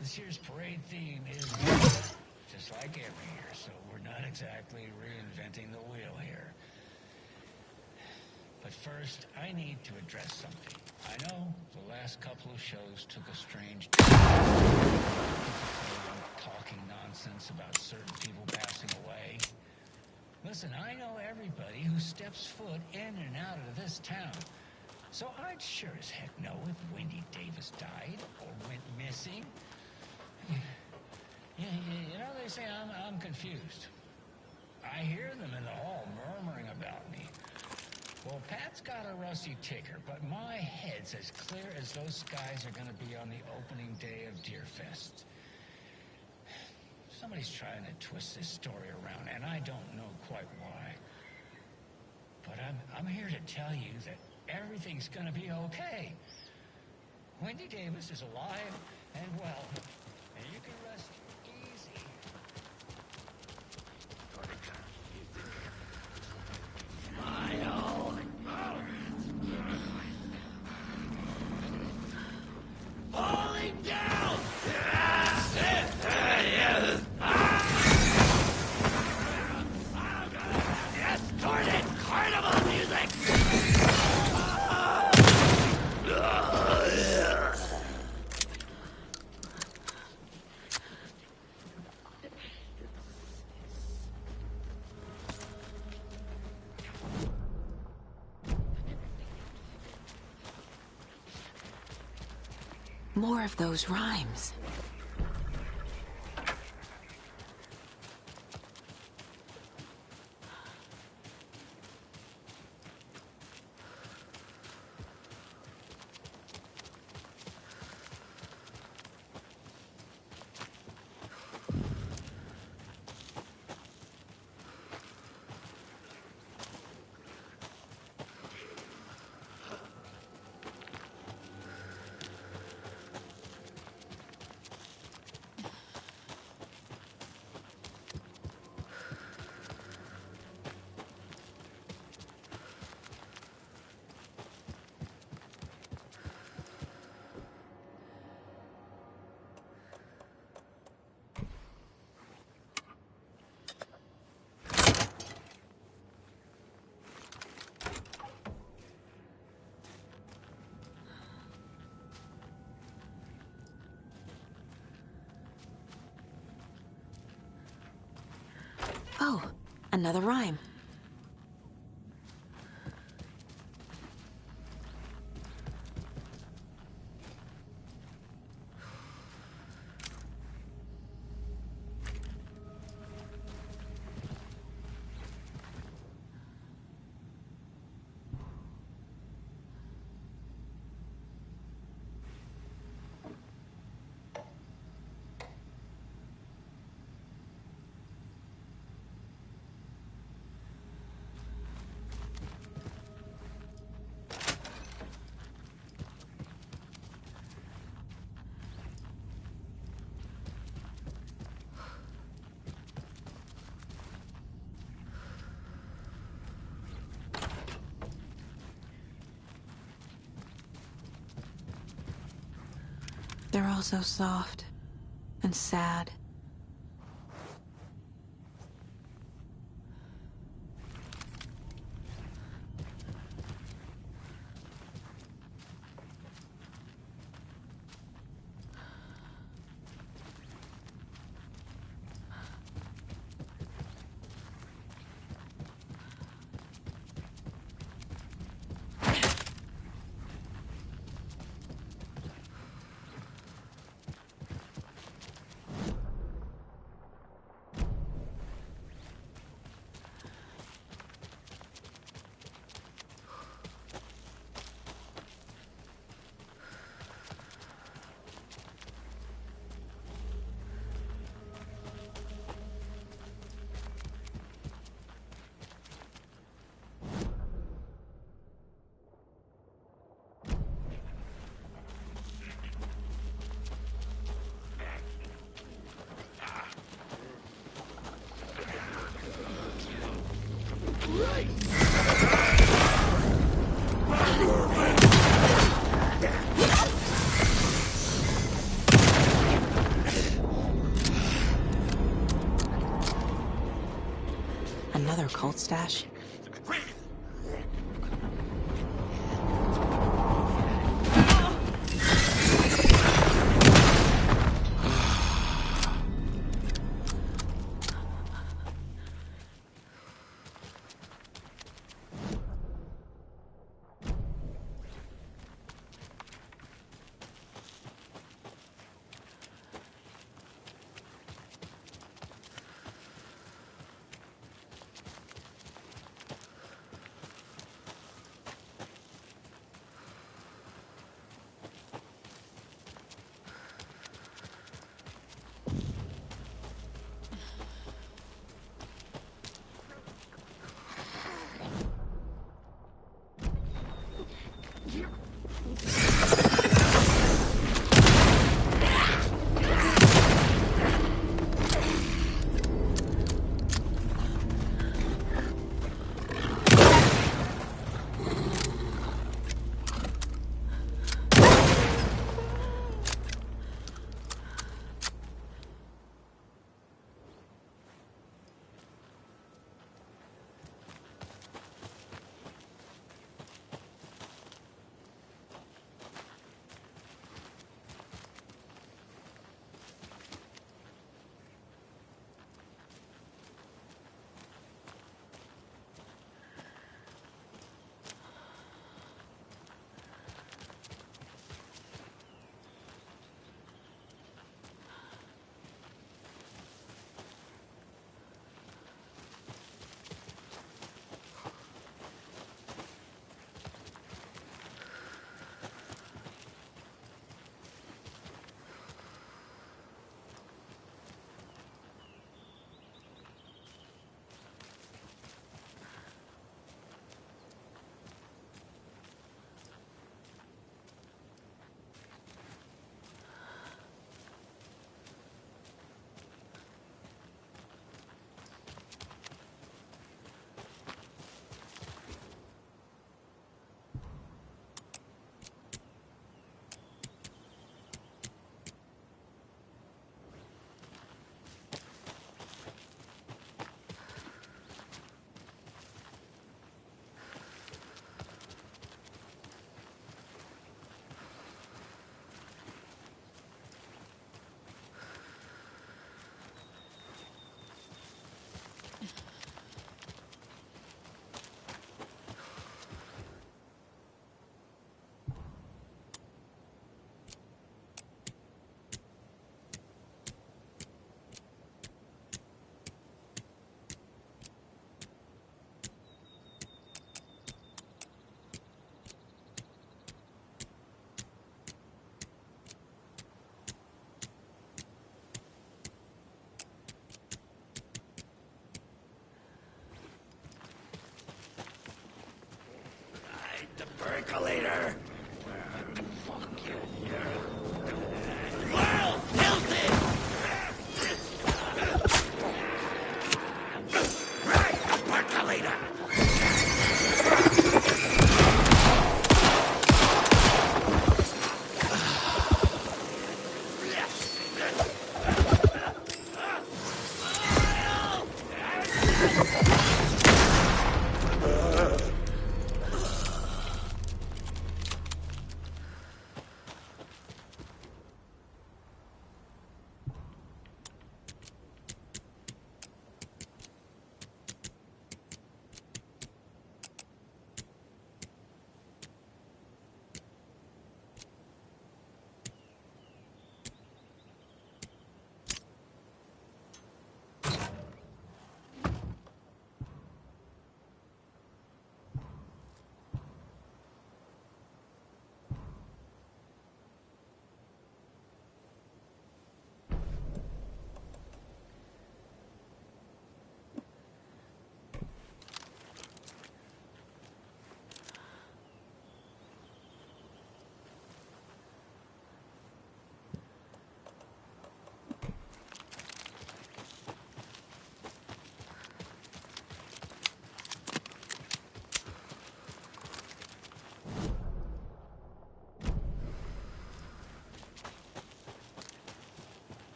This year's parade theme is just like every year, so we're not exactly reinventing the wheel here. But first, I need to address something. I know the last couple of shows took a strange talking nonsense about certain people passing away. Listen, I know everybody who steps foot in and out of this town. So I'd sure as heck know if Wendy Davis died or went missing. You know, they say I'm confused. I hear them in the hall murmuring about me. Well, Pat's got a rusty ticker, but my head's as clear as those skies are going to be on the opening day of Deerfest. Somebody's trying to twist this story around, and I don't know quite why. But I'm here to tell you that everything's going to be okay. Wendy Davis is alive and well, and you can rest easy. My own. Falling down! Distorted carnival music! More of those rhymes. Oh, another rhyme. They're all so soft and sad. Another cult stash?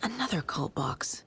Another cult box.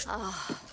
Oh.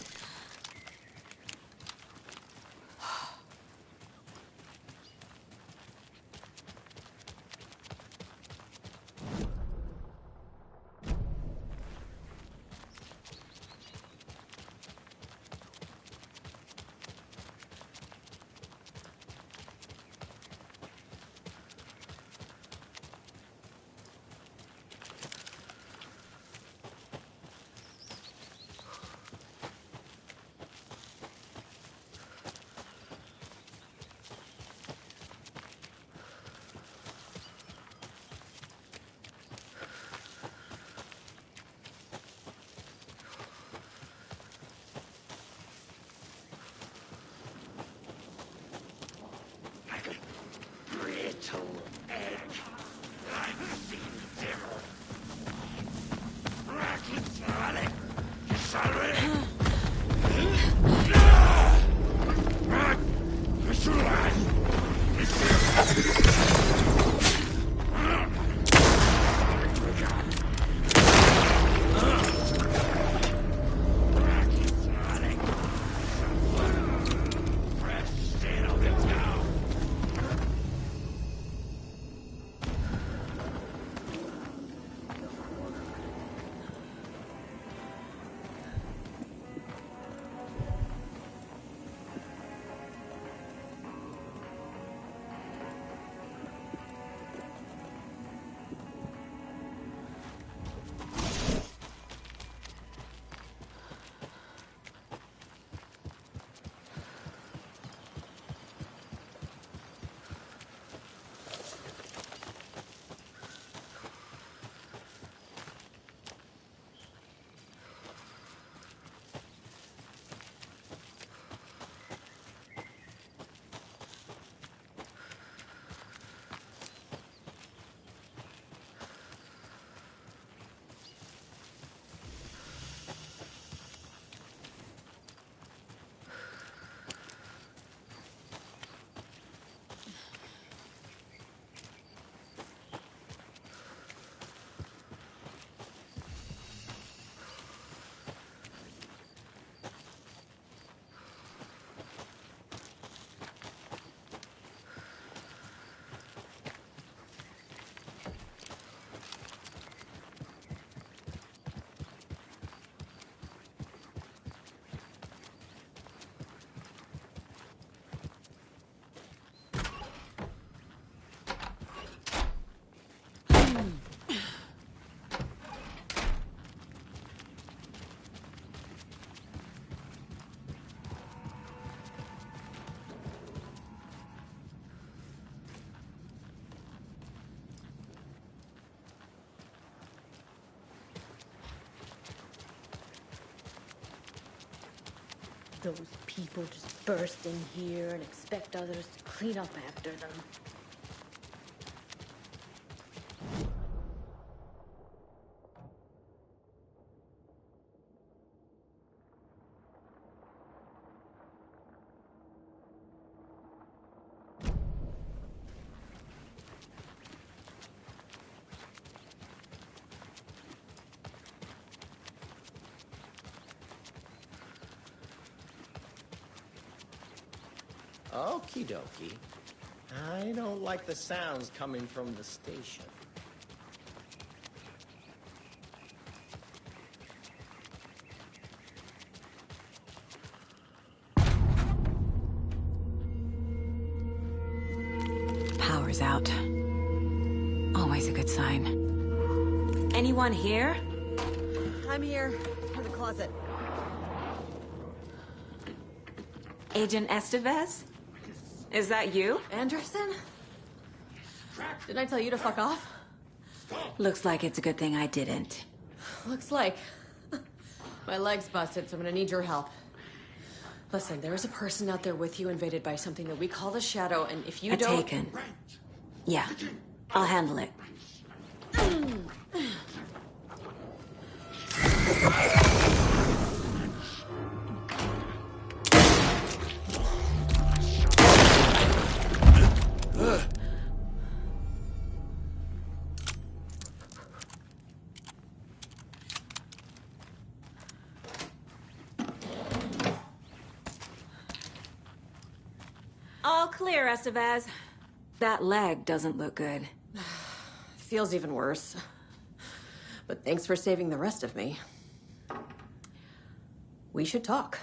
Those people just burst in here and expect others to clean up after them. Okie dokie. I don't like the sounds coming from the station. Power's out. Always a good sign. Anyone here? I'm here, in the closet. Agent Estevez? Is that you? Anderson? Didn't I tell you to fuck off? Looks like it's a good thing I didn't. Looks like. My leg's busted, so I'm gonna need your help. Listen, there is a person out there with you invaded by something that we call the Shadow, and if you don't... Taken. Yeah, I'll handle it. All clear, Estevez. That leg doesn't look good. Feels even worse. But thanks for saving the rest of me. We should talk.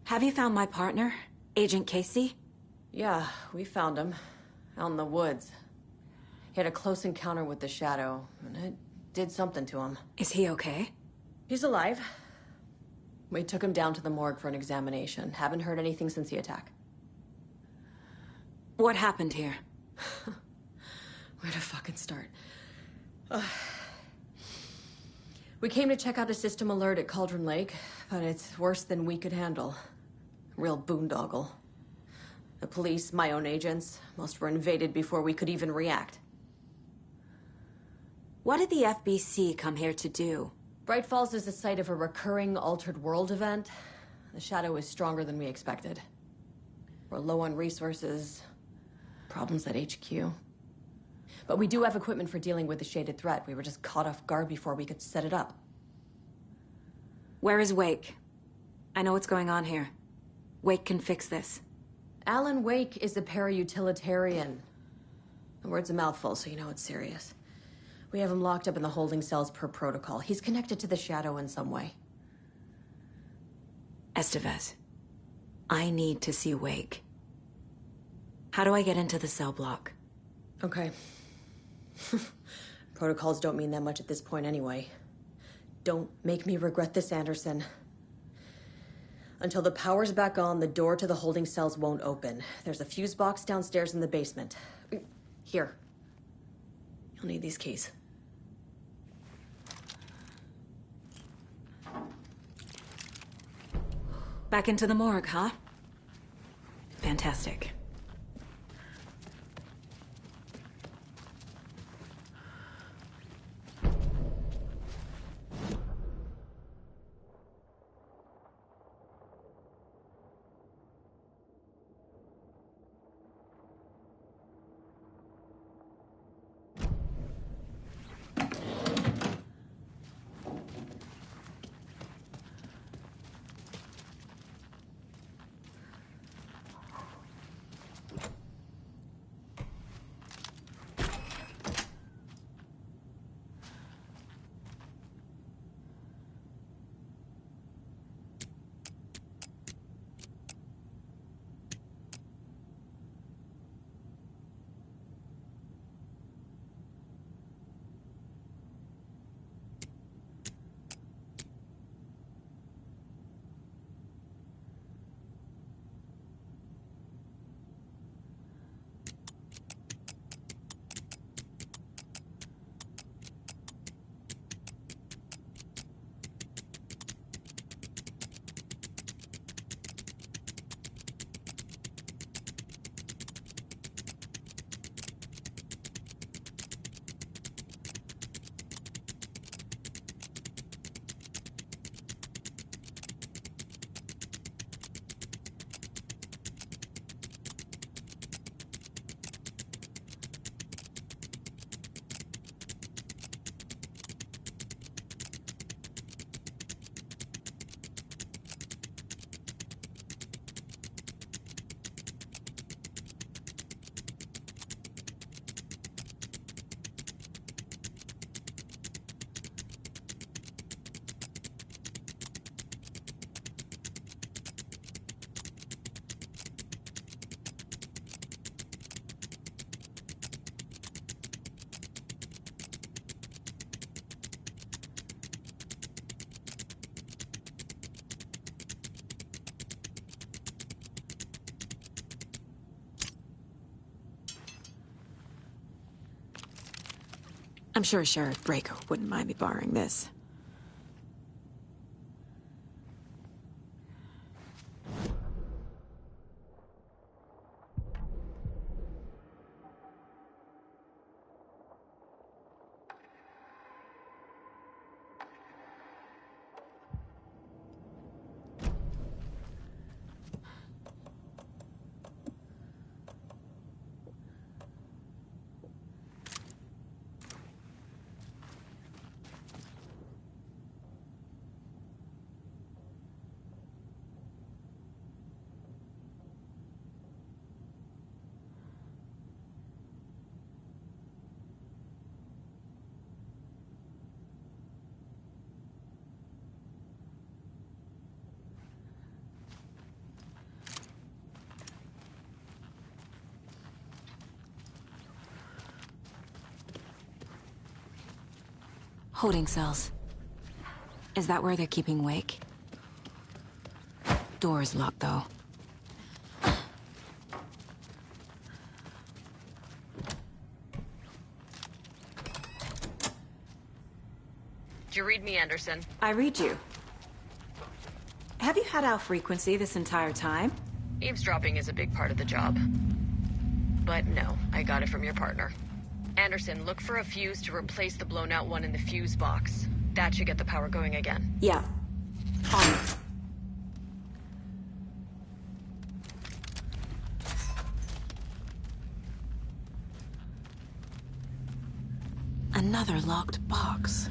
Have you found my partner, Agent Casey? Yeah, we found him. Out in the woods. He had a close encounter with the Shadow, and it did something to him. Is he okay? He's alive. We took him down to the morgue for an examination. Haven't heard anything since the attack. What happened here? Where to fucking start? We came to check out a system alert at Cauldron Lake, but it's worse than we could handle. Real boondoggle. The police, my own agents, most were invaded before we could even react. What did the FBC come here to do? Bright Falls is the site of a recurring Altered World event. The Shadow is stronger than we expected. We're low on resources, problems at HQ. But we do have equipment for dealing with the shaded threat. We were just caught off guard before we could set it up. Where is Wake? I know what's going on here. Wake can fix this. Alan Wake is a para-utilitarian. The word's a mouthful, so you know it's serious. We have him locked up in the holding cells per protocol. He's connected to the Shadow in some way. Estevez, I need to see Wake. How do I get into the cell block? Okay. Protocols don't mean that much at this point anyway. Don't make me regret this, Anderson. Until the power's back on, the door to the holding cells won't open. There's a fuse box downstairs in the basement. Here. You'll need these keys. Back into the morgue, huh? Fantastic. I'm sure Sheriff Braco wouldn't mind me borrowing this. Holding cells. Is that where they're keeping Wake? Door is locked, though. Do you read me, Anderson? I read you. Have you had our frequency this entire time? Eavesdropping is a big part of the job. But no, I got it from your partner. Anderson, look for a fuse to replace the blown out one in the fuse box. That should get the power going again. Yeah. On it. Another locked box.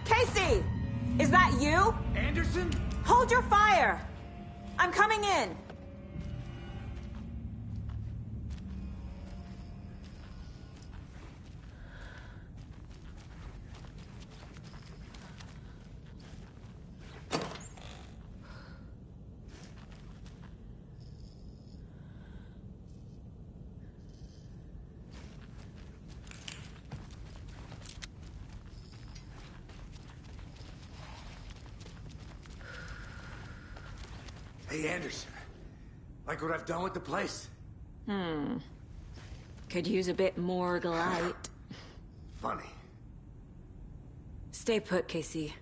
Casey! Is that you? Anderson? Hold your fire! I'm coming in! Hey, Anderson. Like what I've done with the place? Could use a bit more light. Funny. Stay put, Casey.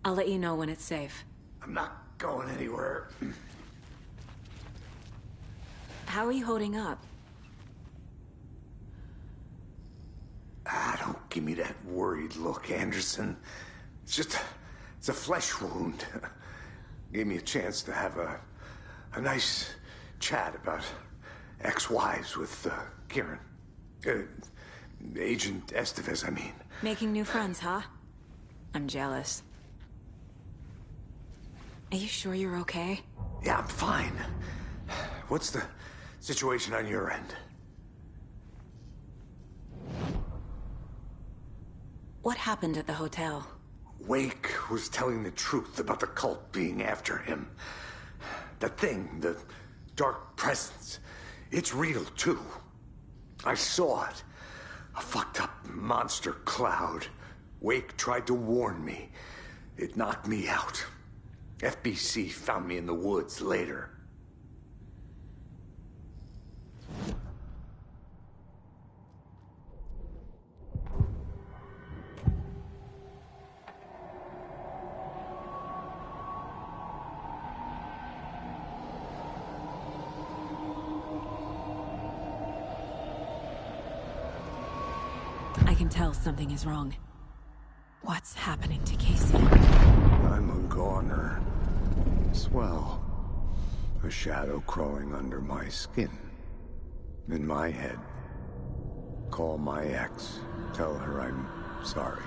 I'll let you know when it's safe. I'm not going anywhere. How are you holding up? Don't give me that worried look, Anderson. It's a flesh wound. Gave me a chance to have a nice chat about ex-wives with Kieran. Agent Estevez, I mean. Making new friends, huh? I'm jealous. Are you sure you're okay? Yeah, I'm fine. What's the situation on your end? What happened at the hotel? Wake was telling the truth about the cult being after him. The thing, the dark presence, it's real too. I saw it. A fucked up monster cloud. Wake tried to warn me. It knocked me out. FBC found me in the woods later. I can tell something is wrong. What's happening to Casey? I'm a goner. Swell. A shadow crawling under my skin. In my head. Call my ex. Tell her I'm sorry.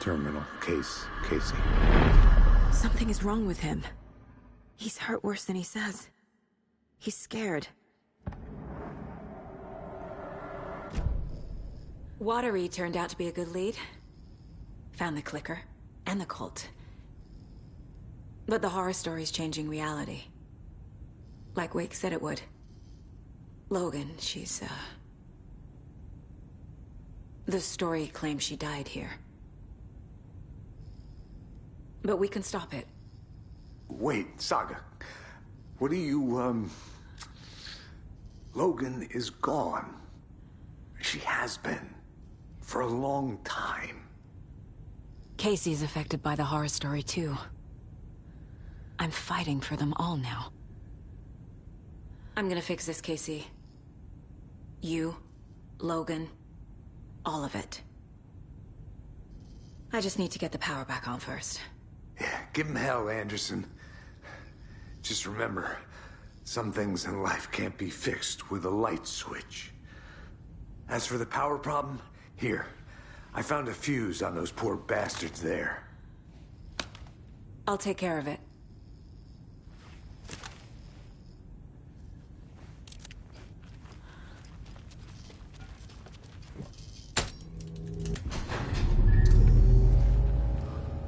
Terminal case, Casey. Something is wrong with him. He's hurt worse than he says. He's scared. Watery turned out to be a good lead. Found the clicker and the cult. But the horror story's changing reality. Like Wake said it would. Logan, she's, the story claims she died here. But we can stop it. Wait, Saga. What do you, Logan is gone. She has been. For a long time. Casey's affected by the horror story, too. I'm fighting for them all now. I'm gonna fix this, Casey. You, Logan, all of it. I just need to get the power back on first. Yeah, give him hell, Anderson. Just remember, some things in life can't be fixed with a light switch. As for the power problem, here, I found a fuse on those poor bastards there. I'll take care of it.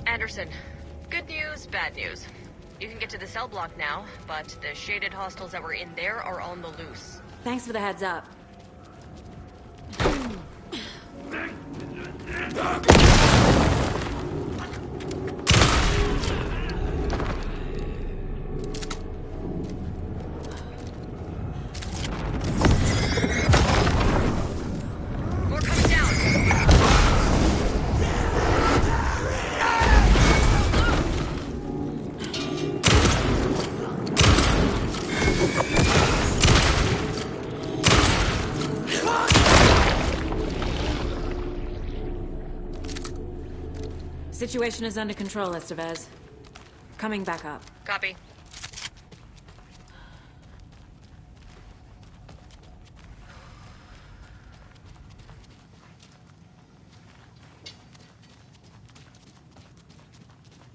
Anderson, good news, bad news. You can get to the cell block now, but the shaded hostiles that were in there are on the loose. Thanks for the heads up. More coming down. Situation is under control, Estevez. Coming back up. Copy.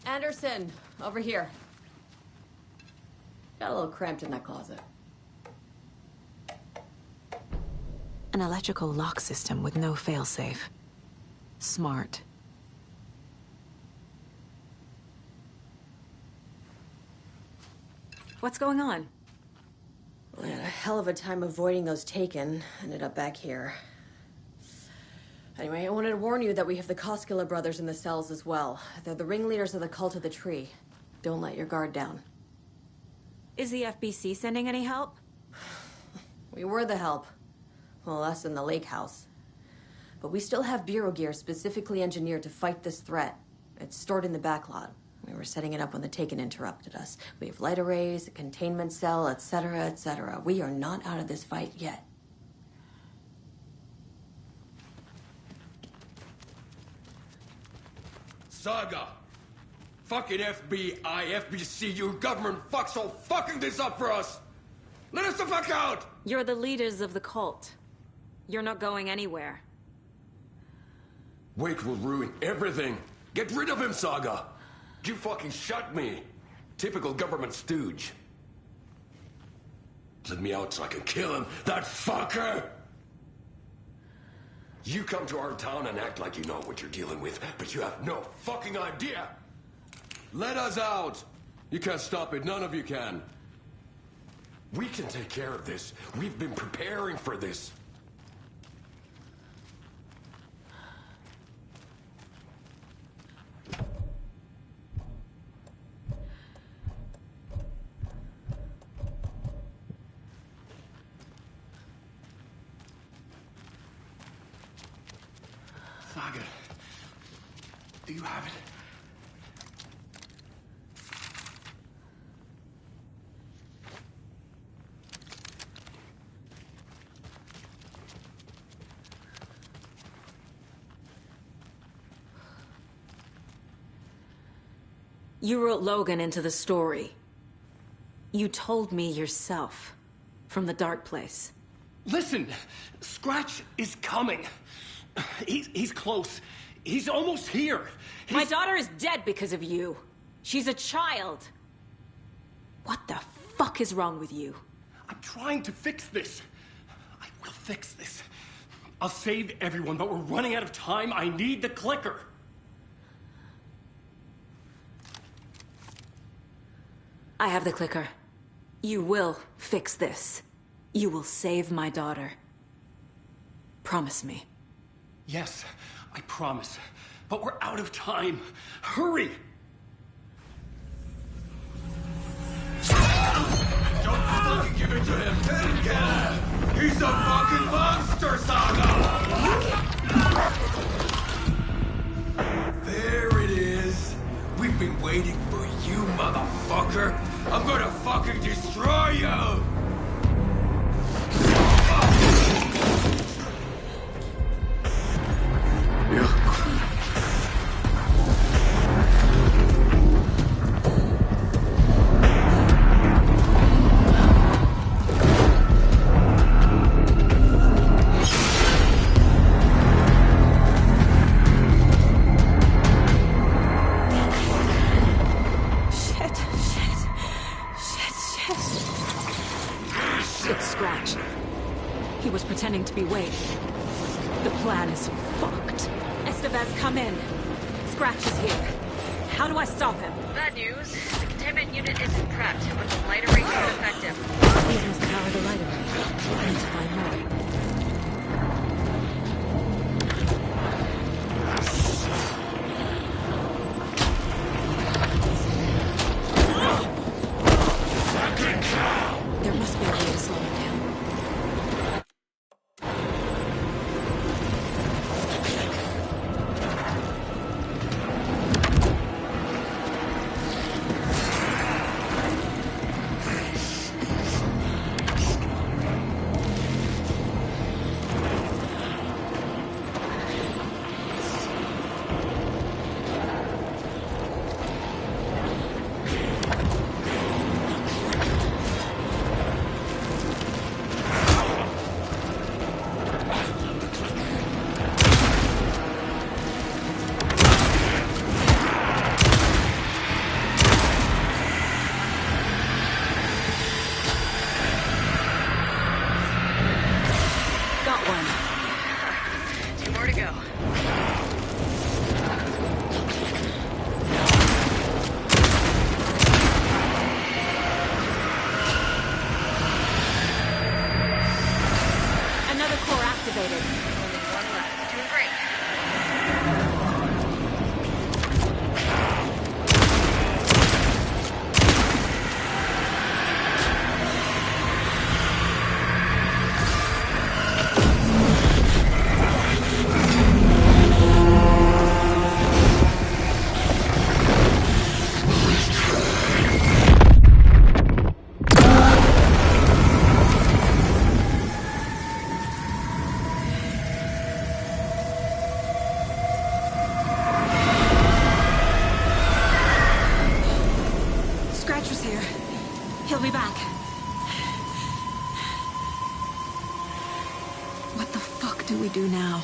Anderson, over here. Got a little cramped in that closet. An electrical lock system with no failsafe. Smart. What's going on? We had a hell of a time avoiding those taken. Ended up back here. Anyway, I wanted to warn you that we have the Koskela brothers in the cells as well. They're the ringleaders of the Cult of the Tree. Don't let your guard down. Is the FBC sending any help? We were the help. Well, us in the lake house. But we still have Bureau gear specifically engineered to fight this threat. It's stored in the backlot. We were setting it up when the Taken interrupted us. We have light arrays, a containment cell, etc., etc. We are not out of this fight yet. Saga! Fucking FBI, FBC, your government fucks all fucking this up for us! Let us the fuck out! You're the leaders of the cult. You're not going anywhere. Wake will ruin everything. Get rid of him, Saga! You fucking shut me! Typical government stooge. Let me out so I can kill him, that fucker! You come to our town and act like you know what you're dealing with, but you have no fucking idea! Let us out! You can't stop it, none of you can. We can take care of this. We've been preparing for this. Saga, do you have it? You wrote Logan into the story. You told me yourself. From the dark place. Listen, Scratch is coming. He's close. He's almost here. My daughter is dead because of you. She's a child. What the fuck is wrong with you? I'm trying to fix this. I will fix this. I'll save everyone, but we're running out of time. I need the clicker. I have the clicker. You will fix this. You will save my daughter. Promise me. Yes, I promise. But we're out of time. Hurry! Don't fucking give it to him! He's a fucking monster, Saga! There it is. We've been waiting for you, motherfucker. I'm gonna fucking destroy you! Pretending to be Wade. The plan is fucked. Estevez, come in. Scratch is here. How do I stop him? Bad news. The containment unit isn't prepped, but the light array is effective. These must power the light array. I need to find more. There must be a way to slow him down. She'll be back. What the fuck do we do now?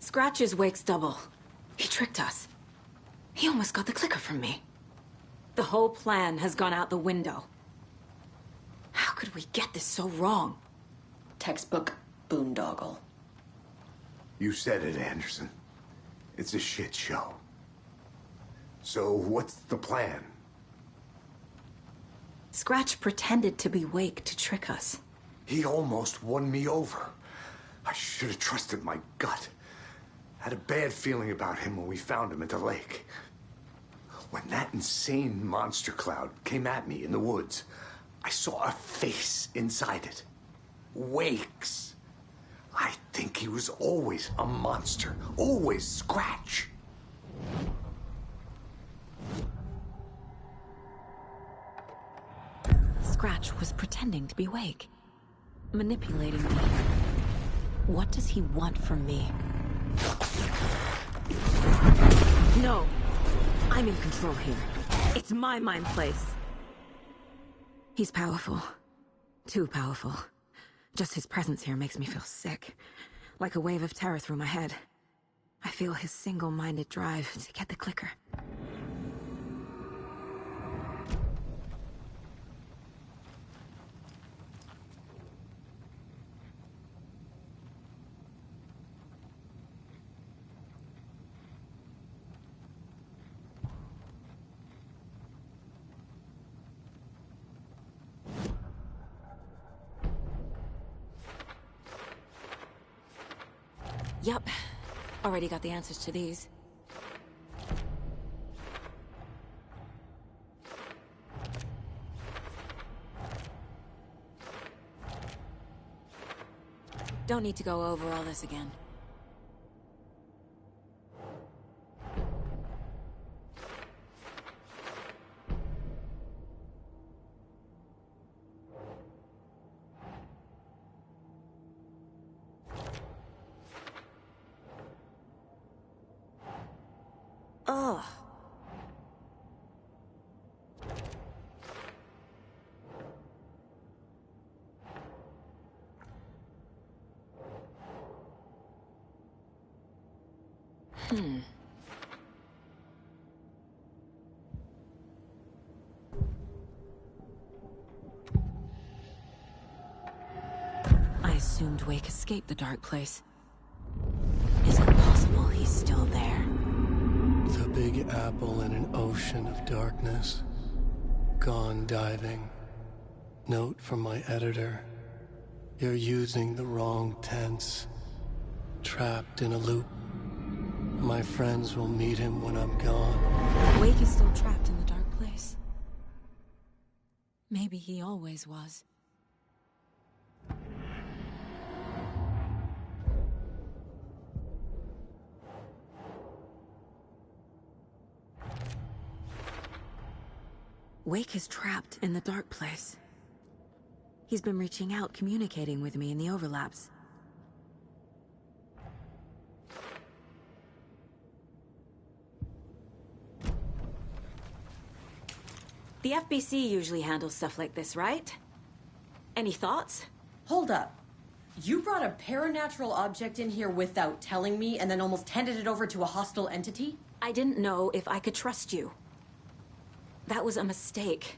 Scratch is Wake's double. He tricked us. He almost got the clicker from me. The whole plan has gone out the window. How could we get this so wrong? Textbook boondoggle. You said it, Anderson. It's a shit show. So what's the plan? Scratch pretended to be Wake to trick us. He almost won me over. I should have trusted my gut. Had a bad feeling about him when we found him at the lake. When that insane monster cloud came at me in the woods, I saw a face inside it. Wake's. I think he was always a monster. Always Scratch. Scratch was pretending to be Wake. Manipulating me. What does he want from me? No. I'm in control here. It's my mind place. He's powerful. Too powerful. Just his presence here makes me feel sick. Like a wave of terror through my head. I feel his single-minded drive to get the clicker. Yup. Already got the answers to these. Don't need to go over all this again. Ugh. I assumed Wake escaped the dark place. Is it possible he's still there? The Big Apple in an ocean of darkness. Gone diving. Note from my editor. You're using the wrong tense. Trapped in a loop. My friends will meet him when I'm gone. Wake is still trapped in the dark place. Maybe he always was. Wake is trapped in the dark place. He's been reaching out, communicating with me in the overlaps. The FBC usually handles stuff like this, right? Any thoughts? Hold up. You brought a paranatural object in here without telling me and then almost handed it over to a hostile entity? I didn't know if I could trust you. That was a mistake.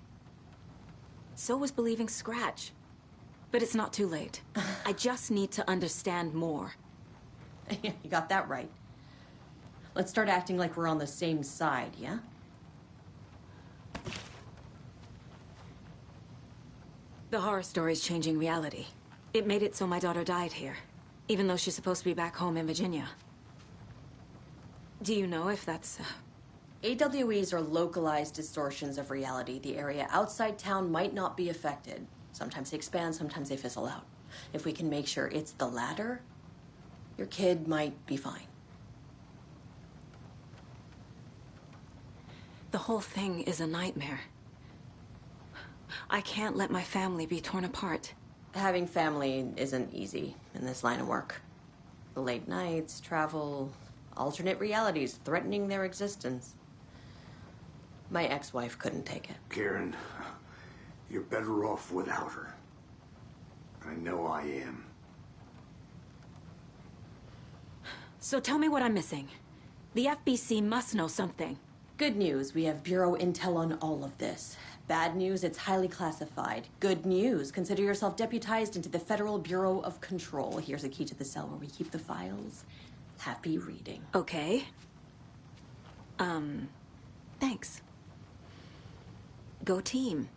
So was believing Scratch. But it's not too late. I just need to understand more. You got that right. Let's start acting like we're on the same side, yeah? The horror story's changing reality. It made it so my daughter died here, even though she's supposed to be back home in Virginia. Do you know if that's... AWEs are localized distortions of reality. The area outside town might not be affected. Sometimes they expand, sometimes they fizzle out. If we can make sure it's the latter, your kid might be fine. The whole thing is a nightmare. I can't let my family be torn apart. Having family isn't easy in this line of work. The late nights, travel, alternate realities threatening their existence. My ex-wife couldn't take it. Karen, you're better off without her. I know I am. So tell me what I'm missing. The FBC must know something. Good news, we have Bureau intel on all of this. Bad news, it's highly classified. Good news, consider yourself deputized into the Federal Bureau of Control. Here's a key to the cell where we keep the files. Happy reading. Okay. Thanks. Go team.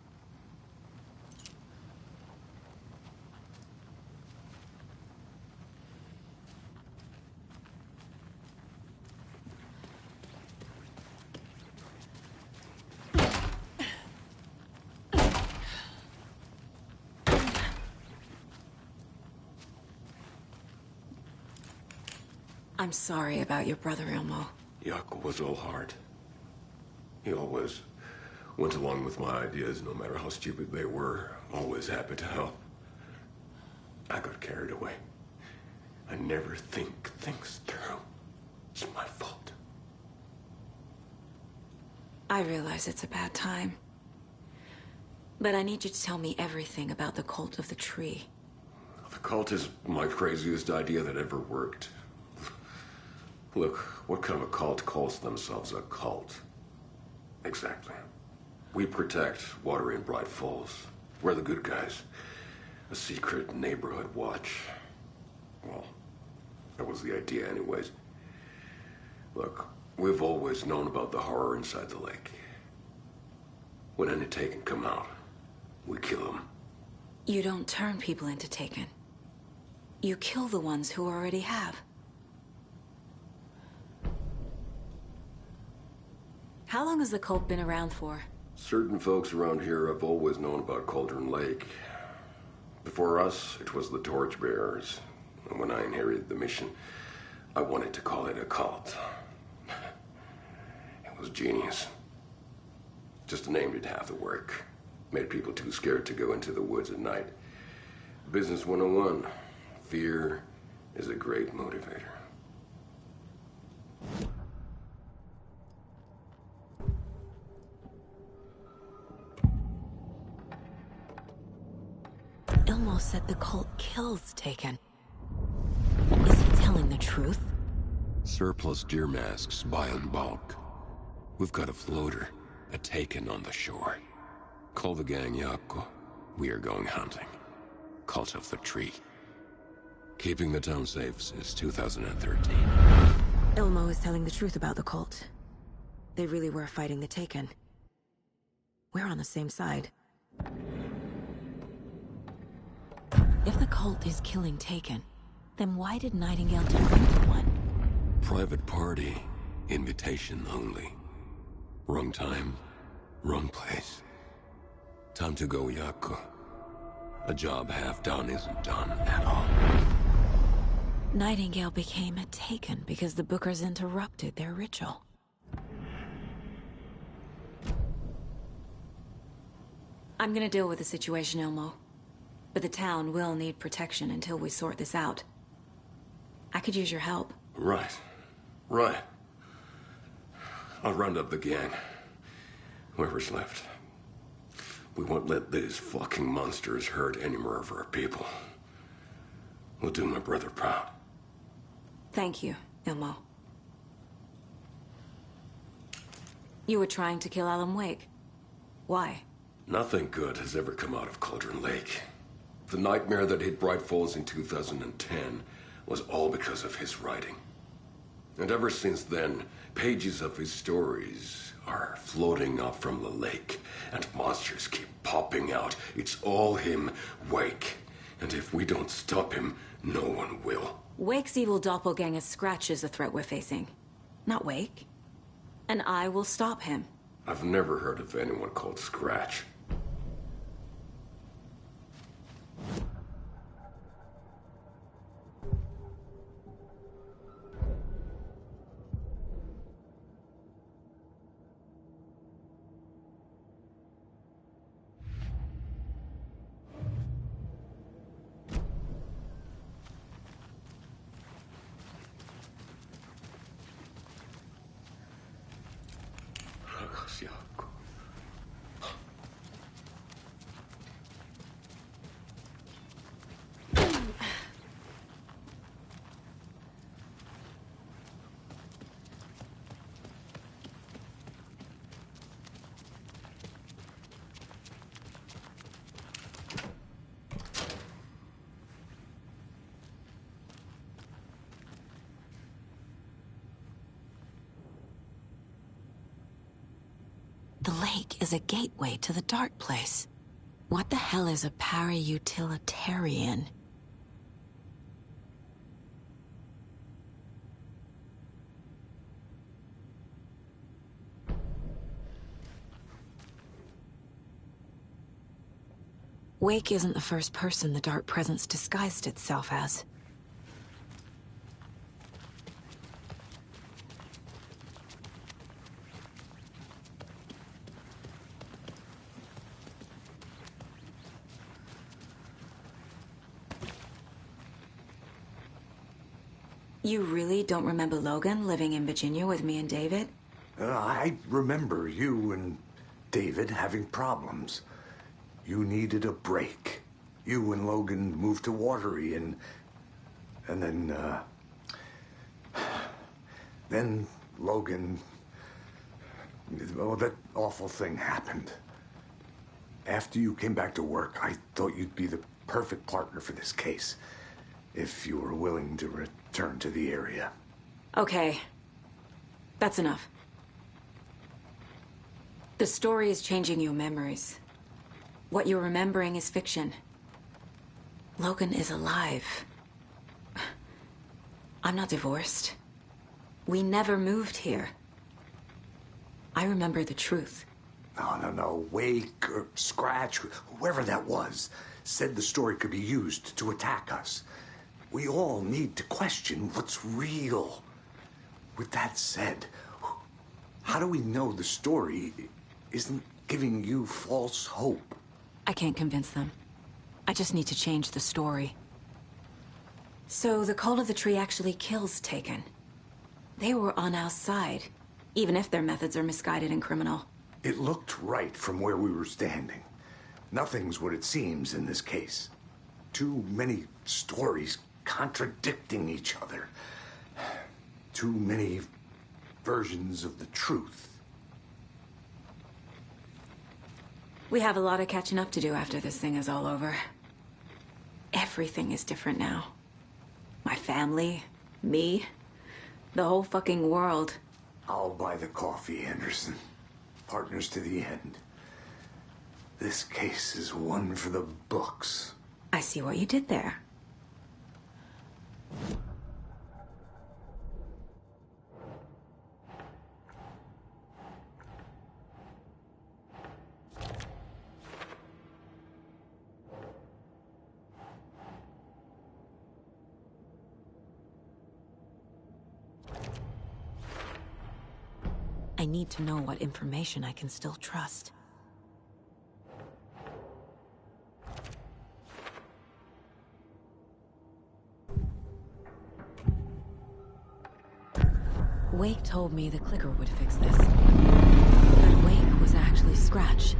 I'm sorry about your brother, Elmo. Yaakov was all heart. He always went along with my ideas, no matter how stupid they were. Always happy to help. I got carried away. I never think things through. It's my fault. I realize it's a bad time. But I need you to tell me everything about the cult of the tree. The cult is my craziest idea that ever worked. Look, what kind of a cult calls themselves a cult? Exactly. We protect Water in Bright Falls. We're the good guys. A secret neighborhood watch. Well, that was the idea anyways. Look, we've always known about the horror inside the lake. When any Taken come out, we kill them. You don't turn people into Taken. You kill the ones who already have. How long has the cult been around for? Certain folks around here have always known about Cauldron Lake. Before us, it was the Torchbearers. And when I inherited the mission, I wanted to call it a cult. It was genius. Just a name did half the work. Made people too scared to go into the woods at night. Business 101. Fear is a great motivator. Elmo said the cult kills Taken. Is he telling the truth? Surplus deer masks buy in bulk. We've got a floater, a Taken on the shore. Call the gang Yako. We are going hunting. Cult of the Tree. Keeping the town safe since 2013. Elmo is telling the truth about the cult. They really were fighting the Taken. We're on the same side. If the cult is killing Taken, then why did Nightingale turn into one? Private party. Invitation only. Wrong time. Wrong place. Time to go, Yako. A job half done isn't done at all. Nightingale became a Taken because the Bookers interrupted their ritual. I'm gonna deal with the situation, Elmo. But the town will need protection until we sort this out. I could use your help. Right. Right. I'll round up the gang. Whoever's left. We won't let these fucking monsters hurt any more of our people. We'll do my brother proud. Thank you, Elmo. You were trying to kill Alan Wake. Why? Nothing good has ever come out of Cauldron Lake. The nightmare that hit Bright Falls in 2010 was all because of his writing. And ever since then, pages of his stories are floating up from the lake, and monsters keep popping out. It's all him, Wake. And if we don't stop him, no one will. Wake's evil doppelganger Scratch is the threat we're facing, not Wake. And I will stop him. I've never heard of anyone called Scratch. as a gateway to the dark place. What the hell is a para-utilitarian? Wake isn't the first person the dark presence disguised itself as. You really don't remember Logan living in Virginia with me and David? I remember you and David having problems. You needed a break. You and Logan moved to Watery and then Logan, well, that awful thing happened. After you came back to work, I thought you'd be the perfect partner for this case, if you were willing to return to the area. Okay. That's enough. The story is changing your memories. What you're remembering is fiction. Logan is alive. I'm not divorced. We never moved here. I remember the truth. No. Wake or Scratch, whoever that was, said the story could be used to attack us. We all need to question what's real. With that said, how do we know the story isn't giving you false hope? I can't convince them. I just need to change the story. So the Cult of the Tree actually kills Taken. They were on our side, even if their methods are misguided and criminal. It looked right from where we were standing. Nothing's what it seems in this case. Too many stories contradicting each other. Too many versions of the truth. We have a lot of catching up to do after this thing is all over. Everything is different now. My family, me, the whole fucking world. I'll buy the coffee, Anderson. Partners to the end. This case is one for the books. I see what you did there. I need to know what information I can still trust. Wake told me the clicker would fix this. But Wake was actually Scratch.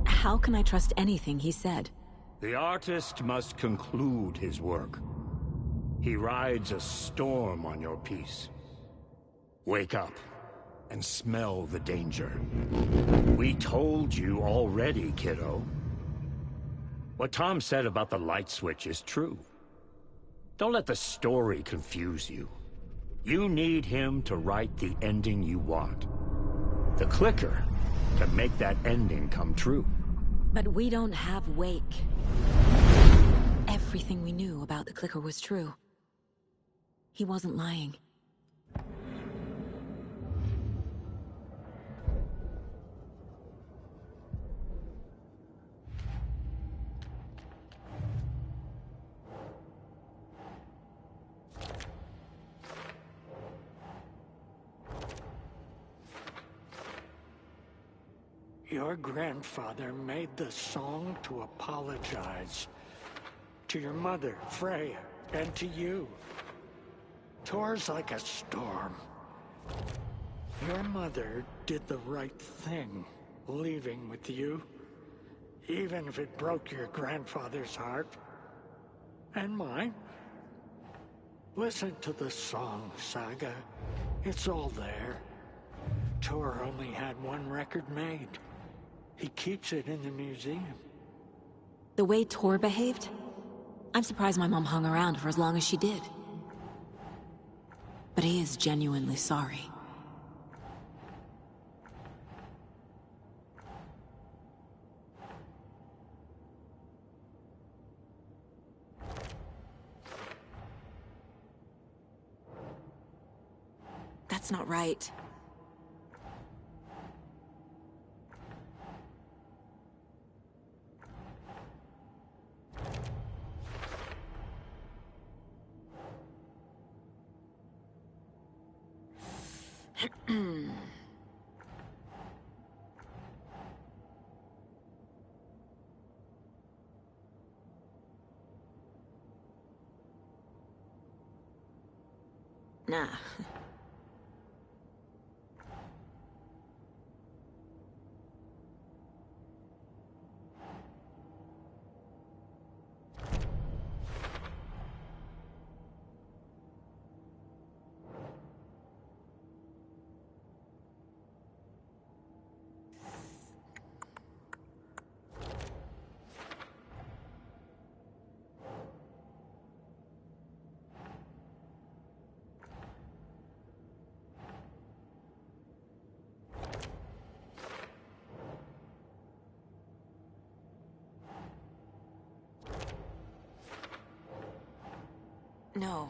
How can I trust anything he said? The artist must conclude his work. He rides a storm on your piece. Wake up and smell the danger. We told you already, kiddo. What Tom said about the light switch is true. Don't let the story confuse you. You need him to write the ending you want. The clicker to make that ending come true. But we don't have Wake. Everything we knew about the clicker was true. He wasn't lying. Your grandfather made the song to apologize. To your mother, Freya, and to you. Tor's like a storm. Your mother did the right thing, leaving with you. Even if it broke your grandfather's heart. And mine. Listen to the song, Saga. It's all there. Tor only had one record made. He keeps it in the museum. The way Tor behaved? I'm surprised my mom hung around for as long as she did. But he is genuinely sorry. That's not right. Nah. No.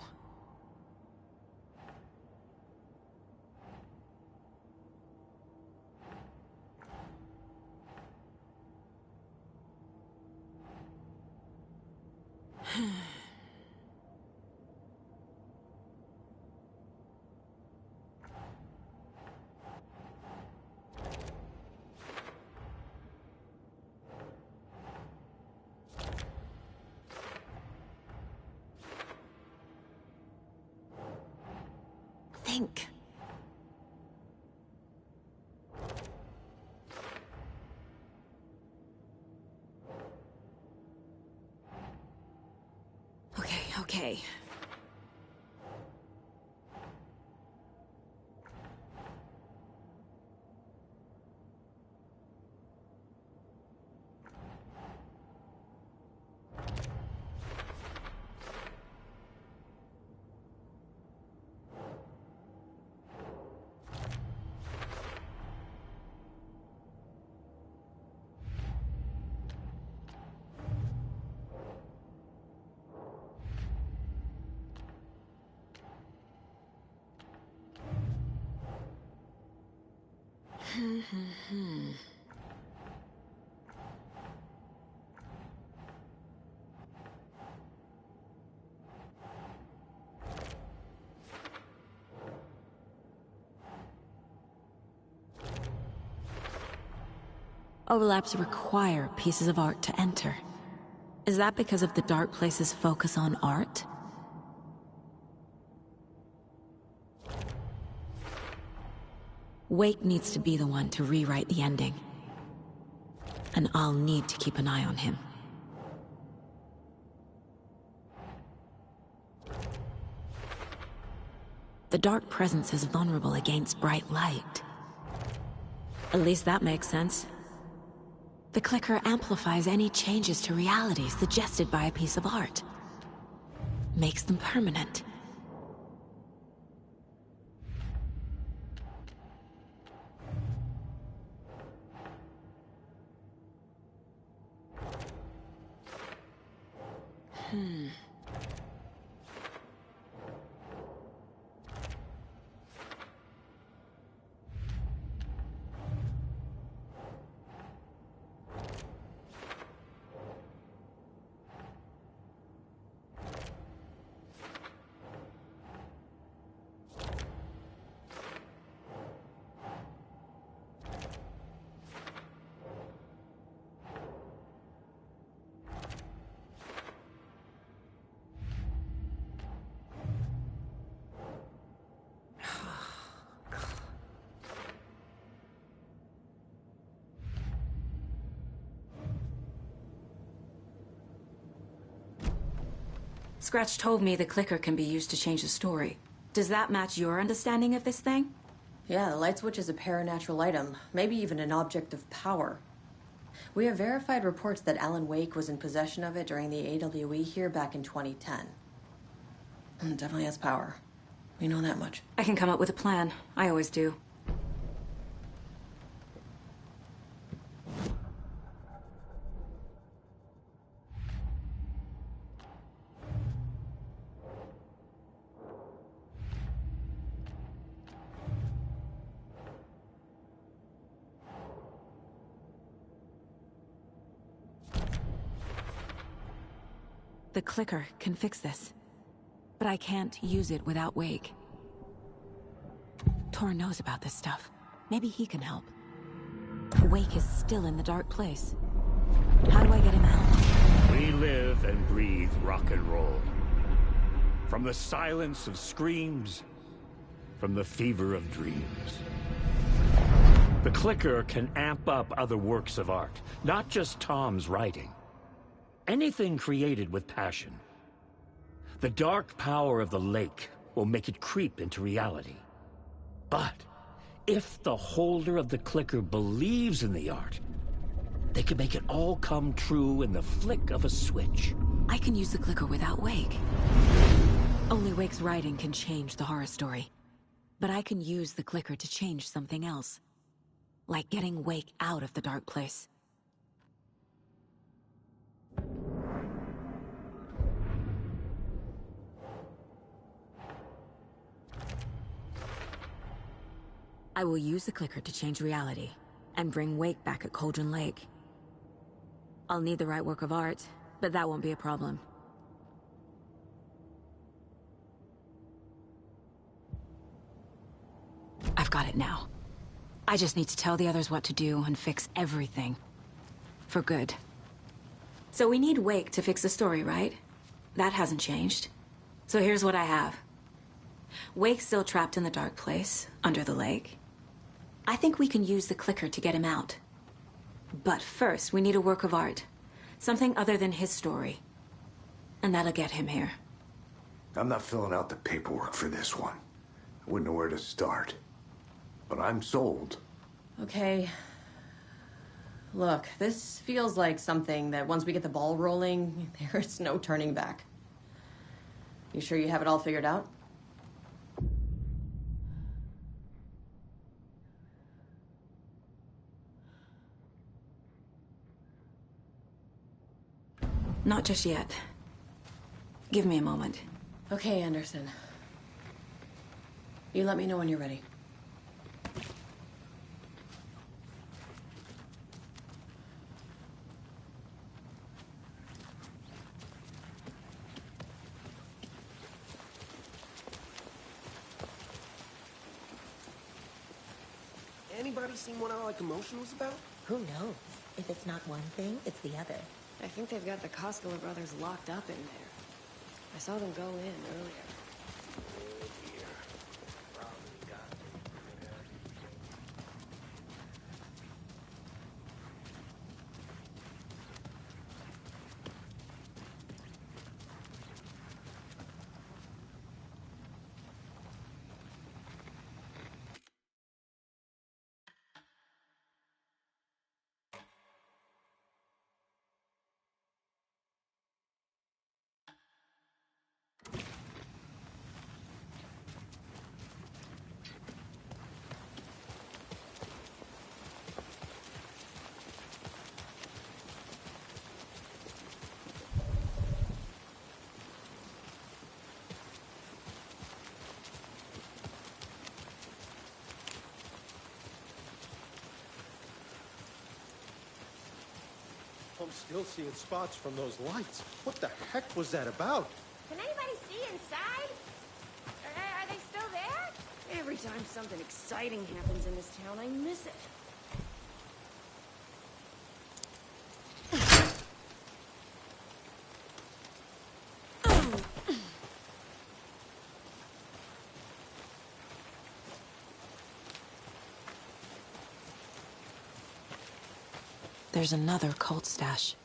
Think. Okay. Overlaps require pieces of art to enter. Is that because of the Dark Place's focus on art? Wake needs to be the one to rewrite the ending. And I'll need to keep an eye on him. The Dark Presence is vulnerable against bright light. At least that makes sense. The clicker amplifies any changes to reality suggested by a piece of art. Makes them permanent. Scratch told me the clicker can be used to change the story. Does that match your understanding of this thing? Yeah, the light switch is a paranatural item, maybe even an object of power. We have verified reports that Alan Wake was in possession of it during the AWE here back in 2010. It definitely has power. We know that much. I can come up with a plan. I always do. The clicker can fix this. But I can't use it without Wake. Tor knows about this stuff. Maybe he can help. Wake is still in the dark place. How do I get him out? We live and breathe rock and roll. From the silence of screams, from the fever of dreams. The clicker can amp up other works of art, not just Tom's writing. Anything created with passion. The dark power of the lake will make it creep into reality. But if the holder of the clicker believes in the art, they can make it all come true in the flick of a switch. I can use the clicker without Wake. Only Wake's writing can change the horror story. But I can use the clicker to change something else. Like getting Wake out of the dark place. I will use the clicker to change reality, and bring Wake back at Cauldron Lake. I'll need the right work of art, but that won't be a problem. I've got it now. I just need to tell the others what to do and fix everything. For good. So we need Wake to fix the story, right? That hasn't changed. So here's what I have. Wake's still trapped in the dark place, under the lake. I think we can use the clicker to get him out. But first, we need a work of art. Something other than his story. And that'll get him here. I'm not filling out the paperwork for this one. I wouldn't know where to start. But I'm sold. Okay. Look, this feels like something that once we get the ball rolling, there's no turning back. You sure you have it all figured out? Not just yet. Give me a moment. Okay, Anderson. You let me know when you're ready. Anybody seen what Our Commotion was about? Who knows? If it's not one thing, it's the other. I think they've got the Koskela brothers locked up in there. I saw them go in earlier. I'm still seeing spots from those lights. What the heck was that about? Can anybody see inside? Are they still there? Every time something exciting happens in this town, I miss it. There's another cult stash.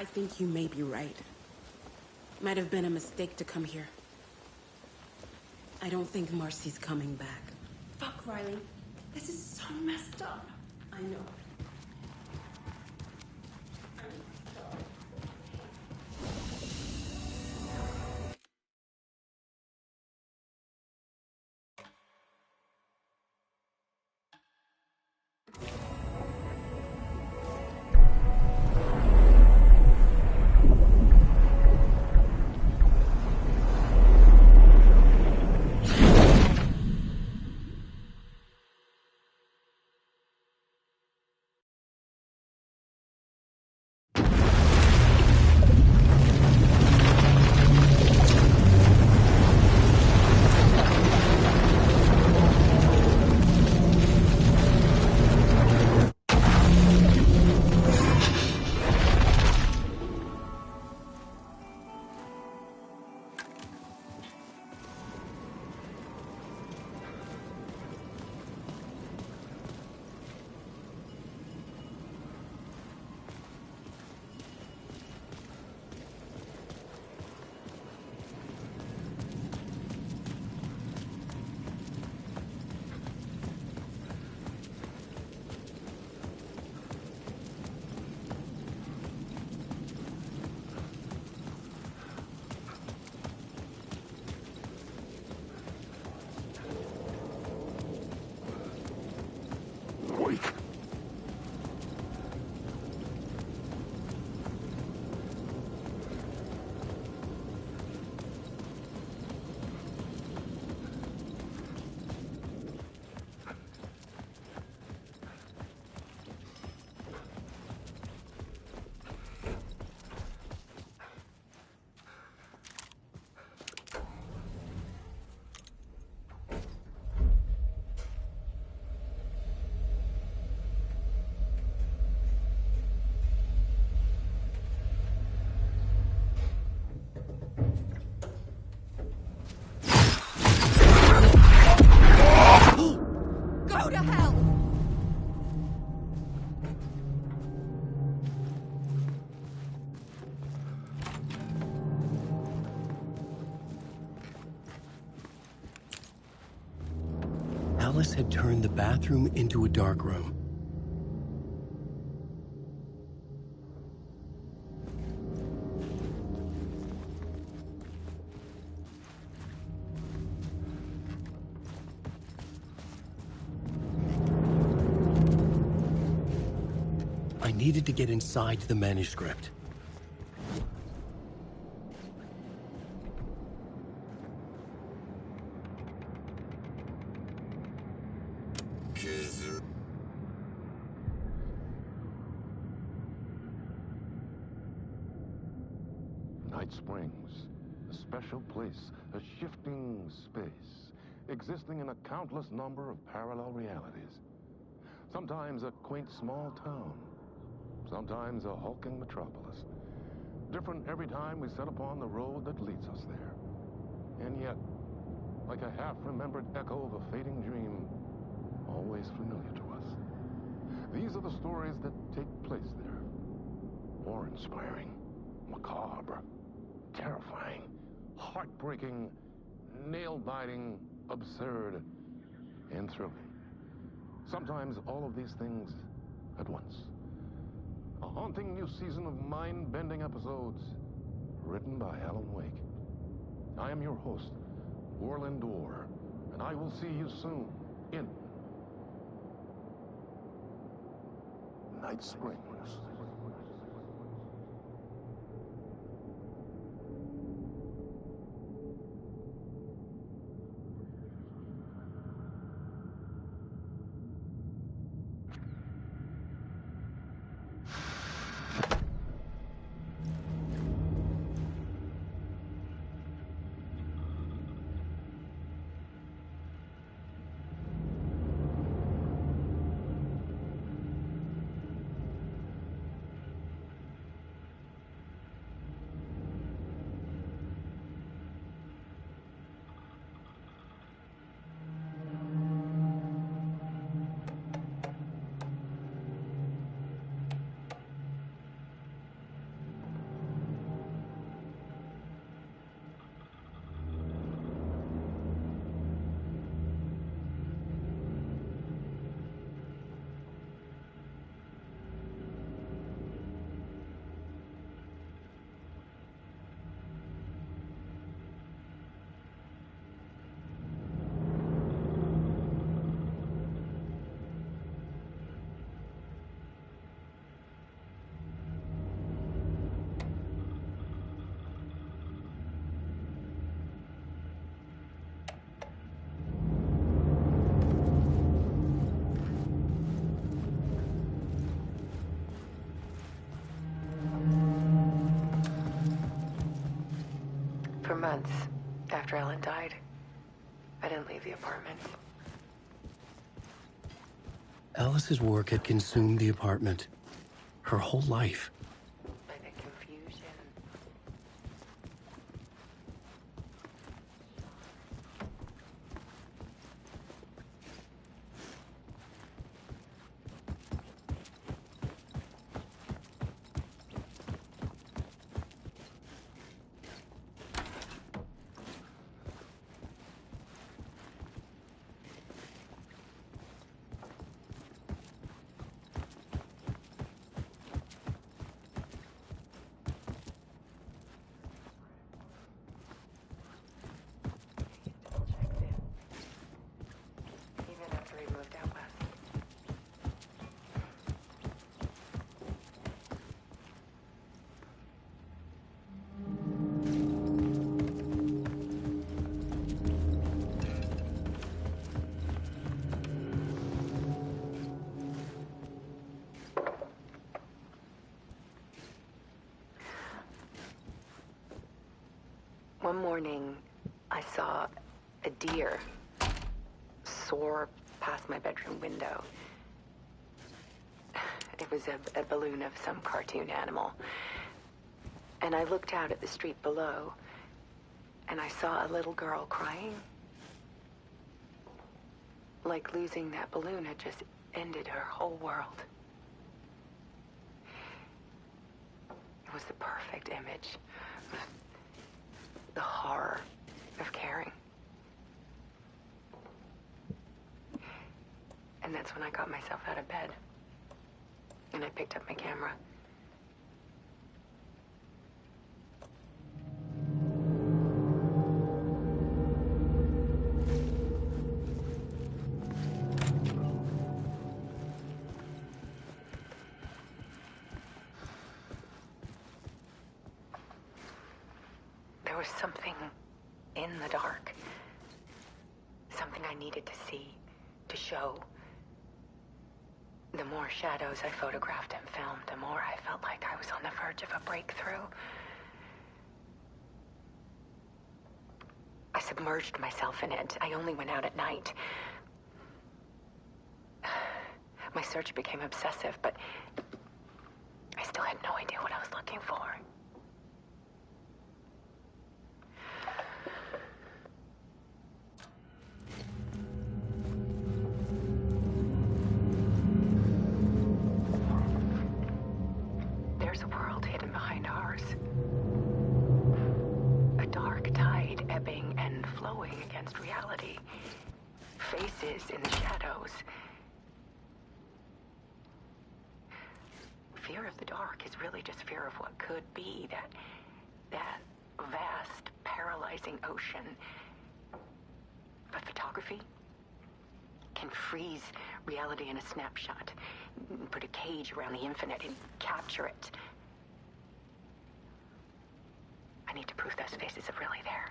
I think you may be right. Might have been a mistake to come here. I don't think Marcy's coming back. Fuck, Riley. This is so messed up. I know. Go to hell! Alice had turned the bathroom into a dark room. I needed to get inside the manuscript. Night Springs, a special place, a shifting space, existing in a countless number of parallel realities. Sometimes a quaint small town, sometimes a hulking metropolis. Different every time we set upon the road that leads us there. And yet, like a half-remembered echo of a fading dream, always familiar to us. These are the stories that take place there. Awe-inspiring, macabre, terrifying, heartbreaking, nail-biting, absurd, and thrilling. Sometimes all of these things at once. A haunting new season of mind-bending episodes written by Alan Wake. I am your host, Orland Orr, and I will see you soon in Night Springs. months after Ellen died, I didn't leave the apartment. Alice's work had consumed the apartment. Her whole life. By the confusion. One morning, I saw a deer soar past my bedroom window. It was a balloon of some cartoon animal. And I looked out at the street below, and I saw a little girl crying. Like losing that balloon had just ended her whole world. It was the perfect image of the horror of caring. And that's when I got myself out of bed. And I picked up my camera. There was something in the dark. Something I needed to see, to show. The more shadows I photographed and filmed, the more I felt like I was on the verge of a breakthrough. I submerged myself in it. I only went out at night. My search became obsessive, but I still had no idea what I was looking for. There's a world hidden behind ours. A dark tide ebbing and flowing against reality. Faces in the shadows. Fear of the dark is really just fear of what could be, that vast, paralyzing ocean. But photography can freeze reality in a snapshot, put a cage around the infinite and capture it. I need to prove those faces are really there.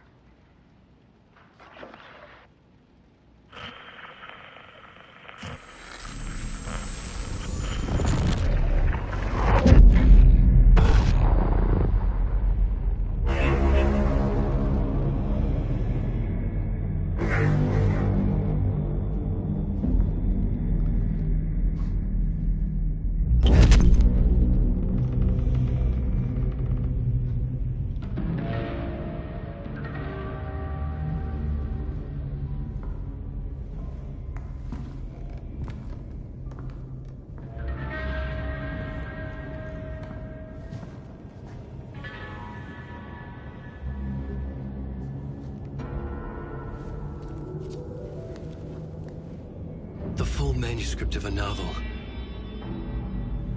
The full manuscript of a novel.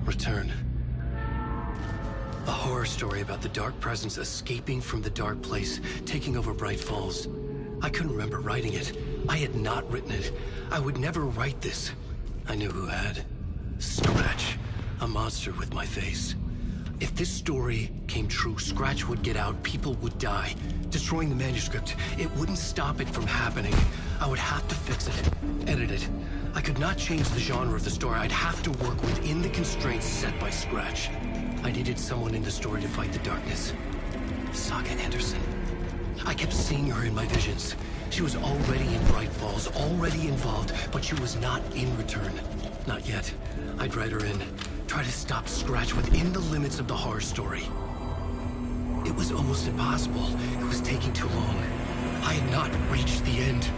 Return. A horror story about the dark presence escaping from the dark place, taking over Bright Falls. I couldn't remember writing it. I had not written it. I would never write this. I knew who had. Scratch. A monster with my face. If this story came true, Scratch would get out, people would die. Destroying the manuscript, it wouldn't stop it from happening. I would have to fix it, edit it. I could not change the genre of the story. I'd have to work within the constraints set by Scratch. I needed someone in the story to fight the darkness. Saga Anderson. I kept seeing her in my visions. She was already in Bright Falls, already involved, but she was not in Return. Not yet. I'd write her in. Try to stop Scratch within the limits of the horror story. It was almost impossible. It was taking too long. I had not reached the end.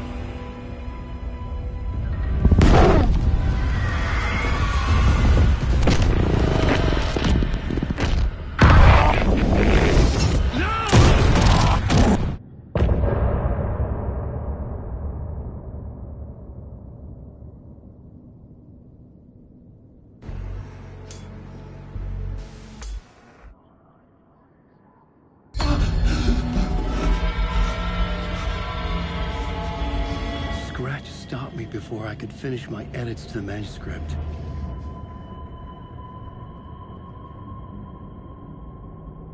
Scratch stopped me before I could finish my edits to the manuscript.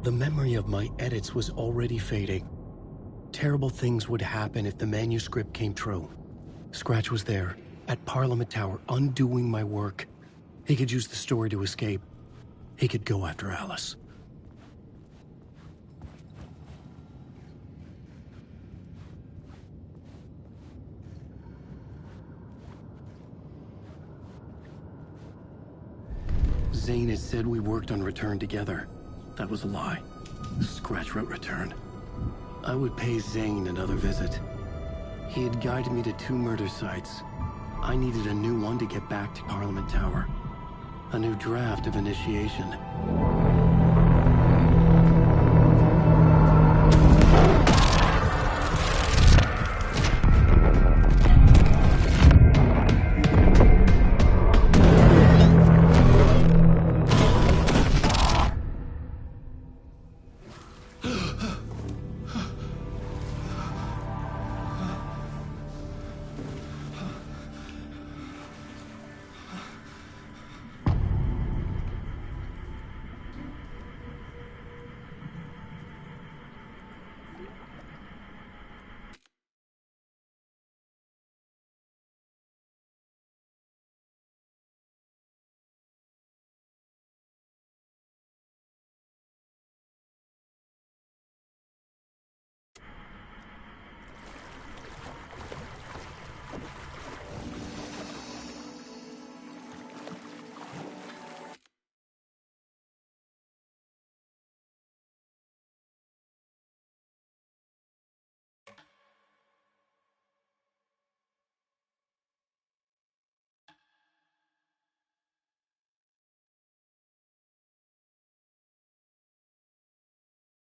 The memory of my edits was already fading. Terrible things would happen if the manuscript came true. Scratch was there, at Parliament Tower, undoing my work. He could use the story to escape. He could go after Alice. Zane had said we worked on Return together. That was a lie. Scratch wrote Return. I would pay Zane another visit. He had guided me to 2 murder sites. I needed a new one to get back to Parliament Tower. A new draft of Initiation.